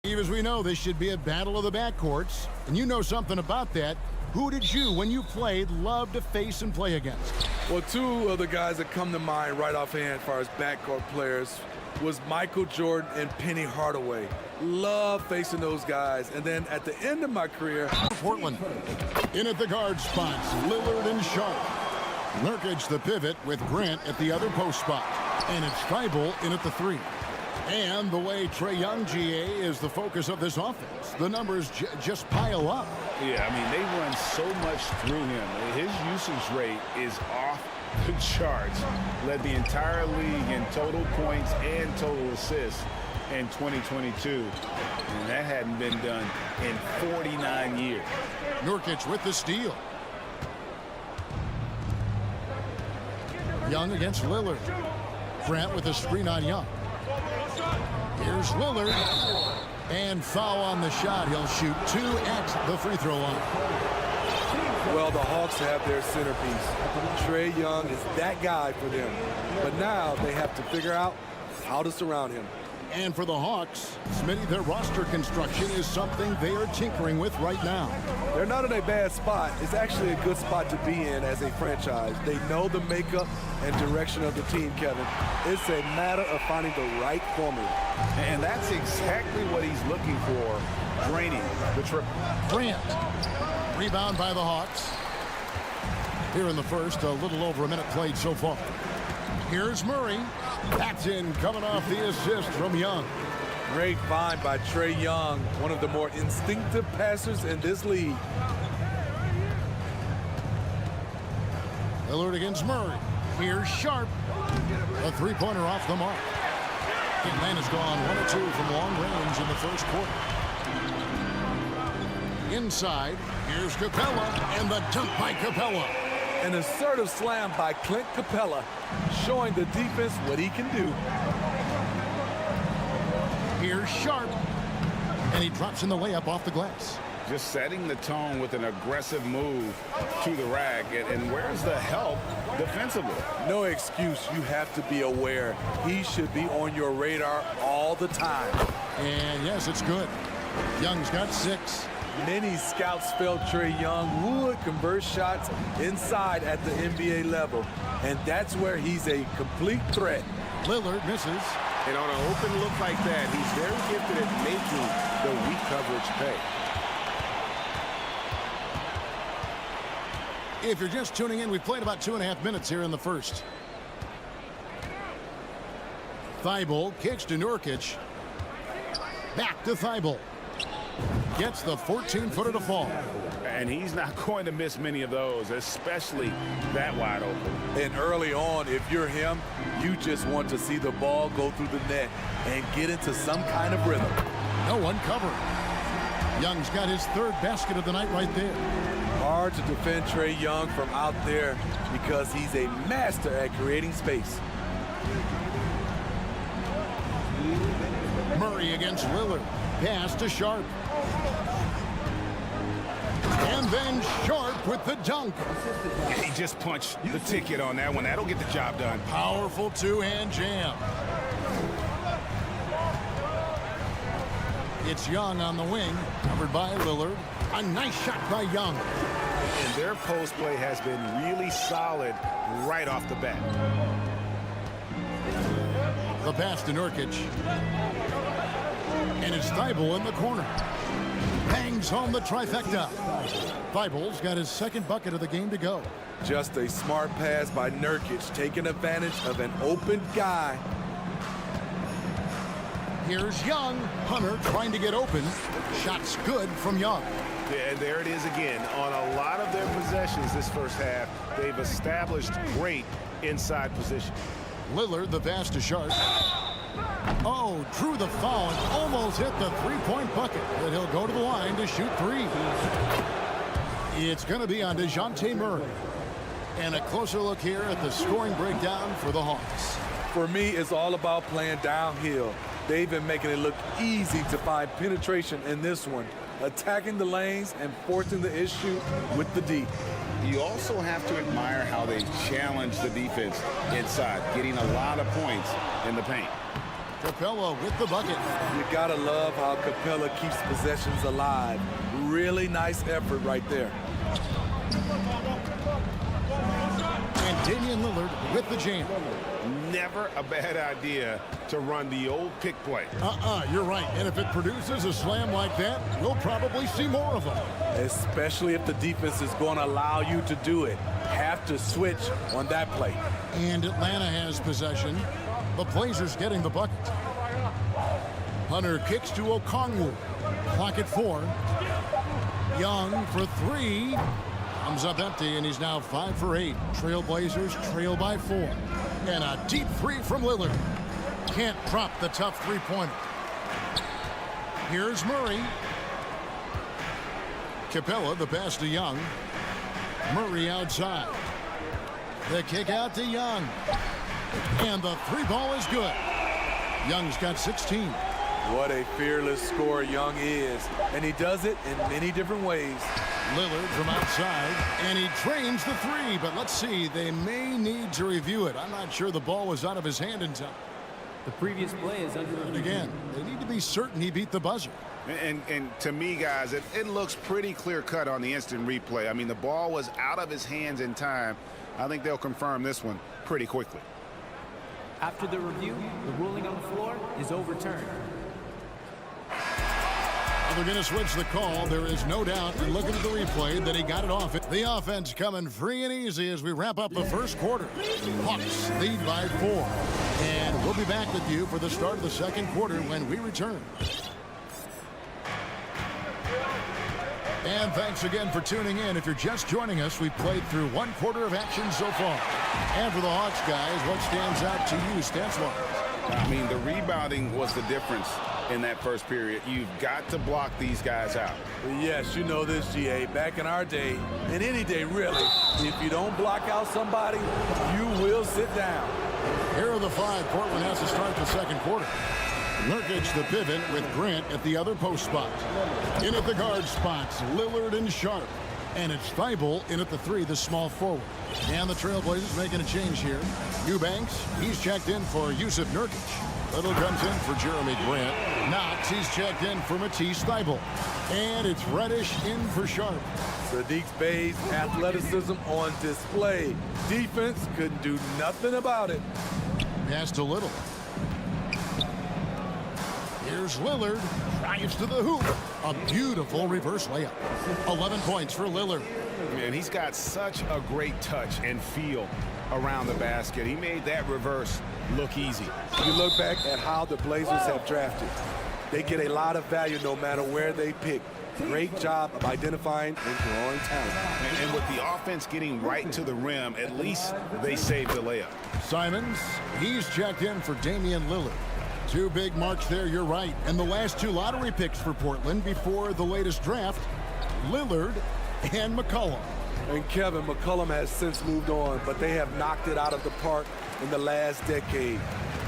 A: As we know, this should be a battle of the backcourts, and you know something about that. Who did you, when you played, love to face and play against?
J: Well, two of the guys that come to mind right offhand as far as backcourt players was Michael Jordan and Penny Hardaway. Love facing those guys. And then at the end of my career,
A: Portland. In at the guard spots, Lillard and Sharp. Nurkic the pivot with Grant at the other post spot. And it's Thibault in at the 3. And the way Trae Young, GA, is the focus of this offense. The numbers just pile up.
E: Yeah, I mean, they run so much through him. His usage rate is off the charts. Led the entire league in total points and total assists in 2022. And that hadn't been done in 49 years.
A: Nurkic with the steal. Young against Lillard. Grant with a screen on Young. Here's Lillard. And foul on the shot. He'll shoot 2 at the free throw line.
J: well, the Hawks have their centerpiece. Trae Young is that guy for them. But now they have to figure out how to surround him.
A: And for the Hawks, Smitty, their roster construction is something they are tinkering with right now.
J: They're not in a bad spot. It's actually a good spot to be in as a franchise. They know the makeup and direction of the team, Kevin. It's a matter of finding the right formula.
E: And that's exactly what he's looking for, draining the triple.
A: Grant, rebound by the Hawks. Here in the first, a little over a minute played so far. Here's Murray. That's in, coming off the assist from Young.
J: Great find by Trae Young, one of the more instinctive passers in this league.
A: Lillard against Murray. Here's Sharp. A three-pointer off the mark. Man has gone 1 or 2 from long range in the first quarter. Inside, here's Capella, and the dunk by Capella.
J: An assertive slam by Clint Capella, showing the defense what he can do.
A: Here's Sharp, and he drops in the layup off the glass.
E: Just setting the tone with an aggressive move to the rack. And where's the help defensively?
J: No excuse. You have to be aware. He should be on your radar all the time.
A: And yes, it's good. Young's got 6.
J: Many scouts felt Trae Young would convert shots inside at the NBA level. And that's where he's a complete threat.
A: Lillard misses.
C: And on an open look like that, he's very gifted at making the weak coverage pay.
A: If you're just tuning in, we've played about 2.5 minutes here in the first. Thibault kicks to Nurkic. Back to Thibault. Gets the 14-footer to fall.
E: And he's not going to miss many of those, especially that wide open.
J: And early on, if you're him, you just want to see the ball go through the net and get into some kind of rhythm.
A: No one covering. Young's got his 3rd basket of the night right there.
J: Hard to defend Trae Young from out there because he's a master at creating space.
A: Murray against Lillard. Pass to Sharp. And then Sharp with the dunk.
E: He just punched the ticket on that one. That'll get the job done.
A: Powerful 2-hand jam. It's Young on the wing, covered by Lillard. A nice shot by Young.
E: And their post play has been really solid right off the bat.
A: The pass to Nurkic. And it's Thibault in the corner. Bangs home the trifecta. Thibault's got his 2nd bucket of the game to go.
J: Just a smart pass by Nurkic, taking advantage of an open guy.
A: Here's Young. Hunter trying to get open. Shot's good from Young.
E: Yeah, and there it is again. On a lot of their possessions this first half, they've established great inside position.
A: Lillard, the pass to Sharp. Oh, drew the foul and almost hit the 3-point bucket. But he'll go to the line to shoot 3. It's going to be on DeJounte Murray. And a closer look here at the scoring breakdown for the Hawks.
J: For me, it's all about playing downhill. They've been making it look easy to find penetration in this one, attacking the lanes and forcing the issue with the D.
E: You also have to admire how they challenge the defense inside, getting a lot of points in the paint.
A: Capella with the bucket.
J: You gotta love how Capella keeps possessions alive. Really nice effort right there.
A: And Damian Lillard with the jam.
E: Never a bad idea to run the old pick play.
A: You're right. And if it produces a slam like that, we'll probably see more of them.
J: Especially if the defense is going to allow you to do it. Have to switch on that play.
A: And Atlanta has possession. The Blazers getting the bucket. Hunter kicks to Okongwu. Clock at 4. Young for 3. Comes up empty, and he's now 5 for 8. Trailblazers trail by 4. And a deep 3 from Lillard. Can't drop the tough three-pointer. Here's Murray. Capella, the pass to Young. Murray outside. The kick out to Young. And the 3-ball is good. Young's got 16.
J: What a fearless scorer Young is. And he does it in many different ways.
A: Lillard from outside, and he drains the 3, but let's see, they may need to review it. I'm not sure the ball was out of his hand in time.
G: The previous play is under review.
A: Again, they need to be certain he beat the buzzer.
E: And to me, guys, it looks pretty clear-cut on the instant replay. I mean, the ball was out of his hands in time. I think they'll confirm this one pretty quickly.
G: After the review, the ruling on the floor is overturned.
A: They're going to switch the call. There is no doubt, and looking at the replay, that he got it off. The offense coming free and easy as we wrap up the first quarter. Hawks lead by 4. And we'll be back with you for the start of the second quarter when we return. And thanks again for tuning in. If you're just joining us, we've played through 1 quarter of action so far. And for the Hawks guys, what stands out to you stats-wise?
E: I mean, the rebounding was the difference in that first period. You've got to block these guys out.
J: Yes, you know this, GA. Back in our day, and any day really, if you don't block out somebody, you will sit down.
A: Here are the 5 Portland has to start the second quarter. Nurkic the pivot with Grant at the other post spot. In at the guard spots, Lillard and Sharp. And it's Thibault in at the 3, the small forward. And the Trailblazers making a change here. Eubanks, he's checked in for Yusuf Nurkic. Little comes in for Jeremy Grant. Knox, he's checked in for Matisse Thybulle. And it's Reddish in for Sharp.
J: Sadiq Bey's athleticism on display. Defense couldn't do nothing about it.
A: Pass to Little. Here's Lillard. Drives to the hoop. A beautiful reverse layup. 11 points for Lillard.
E: Man, he's got such a great touch and feel around the basket. He made that reverse look easy.
J: You look back at how the Blazers have drafted. They get a lot of value no matter where they pick. Great job of identifying and drawing talent.
E: And with the offense getting right to the rim, at least they saved the layup.
A: Simons, he's checked in for Damian Lillard. 2 big marks there, you're right. And the last 2 lottery picks for Portland before the latest draft, Lillard and McCollum.
J: And Kevin, McCollum has since moved on, but they have knocked it out of the park in the last decade.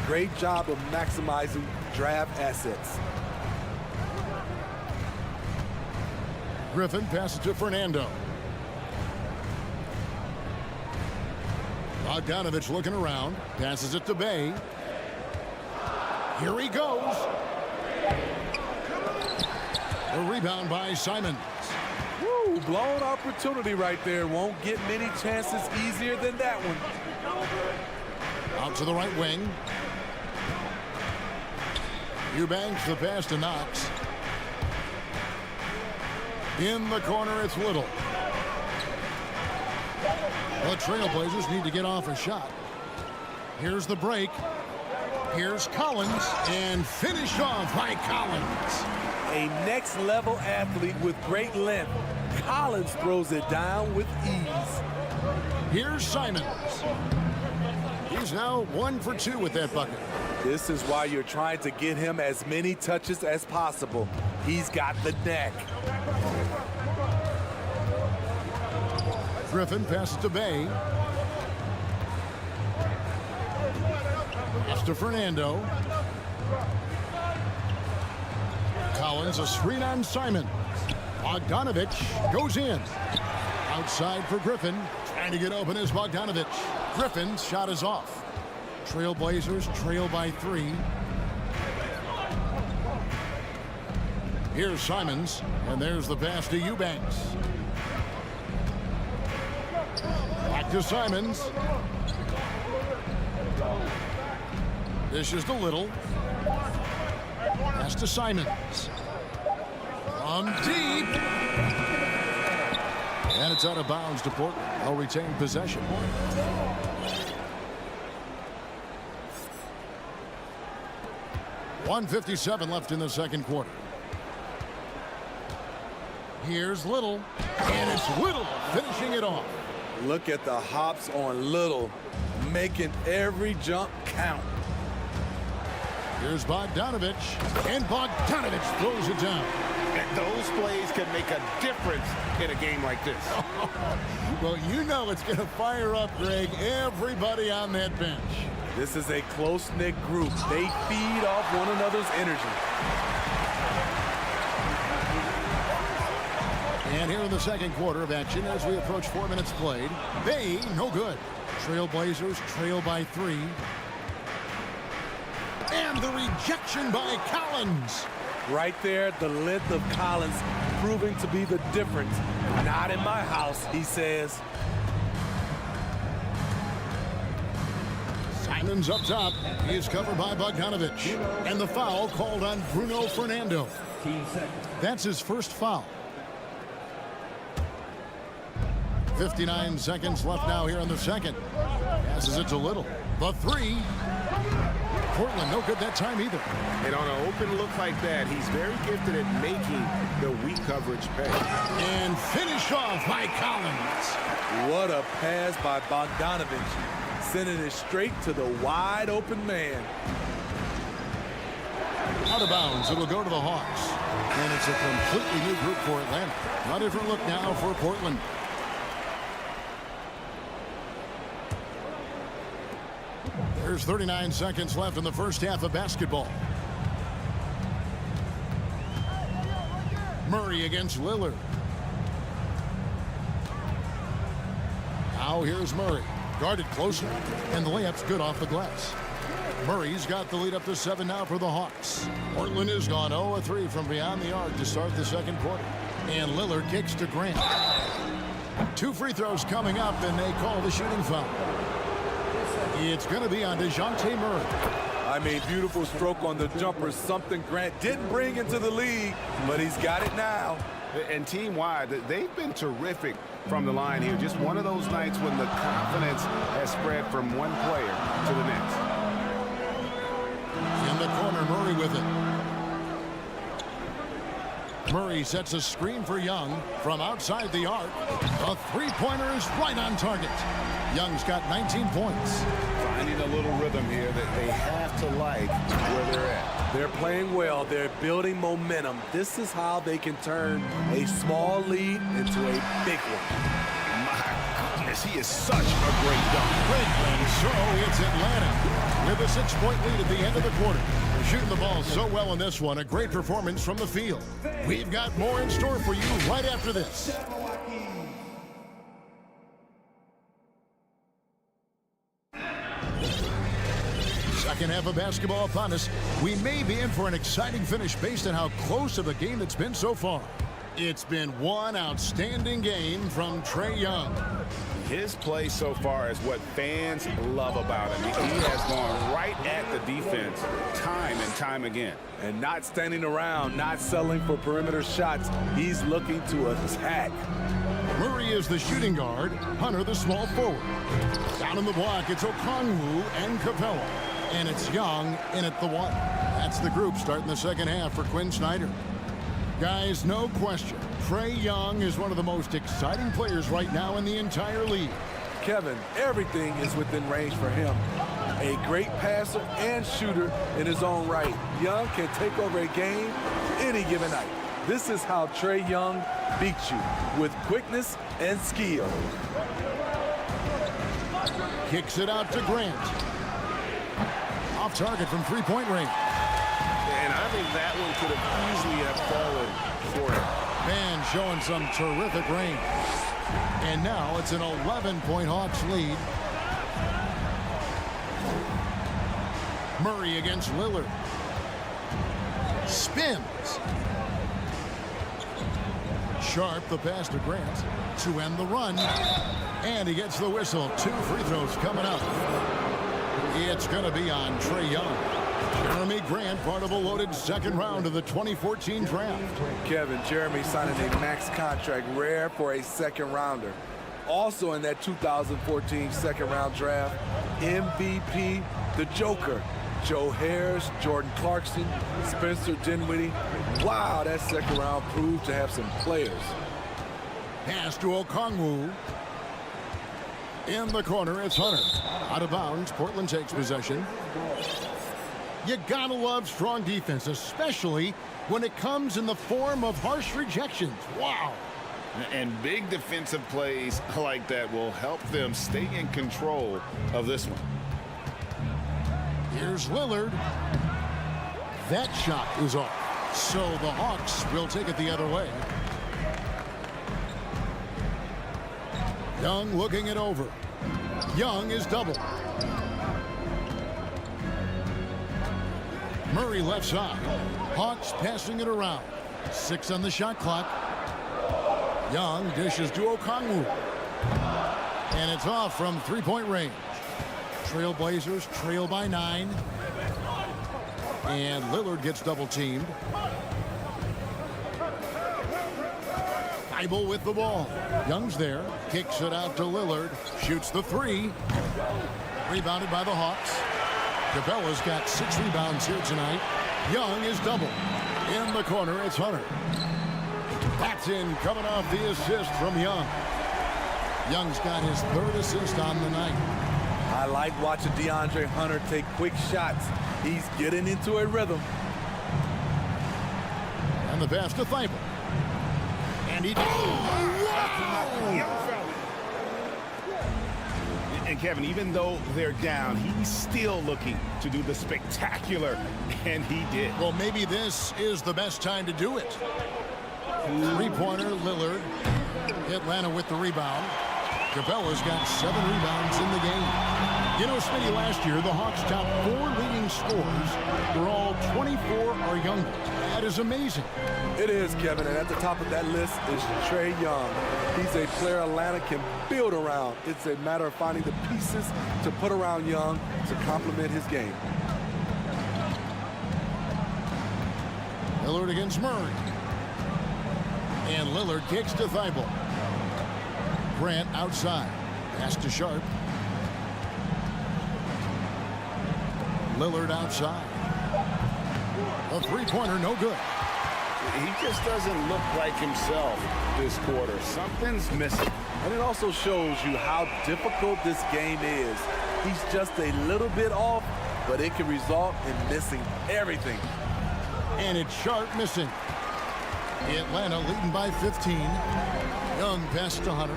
J: Great job of maximizing draft assets.
A: Griffin passes to Fernando. Bogdanovich looking around, passes it to Bey. Here he goes. A rebound by Simons.
J: Woo, blown opportunity right there. Won't get many chances easier than that one.
A: Out to the right wing. Eubanks the pass to Knox. In the corner, it's Little. The Trailblazers need to get off a shot. Here's the break. Here's Collins, and finished off by Collins.
J: A next-level athlete with great length. Collins throws it down with ease.
A: Here's Simons. He's now 1 for 2 with that bucket.
J: This is why you're trying to get him as many touches as possible. He's got the knack.
A: Griffin passes to Bey. Pass to Fernando. Collins, a screen on Simon. Bogdanovich goes in. Outside for Griffin. Trying to get open is Bogdanovich. Griffin's shot is off. Trailblazers trail by 3. Here's Simons, and there's the pass to Eubanks. Back to Simons. Dishes to Little. Pass to Simons. From deep. And it's out of bounds to Portland. They'll retain possession. .157 left in the second quarter. Here's Little. And it's Little finishing it off.
J: Look at the hops on Little, making every jump count.
A: Here's Bogdanovich. And Bogdanovich throws it down.
C: And those plays can make a difference in a game like this.
A: Well, you know it's going to fire up, Greg, everybody on that bench.
J: This is a close-knit group. They feed off one another's energy.
A: And here in the second quarter of action as we approach 4 minutes played. Bay, no good. Trailblazers trail by 3. And the rejection by Collins.
J: Right there, the length of Collins proving to be the difference. Not in my house, he says.
A: Simons up top. He is covered by Bogdanovich. And the foul called on Bruno Fernando. That's his first foul. 59 seconds left now here in the second. Passes it to Little. The 3. Portland no good that time either.
E: And on an open look like that, he's very gifted at making the weak coverage pay.
A: And finish off by Collins.
J: What a pass by Bogdanovich, sending it straight to the wide open man.
A: Out of bounds, it'll go to the Hawks. And it's a completely new group for Atlanta. A different look now for Portland. There's 39 seconds left in the first half of basketball. Murray against Lillard. Now here's Murray. Guarded closer. And the layup's good off the glass. Murray's got the lead up to 7 now for the Hawks. Portland has gone 0-3 from beyond the arc to start the second quarter. And Lillard kicks to Grant. 2 free throws coming up, and they call the shooting foul. It's going to be on DeJounte Murray.
J: I mean, beautiful stroke on the jumper, something Grant didn't bring into the league, but he's got it now.
E: And team-wide, they've been terrific from the line here. Just one of those nights when the confidence has spread from one player to the next.
A: In the corner, Murray with it. Murray sets a screen for Young from outside the arc. A three-pointer is right on target. Young's got 19 points.
E: Finding a little rhythm here that they have to like where they're at.
J: They're playing well. They're building momentum. This is how they can turn a small lead into a big one.
E: My goodness, he is such a great dunk.
A: And so it's Atlanta with a 6-point lead at the end of the quarter. They're shooting the ball so well in this one. A great performance from the field. We've got more in store for you right after this. Second half of basketball upon us. We may be in for an exciting finish based on how close of a game it's been so far. It's been one outstanding game from Trae Young.
E: His play so far is what fans love about him. He has gone right at the defense time and time again.
J: And not standing around, not settling for perimeter shots. He's looking to attack.
A: Murray is the shooting guard. Hunter the small forward. Down in the block, it's Okongwu and Capella. And it's Young in at the 1. That's the group starting the second half for Quinn Snyder. Guys, no question, Trae Young is one of the most exciting players right now in the entire league.
J: Kevin, everything is within range for him. A great passer and shooter in his own right. Young can take over a game any given night. This is how Trae Young beats you, with quickness and skill.
A: Kicks it out to Grant. Off target from three-point range.
E: And I think that one could have easily have fallen for him.
A: Man showing some terrific range. And now it's an 11-point Hawks lead. Murray against Lillard. Spins. Sharp, the pass to Grant to end the run. And he gets the whistle. 2 free throws coming up. It's going to be on Trae Young. Jeremy Grant, part of a loaded second round of the 2014 draft.
J: Kevin, Jeremy signing a max contract, rare for a second rounder. Also in that 2014 second round draft, MVP, the Joker, Joe Harris, Jordan Clarkson, Spencer Dinwiddie. Wow, that second round proved to have some players.
A: Pass to Okongwu. In the corner, it's Hunter. Out of bounds, Portland takes possession. You gotta love strong defense, especially when it comes in the form of harsh rejections. Wow.
C: And big defensive plays like that will help them stay in control of this one.
A: Here's Lillard. That shot is off. So the Hawks will take it the other way. Young looking it over. Young is double. Murray left side. Hawks passing it around. 6 on the shot clock. Young dishes to Okongwu. And it's off from 3-point range. Trailblazers trail by 9. And Lillard gets double teamed. Thibault with the ball. Young's there. Kicks it out to Lillard. Shoots the 3. Rebounded by the Hawks. Capella's got 6 rebounds here tonight. Young is double. In the corner, it's Hunter. That's in, coming off the assist from Young. Young's got his 3rd assist on the night.
J: I like watching DeAndre Hunter take quick shots. He's getting into a rhythm.
A: And the pass to Thibault. And he...
E: And Kevin, even though they're down, he's still looking to do the spectacular, and he did.
A: Well, maybe this is the best time to do it. 3-pointer, Lillard. Atlanta with the rebound. Capella's got 7 rebounds in the game. You know, Smitty, last year, the Hawks' top 4 leading scorers were all 24 or younger. That is amazing.
J: It is, Kevin, and at the top of that list is Trae Young. He's a player Atlanta can build around. It's a matter of finding the pieces to put around Young to complement his game.
A: Lillard against Murray. And Lillard kicks to Thibault. Grant outside. Pass to Sharp. Lillard outside. A 3-pointer, no good.
C: He just doesn't look like himself this quarter. Something's missing.
J: And it also shows you how difficult this game is. He's just a little bit off, but it can result in missing everything.
A: And it's Sharp missing. Atlanta leading by 15. Young pass to Hunter.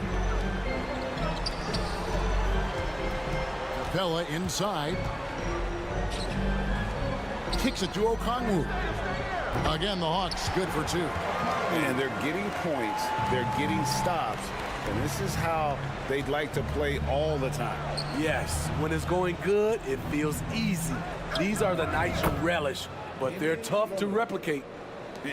A: Capella inside. Kicks it to Okongwu. Again, the Hawks good for 2.
C: And they're getting points. They're getting stops. And this is how they'd like to play all the time.
J: Yes, when it's going good, it feels easy. These are the nights you relish, but they're tough to replicate.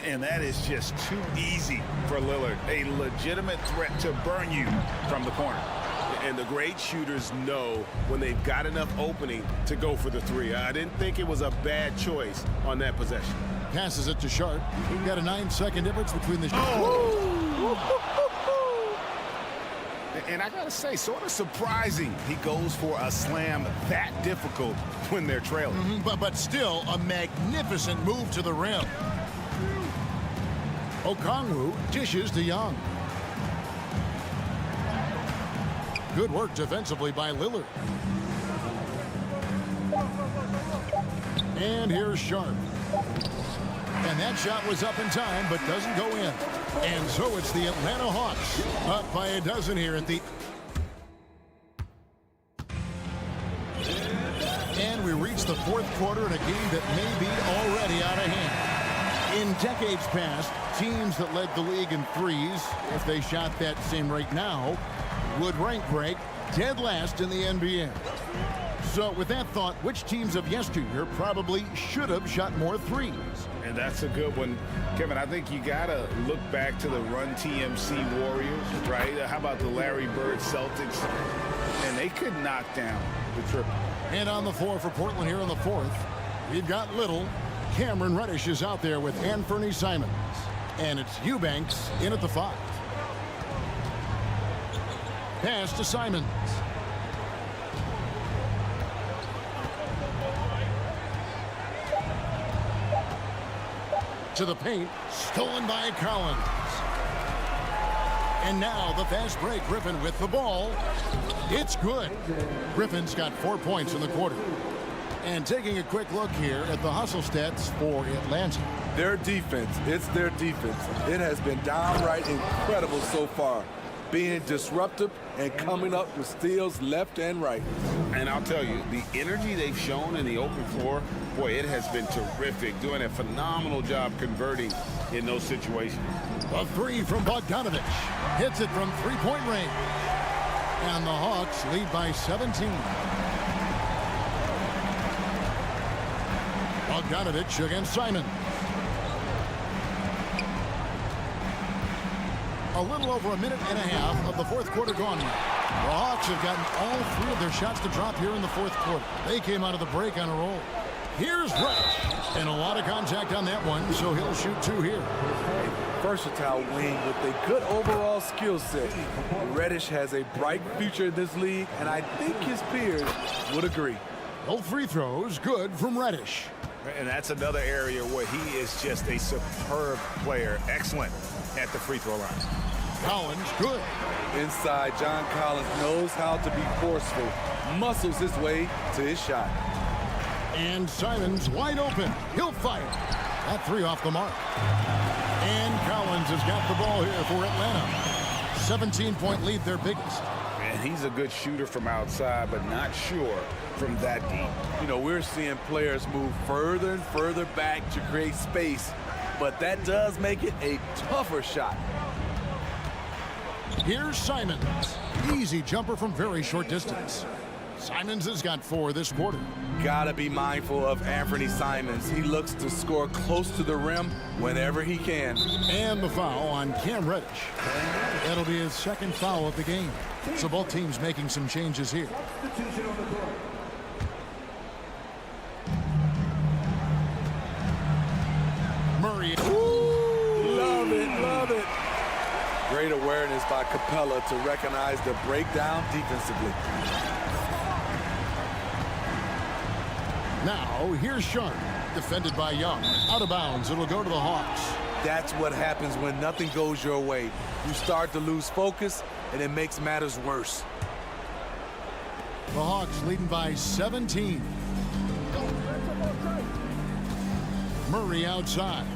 C: And that is just too easy for Lillard. A legitimate threat to burn you from the corner.
E: And the great shooters know when they've got enough opening to go for the 3. I didn't think it was a bad choice on that possession.
A: Passes it to Sharp. We've got a 9-second difference between the...
E: And I gotta say, sort of surprising he goes for a slam that difficult when they're trailing.
A: But still a magnificent move to the rim. Okongwu dishes to Young. Good work defensively by Lillard. And here's Sharp. And that shot was up in time, but doesn't go in. And so it's the Atlanta Hawks up by a dozen here at the... And we reach the 4th quarter in a game that may be already out of hand. In decades past, teams that led the league in threes, if they shot that same rate now, would rank break dead last in the NBA. So with that thought, which teams of yesteryear probably should have shot more threes?
E: And that's a good one. Kevin, I think you got to look back to the Run TMC Warriors, right? How about the Larry Bird Celtics? And they could knock down the triple.
A: And on the floor for Portland here in the fourth, we've got Little. Cameron Reddish is out there with Anthony Simons. And it's Eubanks in at the 5. Pass to Simons. To the paint, stolen by Collins. And now the fast break. Griffin with the ball. It's good. Griffin's got 4 points in the quarter. And taking a quick look here at the hustle stats for Atlanta.
J: Their defense, it's their defense. It has been downright incredible so far, being disruptive and coming up with steals left and right.
E: And I'll tell you, the energy they've shown in the open floor, boy, it has been terrific, doing a phenomenal job converting in those situations.
A: A 3 from Bogdanovich. Hits it from three-point range. And the Hawks lead by 17. Bogdanovich against Simon. A little over a minute and a half of the fourth quarter gone now. The Hawks have gotten all 3 of their shots to drop here in the fourth quarter. They came out of the break on a roll. Here's Reddish. And a lot of contact on that one, so he'll shoot 2 here.
J: Versatile wing with a good overall skill set. Reddish has a bright future in this league, and I think his peers would agree.
A: Both free throws good from Reddish.
E: And that's another area where he is just a superb player. Excellent at the free throw line.
A: Collins, good.
J: Inside, John Collins knows how to be forceful, muscles his way to his shot.
A: And Simons wide open. He'll fire. That 3 off the mark. And Collins has got the ball here for Atlanta. 17-point lead, their biggest.
E: And he's a good shooter from outside, but not sure from that deep.
J: You know, we're seeing players move further and further back to create space, but that does make it a tougher shot.
A: Here's Simons. Easy jumper from very short distance. Simons has got 4 this quarter.
J: Gotta be mindful of Anthony Simons. He looks to score close to the rim whenever he can.
A: And the foul on Cam Reddish. That'll be his 2nd foul of the game. So both teams making some changes here. Murray.
J: Ooh, love it, love it. Great awareness by Capella to recognize the breakdown defensively.
A: Now, here's Sharp, defended by Young. Out of bounds, it'll go to the Hawks.
J: That's what happens when nothing goes your way. You start to lose focus, and it makes matters worse.
A: The Hawks leading by 17. Murray outside.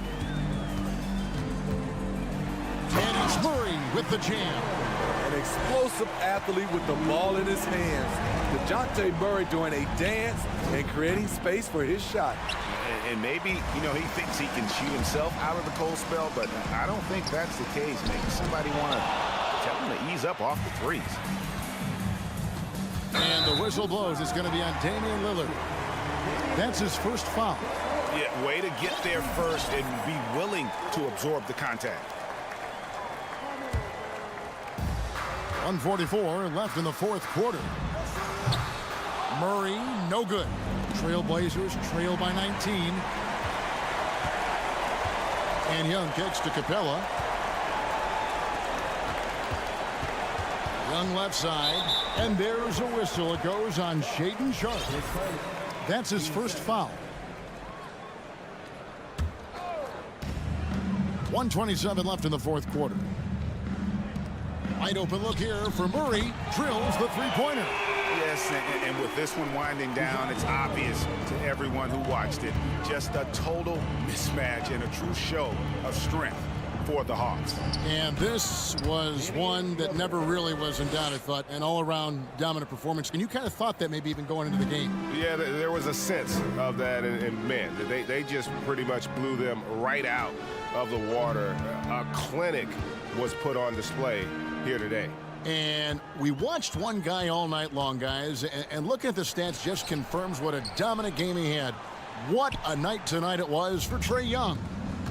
A: And it's Murray with the jam.
J: An explosive athlete with the ball in his hands. DeJounte Murray doing a dance and creating space for his shot.
E: And maybe, you know, he thinks he can shoot himself out of the cold spell, but I don't think that's the case. Maybe somebody want to tell him to ease up off the threes.
A: And the whistle blows. It's going to be on Damian Lillard. That's his first foul.
E: Yeah, way to get there first and be willing to absorb the contact.
A: 1:44 left in the fourth quarter. Murray, no good. Trailblazers trail by 19. And Young kicks to Capella. Young left side. And there's a whistle. It goes on Shaedon Sharp. That's his first foul. 1:27 left in the fourth quarter. Wide open look here for Murray. Drills the three-pointer.
E: Yes, and with this one winding down, it's obvious to everyone who watched it. Just a total mismatch and a true show of strength for the Hawks.
A: And this was one that never really was in doubt, I thought, an all-around dominant performance. And you kind of thought that maybe even going into the game.
E: Yeah, there was a sense of that, and man, they just pretty much blew them right out of the water. A clinic was put on display here today.
A: And we watched one guy all night long, guys, and looking at the stats just confirms what a dominant game he had. What a night tonight it was for Trae Young.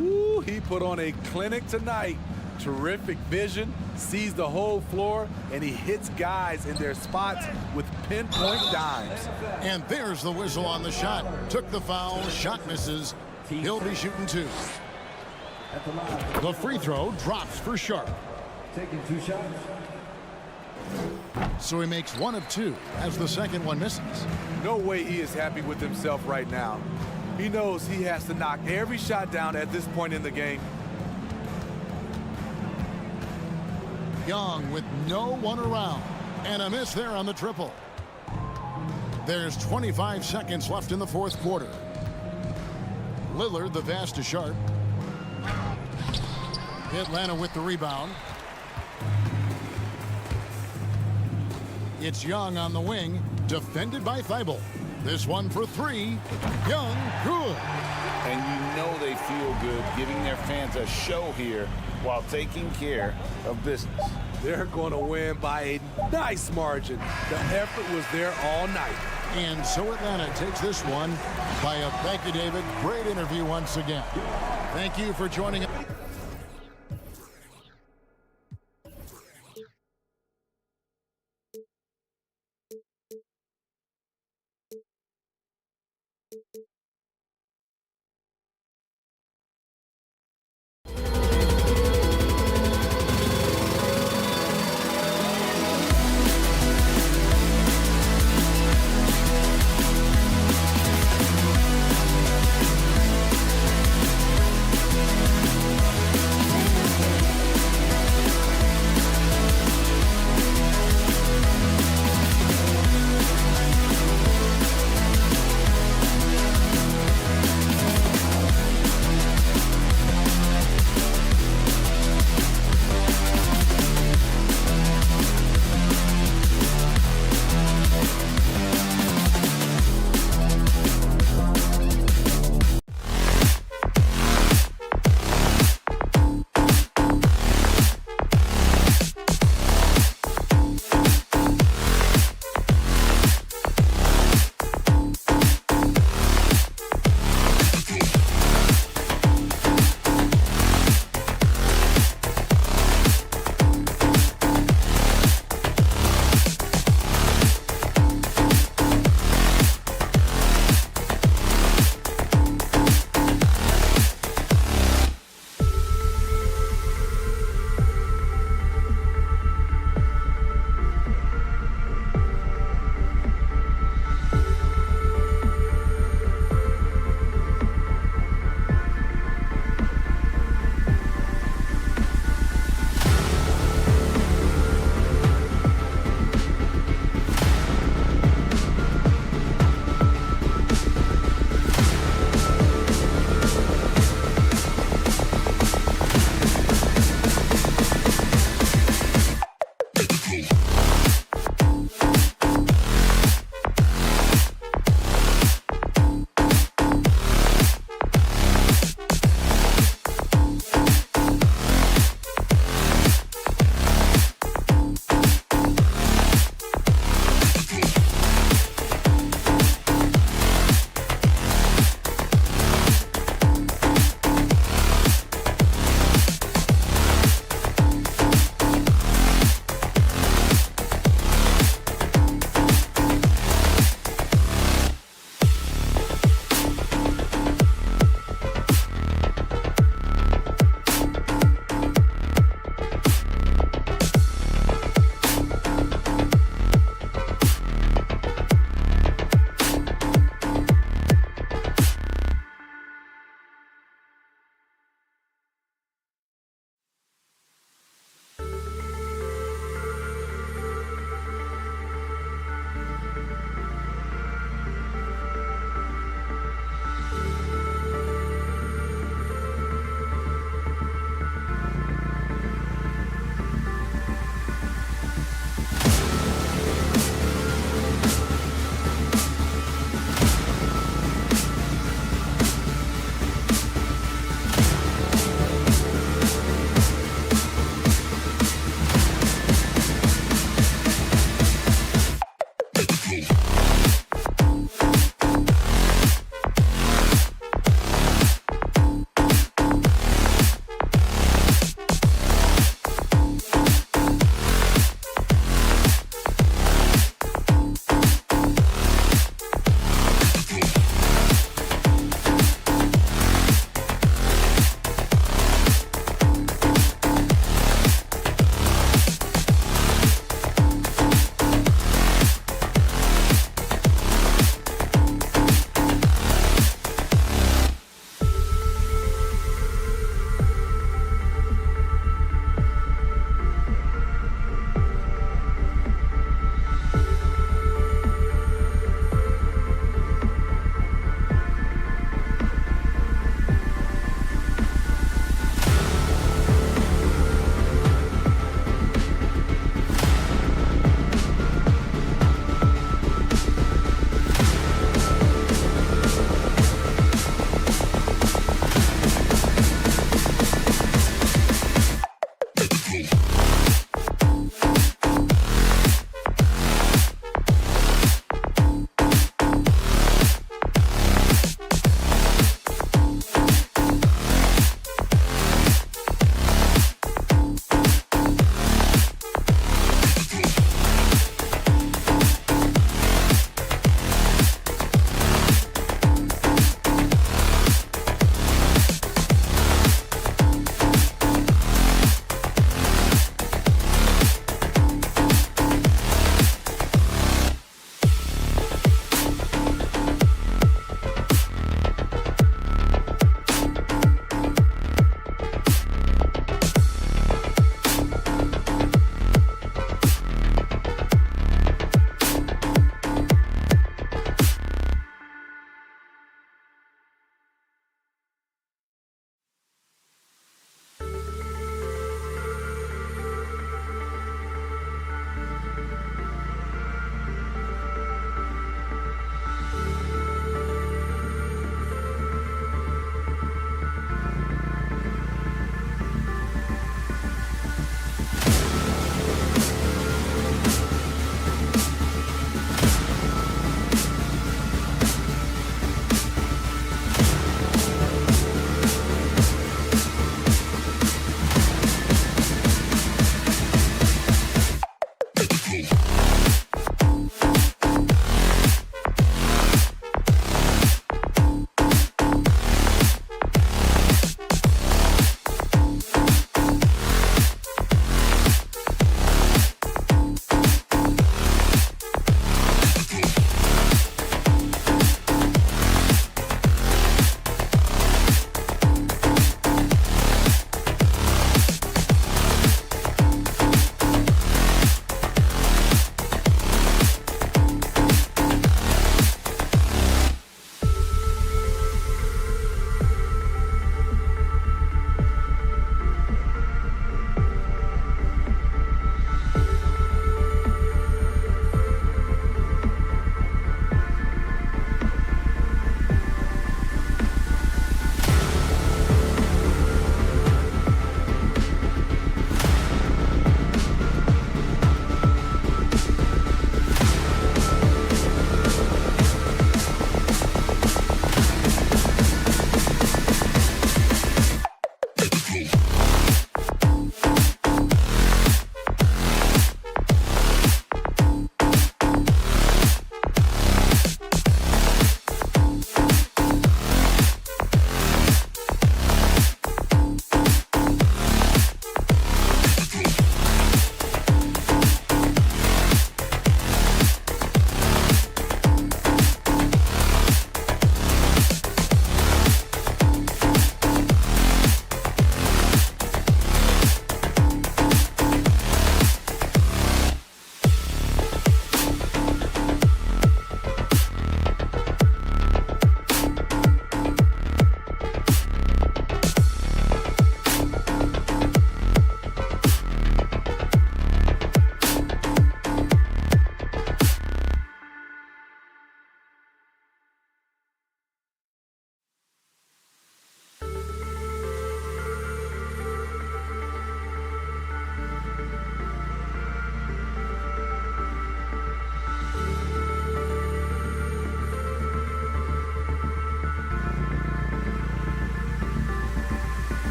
J: Ooh, he put on a clinic tonight. Terrific vision, sees the whole floor, and he hits guys in their spots with pinpoint dimes.
A: And there's the whistle on the shot. Took the foul, shot misses. He'll be shooting 2. The free throw drops for Sharp.
F: Taking 2 shots.
A: So he makes 1 of 2 as the second one misses.
J: No way he is happy with himself right now. He knows he has to knock every shot down at this point in the game.
A: Young with no one around. And a miss there on the triple. There's 25 seconds left in the fourth quarter. Lillard, the pass to Sharp. Atlanta with the rebound. It's Young on the wing, defended by Thibault. This one for 3. Young, good.
C: And you know they feel good giving their fans a show here while taking care of business.
J: They're going to win by a nice margin. The effort was there all night.
A: And so Atlanta takes this one by a thank you, David. Great interview once again. Thank you for joining us.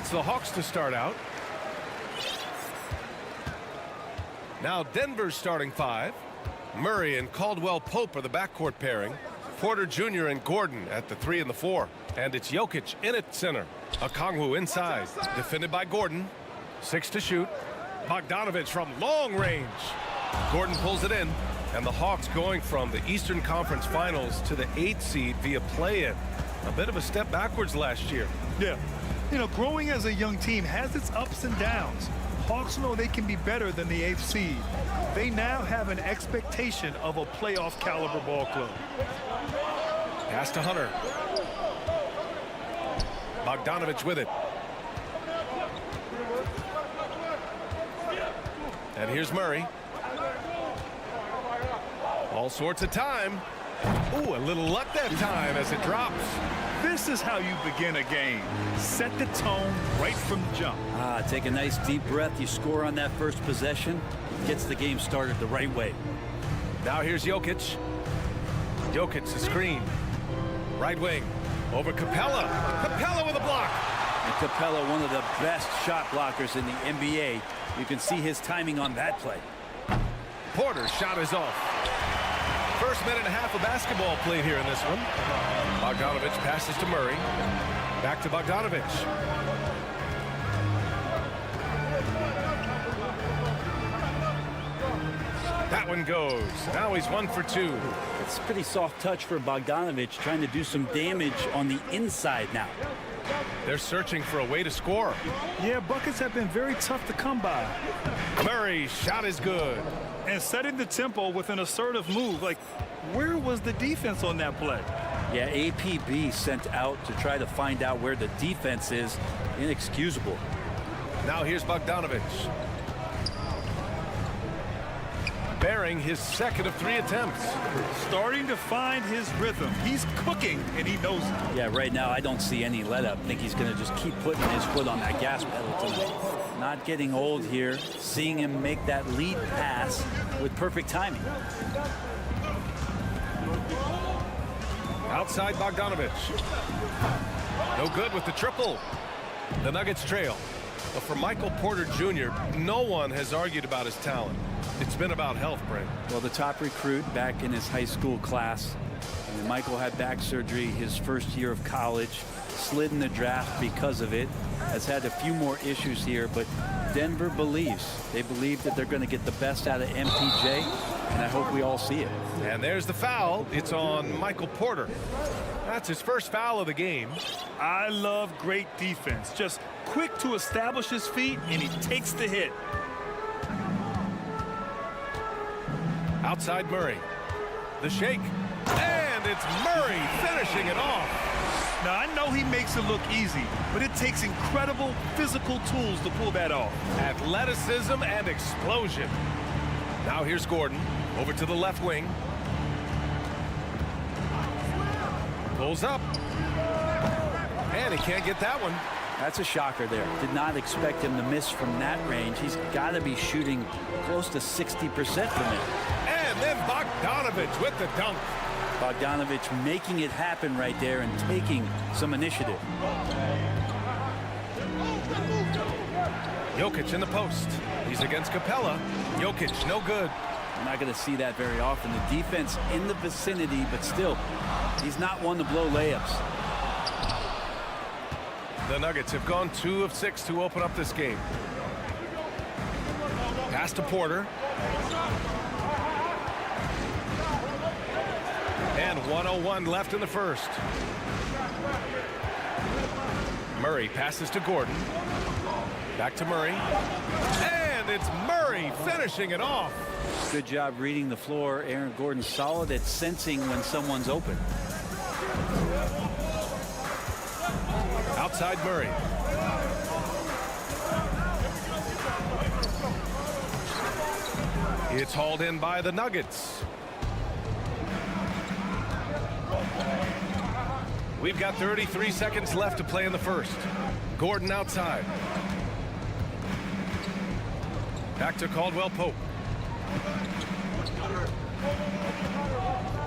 I: It's the Hawks to start out. Now Denver's starting 5. Murray and Caldwell Pope are the backcourt pairing. Porter Jr. and Gordon at the 3 and the 4. And it's Jokic in at center. Okongwu inside. Defended by Gordon. 6 to shoot. Bogdanovich from long range. Gordon pulls it in. And the Hawks going from the Eastern Conference Finals to the 8th seed via play-in. A bit of a step backwards last year.
K: Yeah. You know, growing as a young team has its ups and downs. Hawks know they can be better than the 8th seed. They now have an expectation of a playoff caliber ball club.
I: Pass to Hunter. Bogdanovich with it. And here's Murray. All sorts of time. Ooh, a little luck that time as it drops.
K: This is how you begin a game. Set the tone right from the jump.
L: Take a nice deep breath. You score on that first possession. Gets the game started the right way.
I: Now here's Jokic. Jokic the screen. Right wing. Over Capella. Capella with a block.
L: And Capella, one of the best shot blockers in the NBA. You can see his timing on that play.
I: Porter's shot is off. First minute and a half of basketball played here in this one. Bogdanovich passes to Murray. Back to Bogdanovich. That one goes. Now he's 1 for 2.
L: It's a pretty soft touch for Bogdanovich, trying to do some damage on the inside now.
I: They're searching for a way to score.
K: Yeah, buckets have been very tough to come by.
I: Murray's shot is good.
K: And setting the tempo with an assertive move. Like, where was the defense on that play?
L: Yeah, APB sent out to try to find out where the defense is. Inexcusable.
I: Now here's Bogdanovich. Bearing his second of 3 attempts.
K: Starting to find his rhythm. He's cooking, and he knows it.
L: Yeah, right now I don't see any let up. I think he's going to just keep putting his foot on that gas pedal tonight. Not getting old here. Seeing him make that lead pass with perfect timing.
I: Outside Bogdanovich. No good with the triple. The Nuggets trail. But for Michael Porter Jr., no one has argued about his talent. It's been about health, Brent.
L: Well, the top recruit back in his high school class. Michael had back surgery his first year of college. Slid in the draft because of it. Has had a few more issues here, but Denver believes. They believe that they're going to get the best out of MPJ, and I hope we all see it.
I: And there's the foul. It's on Michael Porter. That's his first foul of the game.
K: I love great defense. Just quick to establish his feet, and he takes the hit.
I: Outside Murray. The shake. And it's Murray finishing it off.
K: Now, I know he makes it look easy, but it takes incredible physical tools to pull that off.
I: Athleticism and explosion. Now here's Gordon. Over to the left wing. Pulls up. And he can't get that one.
L: That's a shocker there. Did not expect him to miss from that range. He's got to be shooting close to 60% from it.
I: And then Bogdanovich with the dunk.
L: Bogdanovich making it happen right there and taking some initiative.
I: Jokic in the post. He's against Capella. Jokic, no good.
L: I'm not going to see that very often. The defense in the vicinity, but still, he's not one to blow layups.
I: The Nuggets have gone 2 of 6 to open up this game. Pass to Porter. And 1:01 left in the first. Murray passes to Gordon. Back to Murray. And it's Murray finishing it off.
L: Good job reading the floor. Aaron Gordon solid at sensing when someone's open.
I: Outside Murray. It's hauled in by the Nuggets. We've got 33 seconds left to play in the first. Gordon outside. Back to Caldwell Pope.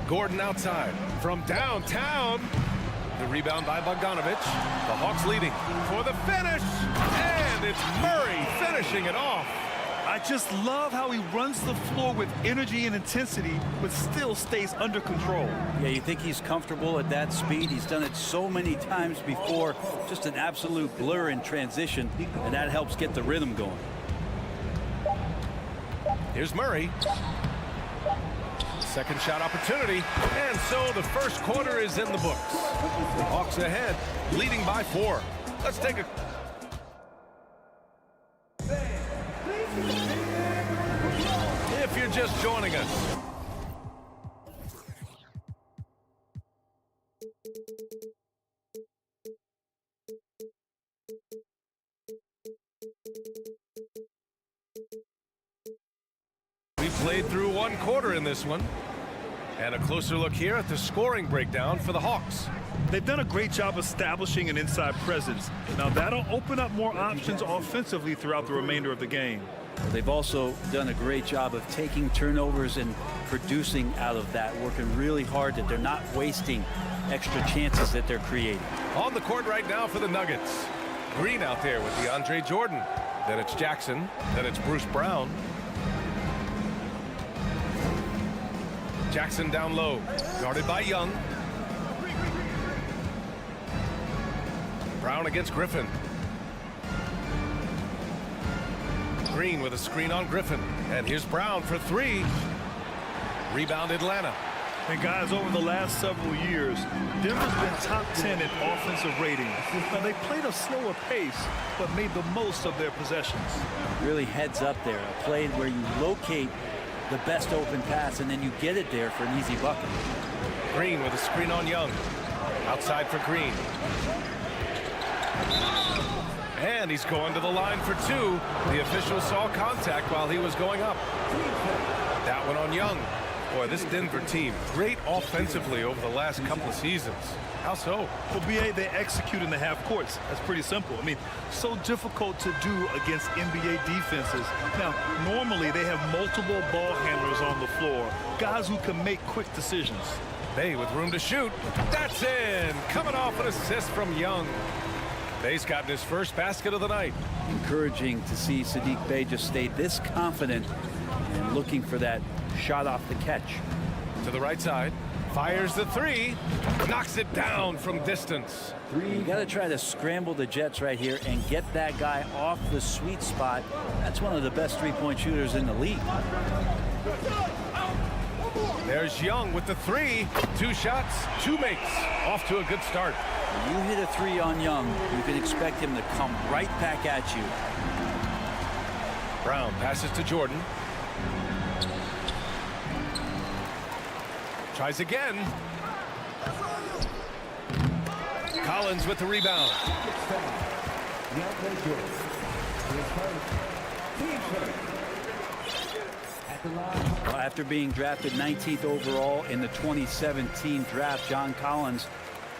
I: Gordon outside. From downtown. The rebound by Bogdanovic. The Hawks leading for the finish. And it's Murray finishing it off.
K: I just love how he runs the floor with energy and intensity, but still stays under control.
L: Yeah, you think he's comfortable at that speed. He's done it so many times before. Just an absolute blur in transition, and that helps get the rhythm going.
I: Here's Murray. Second shot opportunity. And so the first quarter is in the books. The Hawks ahead, leading by 4. Let's take a... If you're just joining us. We played through 1 quarter in this one. And a closer look here at the scoring breakdown for the Hawks.
K: They've done a great job establishing an inside presence. Now that'll open up more options offensively throughout the remainder of the game.
L: They've also done a great job of taking turnovers and producing out of that, working really hard that they're not wasting extra chances that they're creating.
I: On the court right now for the Nuggets. Green out there with DeAndre Jordan. Then it's Jackson. Then it's Bruce Brown. Jackson down low, guarded by Young. Brown against Griffin. Green with a screen on Griffin. And here's Brown for 3. Rebound Atlanta.
K: And guys, over the last several years, Denver's been top 10 in offensive ratings. Now, they played a slower pace, but made the most of their possessions.
L: Really heads up there, a play where you locate the best open pass and then you get it there for an easy bucket.
I: Green with a screen on Young. Outside for Green. And he's going to the line for 2. The official saw contact while he was going up. That one on Young. Boy, this Denver team, great offensively over the last couple of seasons. How so?
K: Well, BA, they execute in the half courts. That's pretty simple. I mean, so difficult to do against NBA defenses. Now, normally they have multiple ball handlers on the floor, guys who can make quick decisions.
I: Bay with room to shoot. That's in. Coming off an assist from Young. Bay's gotten his first basket of the night.
L: Encouraging to see Saddiq Bey just stay this confident and looking for that shot off the catch.
I: To the right side. Fires the 3. Knocks it down from distance.
L: You got to try to scramble the Jets right here and get that guy off the sweet spot. That's one of the best three-point shooters in the league.
I: There's Young with the 3. 2 shots, 2 makes. Off to a good start.
L: When you hit a 3 on Young, you can expect him to come right back at you.
I: Brown passes to Jordan. Tries again. Collins with the rebound.
L: Well, after being drafted 19th overall in the 2017 draft, John Collins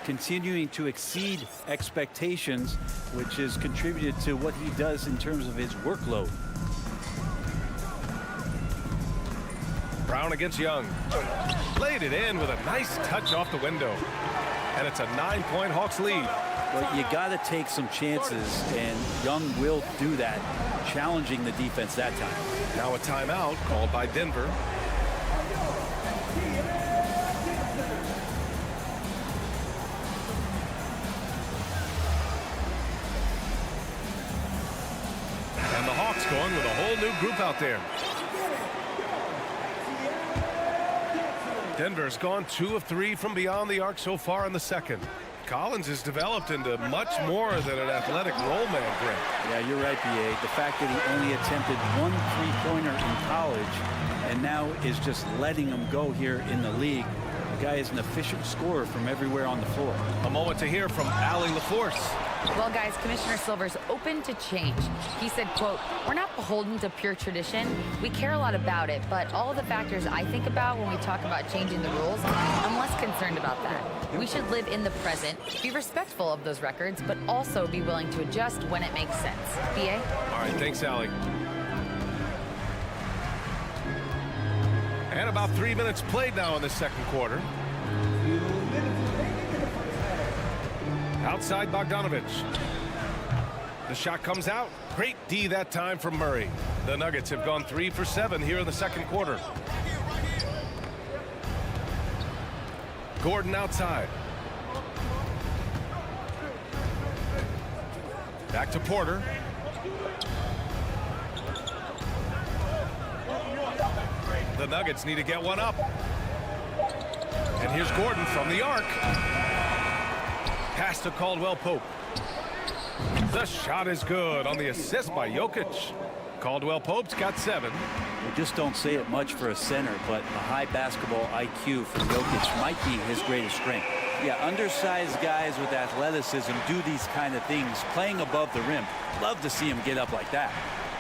L: continuing to exceed expectations, which has contributed to what he does in terms of his workload.
I: Brown against Young. Laid it in with a nice touch off the window. And it's a 9-point Hawks lead.
L: Well, you got to take some chances, and Young will do that, challenging the defense that time.
I: Now a timeout called by Denver. And the Hawks going with a whole new group out there. Denver's gone 2 of 3 from beyond the arc so far in the second. Collins has developed into much more than an athletic roll man, Greg.
L: Yeah, you're right, B.A. The fact that he only attempted 1 3-pointer in college and now is just letting him go here in the league. The guy is an efficient scorer from everywhere on the floor.
I: A moment to hear from Allie LaForce.
M: Well, guys, Commissioner Silver's open to change. He said, quote, "We're not beholden to pure tradition. We care a lot about it, but all of the factors I think about when we talk about changing the rules, I'm less concerned about that. We should live in the present, be respectful of those records, but also be willing to adjust when it makes sense." B.A.?
I: All right, thanks, Allie. And about 3 minutes played now in the second quarter. Outside Bogdanovich. The shot comes out. Great D that time from Murray. The Nuggets have gone 3 for 7 here in the second quarter. Gordon outside. Back to Porter. The Nuggets need to get one up. And here's Gordon from the arc. Pass to Caldwell-Pope. The shot is good on the assist by Jokic. Caldwell-Pope's got 7.
L: We just don't say it much for a center, but a high basketball IQ from Jokic might be his greatest strength. Yeah, undersized guys with athleticism do these kind of things, playing above the rim. Love to see him get up like that.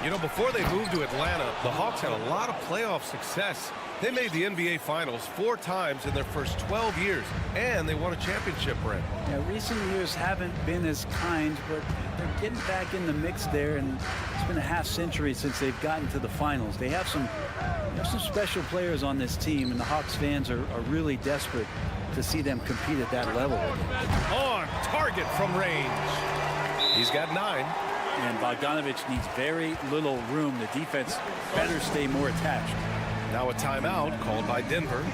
I: You know, before they moved to Atlanta, the Hawks had a lot of playoff success. They made the NBA Finals 4 times in their first 12 years, and they won a championship ring.
L: Yeah, recent years haven't been as kind, but they're getting back in the mix there, and it's been a half-century since they've gotten to the finals. They have some special players on this team, and the Hawks fans are really desperate to see them compete at that level again.
I: On target from range. He's got 9.
L: And Bogdanovich needs very little room. The defense better stay more attached.
I: Now a timeout called by Denver.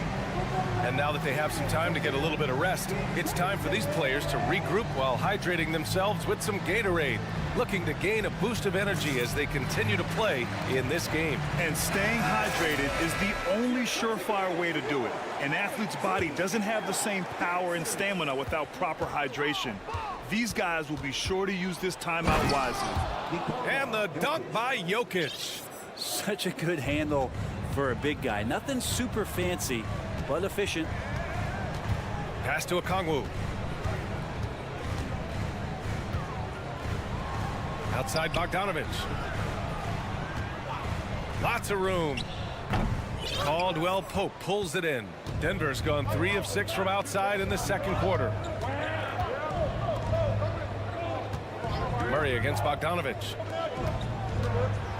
I: And now that they have some time to get a little bit of rest, it's time for these players to regroup while hydrating themselves with some Gatorade, looking to gain a boost of energy as they continue to play in this game.
K: And staying hydrated is the only surefire way to do it. An athlete's body doesn't have the same power and stamina without proper hydration. These guys will be sure to use this timeout wisely.
I: And the dunk by Jokic.
L: Such a good handle for a big guy. Nothing super fancy, but efficient.
I: Pass to Okongwu. Outside Bogdanovich. Lots of room. Caldwell-Pope pulls it in. Denver's gone 3 of 6 from outside in the second quarter. Murray against Bogdanovich.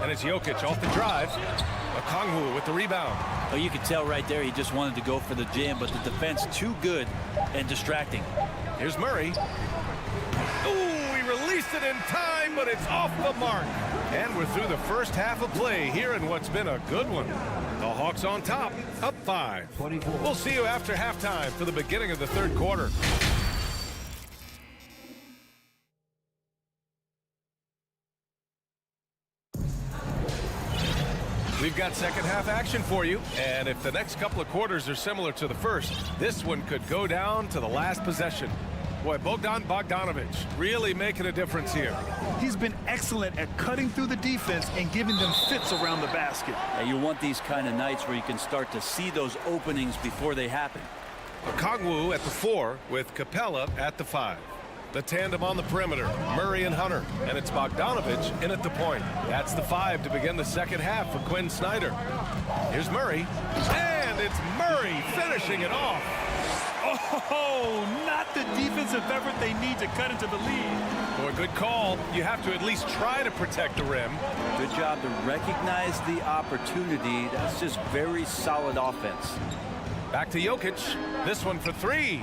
I: And it's Jokic off the drive. Okongwu with the rebound.
L: Oh, you could tell right there he just wanted to go for the jam, but the defense too good and distracting.
I: Here's Murray. Ooh, he released it in time, but it's off the mark. And we're through the first half of play here in what's been a good one. The Hawks on top, up 5. We'll see you after halftime for the beginning of the third quarter. We've got second half action for you, and if the next couple of quarters are similar to the first, this one could go down to the last possession. Boy, Bogdanovich really making a difference here.
K: He's been excellent at cutting through the defense and giving them fits around the basket.
L: And you want these kind of nights where you can start to see those openings before they happen.
I: Okongwu at the 4 with Capella at the 5. The tandem on the perimeter, Murray and Hunter, and it's Bogdanovich in at the point. That's the 5 to begin the second half for Quinn Snyder. Here's Murray, and it's Murray finishing it off.
K: Oh, not the defensive effort they need to cut into the lead.
I: Boy, good call. You have to at least try to protect the rim.
L: Good job to recognize the opportunity. That's just very solid offense.
I: Back to Jokic. This one for 3.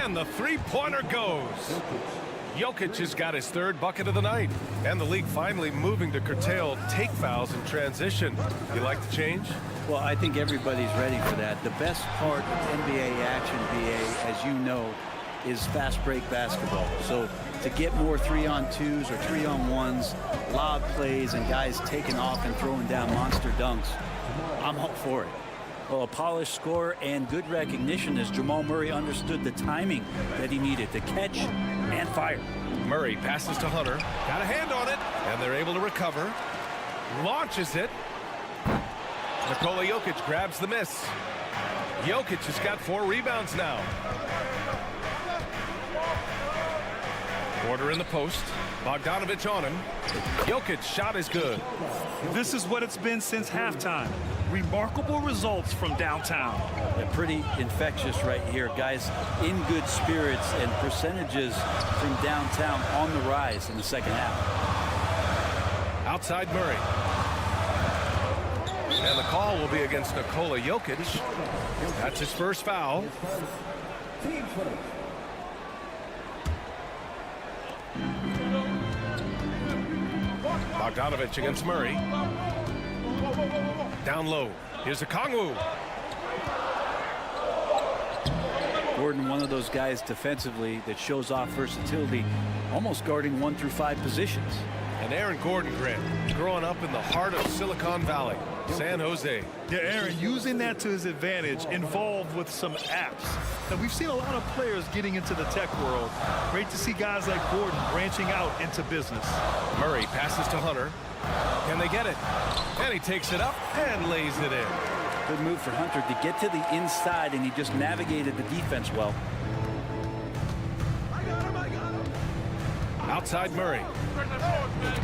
I: And the three-pointer goes. Jokic has got his 3rd bucket of the night. And the league finally moving to curtail take fouls in transition. You like the change?
L: Well, I think everybody's ready for that. The best part of NBA action, BA, as you know, is fast break basketball. So to get more 3-on-2s or 3-on-1s, lob plays, and guys taking off and throwing down monster dunks, I'm all for it. Well, a polished score and good recognition as Jamal Murray understood the timing that he needed to catch and fire.
I: Murray passes to Hunter. Got a hand on it, and they're able to recover. Launches it. Nikola Jokic grabs the miss. Jokic has got 4 rebounds now. Porter in the post. Bogdanovich on him. Jokic shot is good.
K: This is what it's been since halftime. Remarkable results from downtown.
L: Yeah, pretty infectious right here. Guys in good spirits and percentages from downtown on the rise in the second half.
I: Outside Murray. And the call will be against Nikola Jokic. That's his first foul. Bogdanovich against Murray. Down low. Here's Okongwu.
L: Gordon, one of those guys defensively that shows off versatility, almost guarding 1 through 5 positions.
I: And Aaron Gordon, Grant, growing up in the heart of Silicon Valley, San Jose.
K: Yeah, Aaron, using that to his advantage, involved with some apps. Now, we've seen a lot of players getting into the tech world. Great to see guys like Gordon branching out into business.
I: Murray passes to Hunter. Can they get it? And he takes it up and lays it in.
L: Good move for Hunter to get to the inside, and he just navigated the defense well.
I: Outside Murray.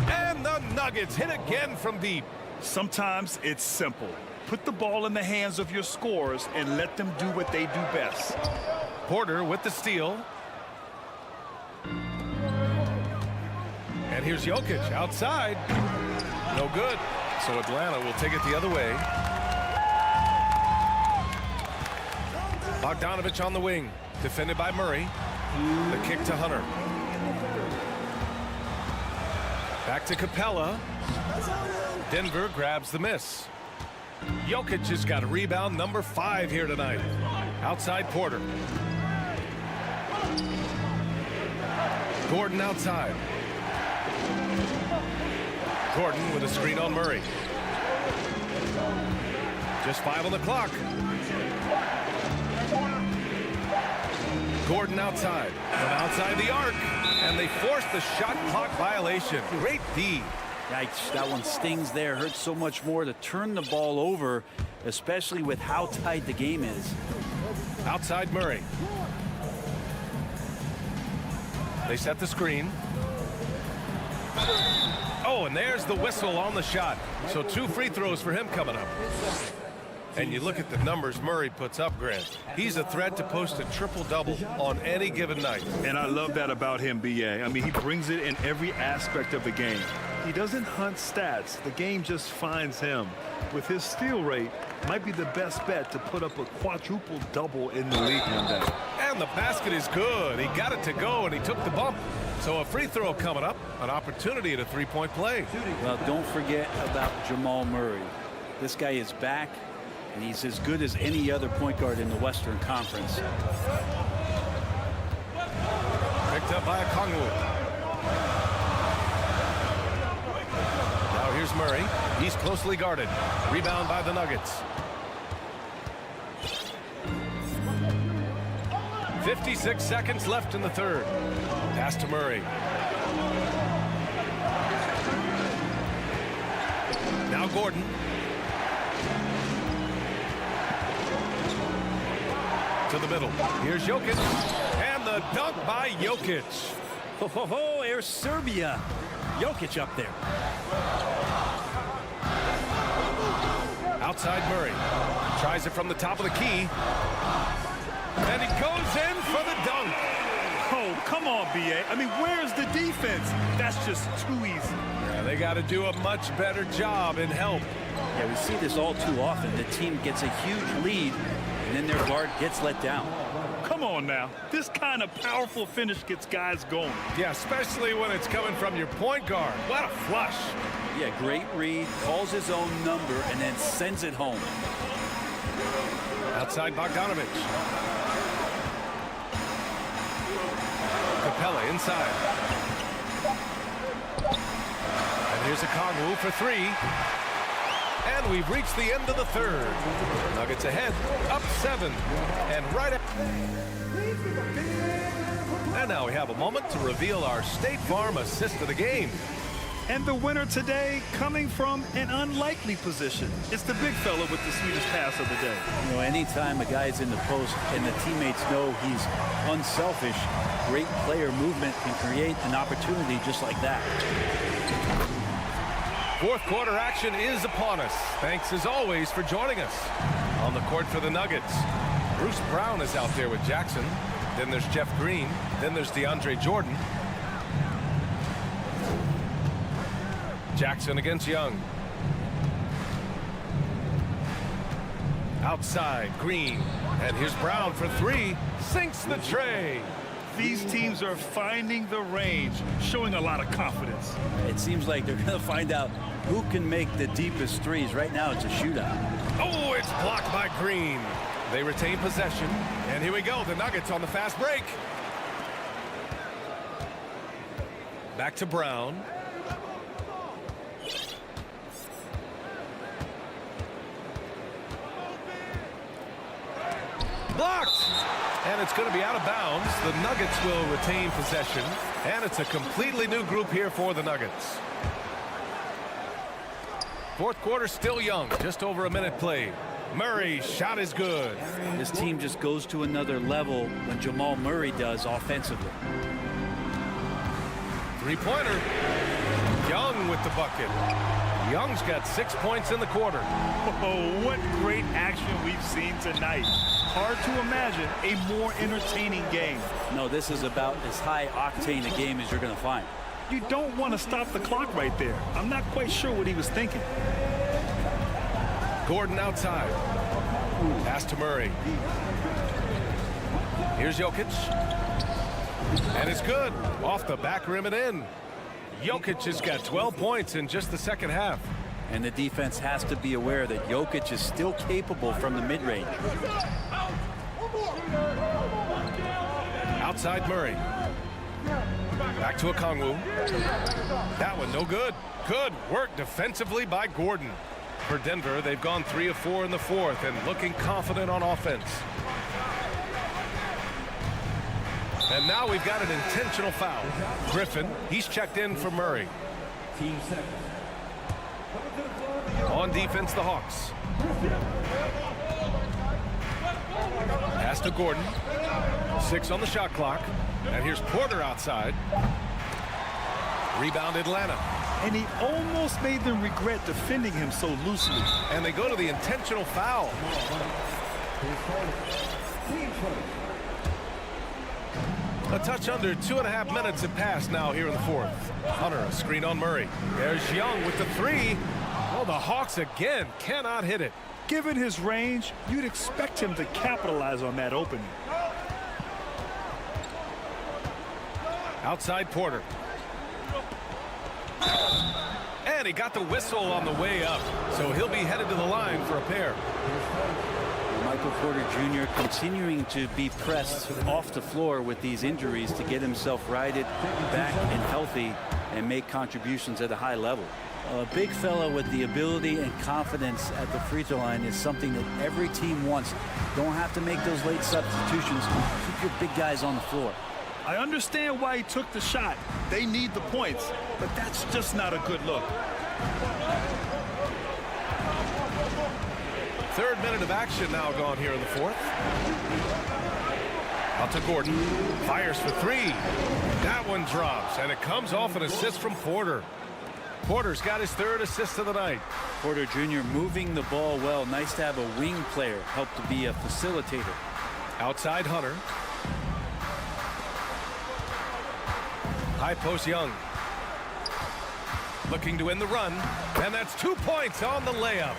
I: And the Nuggets hit again from deep.
K: Sometimes it's simple. Put the ball in the hands of your scorers and let them do what they do best.
I: Porter with the steal. And here's Jokic outside. No good. So Atlanta will take it the other way. Bogdanovich on the wing. Defended by Murray. The kick to Hunter. Back to Capella. Denver grabs the miss. Jokic has got a rebound number 5 here tonight. Outside Porter. Gordon outside. Gordon with a screen on Murray. Just 5 on the clock. Gordon outside. From outside the arc. And they force the shot clock violation. Great D.
L: Yikes, that one stings there. Hurts so much more to turn the ball over, especially with how tight the game is.
I: Outside Murray. They set the screen. Oh, and there's the whistle on the shot. So 2 free throws for him coming up. And you look at the numbers Murray puts up, Grant. He's a threat to post a triple-double on any given night.
K: And I love that about him, B.A. I mean, he brings it in every aspect of the game. He doesn't hunt stats. The game just finds him. With his steal rate, might be the best bet to put up a quadruple-double in the league one day.
I: And the basket is good. He got it to go, and he took the bump. So a free throw coming up, an opportunity at a 3-point play.
L: Well, don't forget about Jamal Murray. This guy is back, and he's as good as any other point guard in the Western Conference.
I: Picked up by Okongwu. Now here's Murray. He's closely guarded. Rebound by the Nuggets. 56 seconds left in the third. Pass to Murray. Now Gordon. To the middle. Here's Jokic. And the dunk by Jokic.
L: Ho, ho, ho, there's Serbia. Jokic up there.
I: Outside Murray. Tries it from the top of the key. And he goes in for the dunk.
K: Oh, come on, B.A. I mean, where's the defense? That's just too easy.
I: Yeah, they got to do a much better job in help.
L: Yeah, we see this all too often. The team gets a huge lead, and then their guard gets let down.
K: Come on now. This kind of powerful finish gets guys going.
I: Yeah, especially when it's coming from your point guard. What a flush.
L: Yeah, great read, calls his own number, and then sends it home.
I: Outside Bogdanovich. Capella inside. And here's Okongwu for 3. And we've reached the end of the third. Nuggets ahead, up 7. And right up. And now we have a moment to reveal our State Farm assist of the game.
K: And the winner today coming from an unlikely position. It's the big fella with the sweetest pass of the day.
L: You know, anytime a guy's in the post and the teammates know he's unselfish, great player movement can create an opportunity just like that.
I: Fourth quarter action is upon us. Thanks as always for joining us. On the court for the Nuggets, Bruce Brown is out there with Jackson. Then there's Jeff Green. Then there's DeAndre Jordan. Jackson against Young. Outside, Green. And here's Brown for 3. Sinks the tray.
K: These teams are finding the range, showing a lot of confidence.
L: It seems like they're going to find out who can make the deepest threes. Right now, it's a shootout.
I: Oh, it's blocked by Green. They retain possession. And here we go. The Nuggets on the fast break. Back to Brown. Blocked. And it's going to be out of bounds. The Nuggets will retain possession. And it's a completely new group here for the Nuggets. Fourth quarter still young. Just over a minute played. Murray's shot is good.
L: This team just goes to another level when Jamal Murray does offensively.
I: Three-pointer. Young with the bucket. Young's got 6 points in the quarter.
K: Oh, what great action we've seen tonight. Hard to imagine a more entertaining game.
L: No, this is about as high octane a game as you're going to find.
K: You don't want to stop the clock right there. I'm not quite sure what he was thinking.
I: Gordon outside. Pass to Murray. Here's Jokic. And it's good. Off the back rim and in. Jokic has got 12 points in just the second half.
L: And the defense has to be aware that Jokic is still capable from the mid-range.
I: Outside Murray. Back to Okongwu. That one no good. Good work defensively by Gordon. For Denver, they've gone 3 of 4 in the fourth and looking confident on offense. And now we've got an intentional foul. Griffin, he's checked in for Murray. On defense, the Hawks. Pass to Gordon. 6 on the shot clock. And here's Porter outside. Rebound Atlanta.
K: And he almost made them regret defending him so loosely.
I: And they go to the intentional foul. A touch under 2.5 minutes have passed now here in the fourth. Hunter, a screen on Murray. There's Young with the three. Oh, the Hawks again cannot hit it.
K: Given his range, you'd expect him to capitalize on that opening.
I: Outside Porter. And he got the whistle on the way up. So he'll be headed to the line for a pair.
L: Michael Porter Jr. continuing to be pressed off the floor with these injuries to get himself righted back and healthy and make contributions at a high level. A big fella with the ability and confidence at the free throw line is something that every team wants. Don't have to make those late substitutions. Keep your big guys on the floor.
K: I understand why he took the shot. They need the points, but that's just not a good look.
I: Third minute of action now gone here in the fourth. Out to Gordon. Fires for three. That one drops, and it comes off an assist from Porter. Porter's got his third assist of the night.
L: Porter Jr. moving the ball well. Nice to have a wing player help to be a facilitator.
I: Outside Hunter. High post Young. Looking to win the run. And that's 2 points on the layup.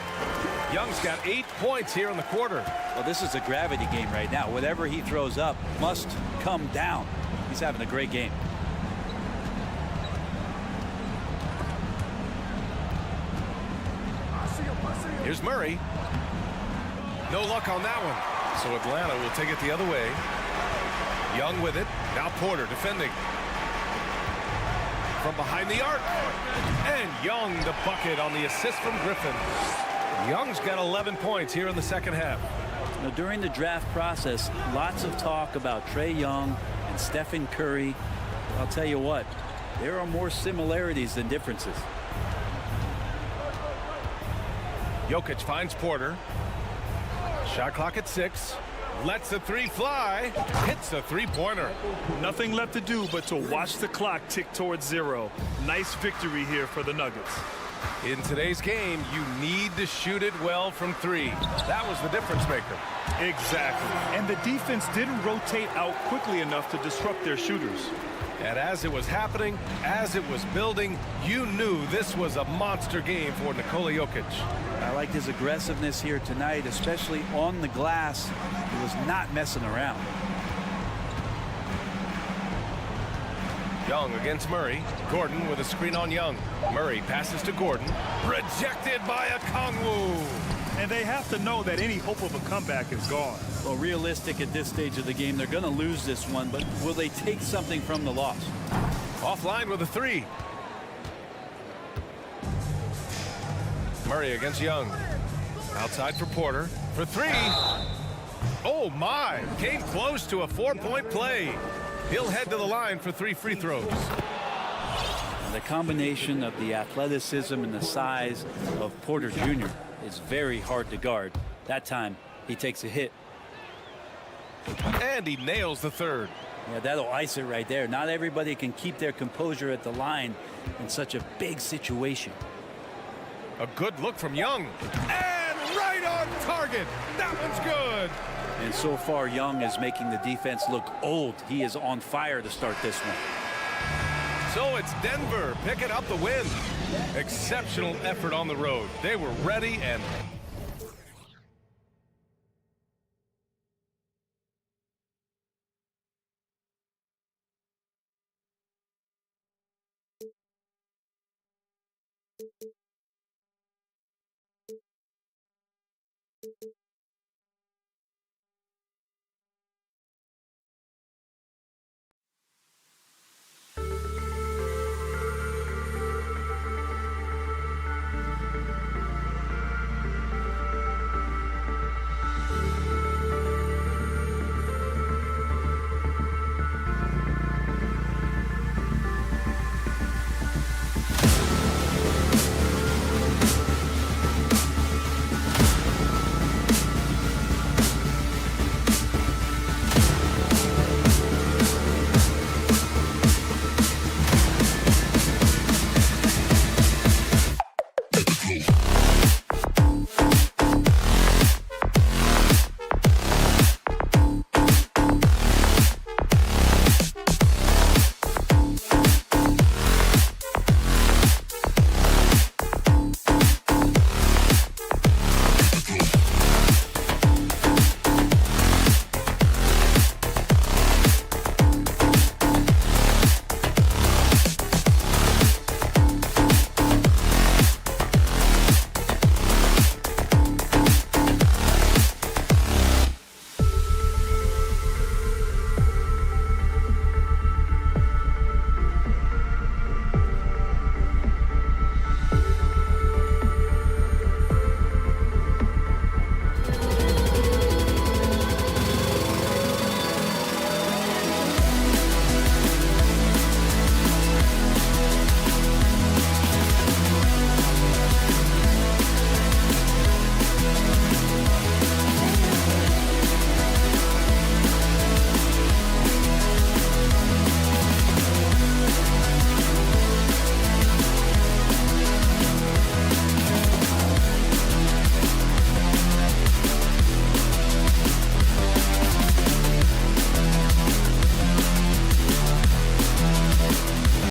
I: Young's got 8 points here in the quarter.
L: Well, this is a gravity game right now. Whatever he throws up must come down. He's having a great game.
I: Here's Murray. No luck on that one. So Atlanta will take it the other way. Young with it. Now Porter defending. From behind the arc. And Young the bucket on the assist from Griffin. Young's got 11 points here in the second half.
L: Now, during the draft process, lots of talk about Trae Young and Stephen Curry. I'll tell you what, there are more similarities than differences.
I: Jokic finds Porter. Shot clock at 6. Lets the three fly. Hits a three-pointer.
K: Nothing left to do but to watch the clock tick towards 0. Nice victory here for the Nuggets.
I: In today's game, you need to shoot it well from 3. That was the difference maker.
K: Exactly. And the defense didn't rotate out quickly enough to disrupt their shooters.
I: And as it was happening, as it was building, you knew this was a monster game for Nikola Jokic.
L: I liked his aggressiveness here tonight, especially on the glass. He was not messing around.
I: Young against Murray. Gordon with a screen on Young. Murray passes to Gordon. Rejected by Okongwu.
K: And they have to know that any hope of a comeback is gone.
L: Well, realistic at this stage of the game. They're going to lose this one, but will they take something from the loss?
I: Offline with a three. Murray against Young. Outside for Porter. For three. Oh, my. Came close to a 4-point play. He'll head to the line for 3 free throws.
L: And the combination of the athleticism and the size of Porter Jr. is very hard to guard. That time, he takes a hit.
I: And he nails the third.
L: Yeah, that'll ice it right there. Not everybody can keep their composure at the line in such a big situation.
I: A good look from Young. And right on target. That one's good.
L: And so far, Young is making the defense look old. He is on fire to start this one.
I: So it's Denver picking up the win. Exceptional effort on the road. They were ready and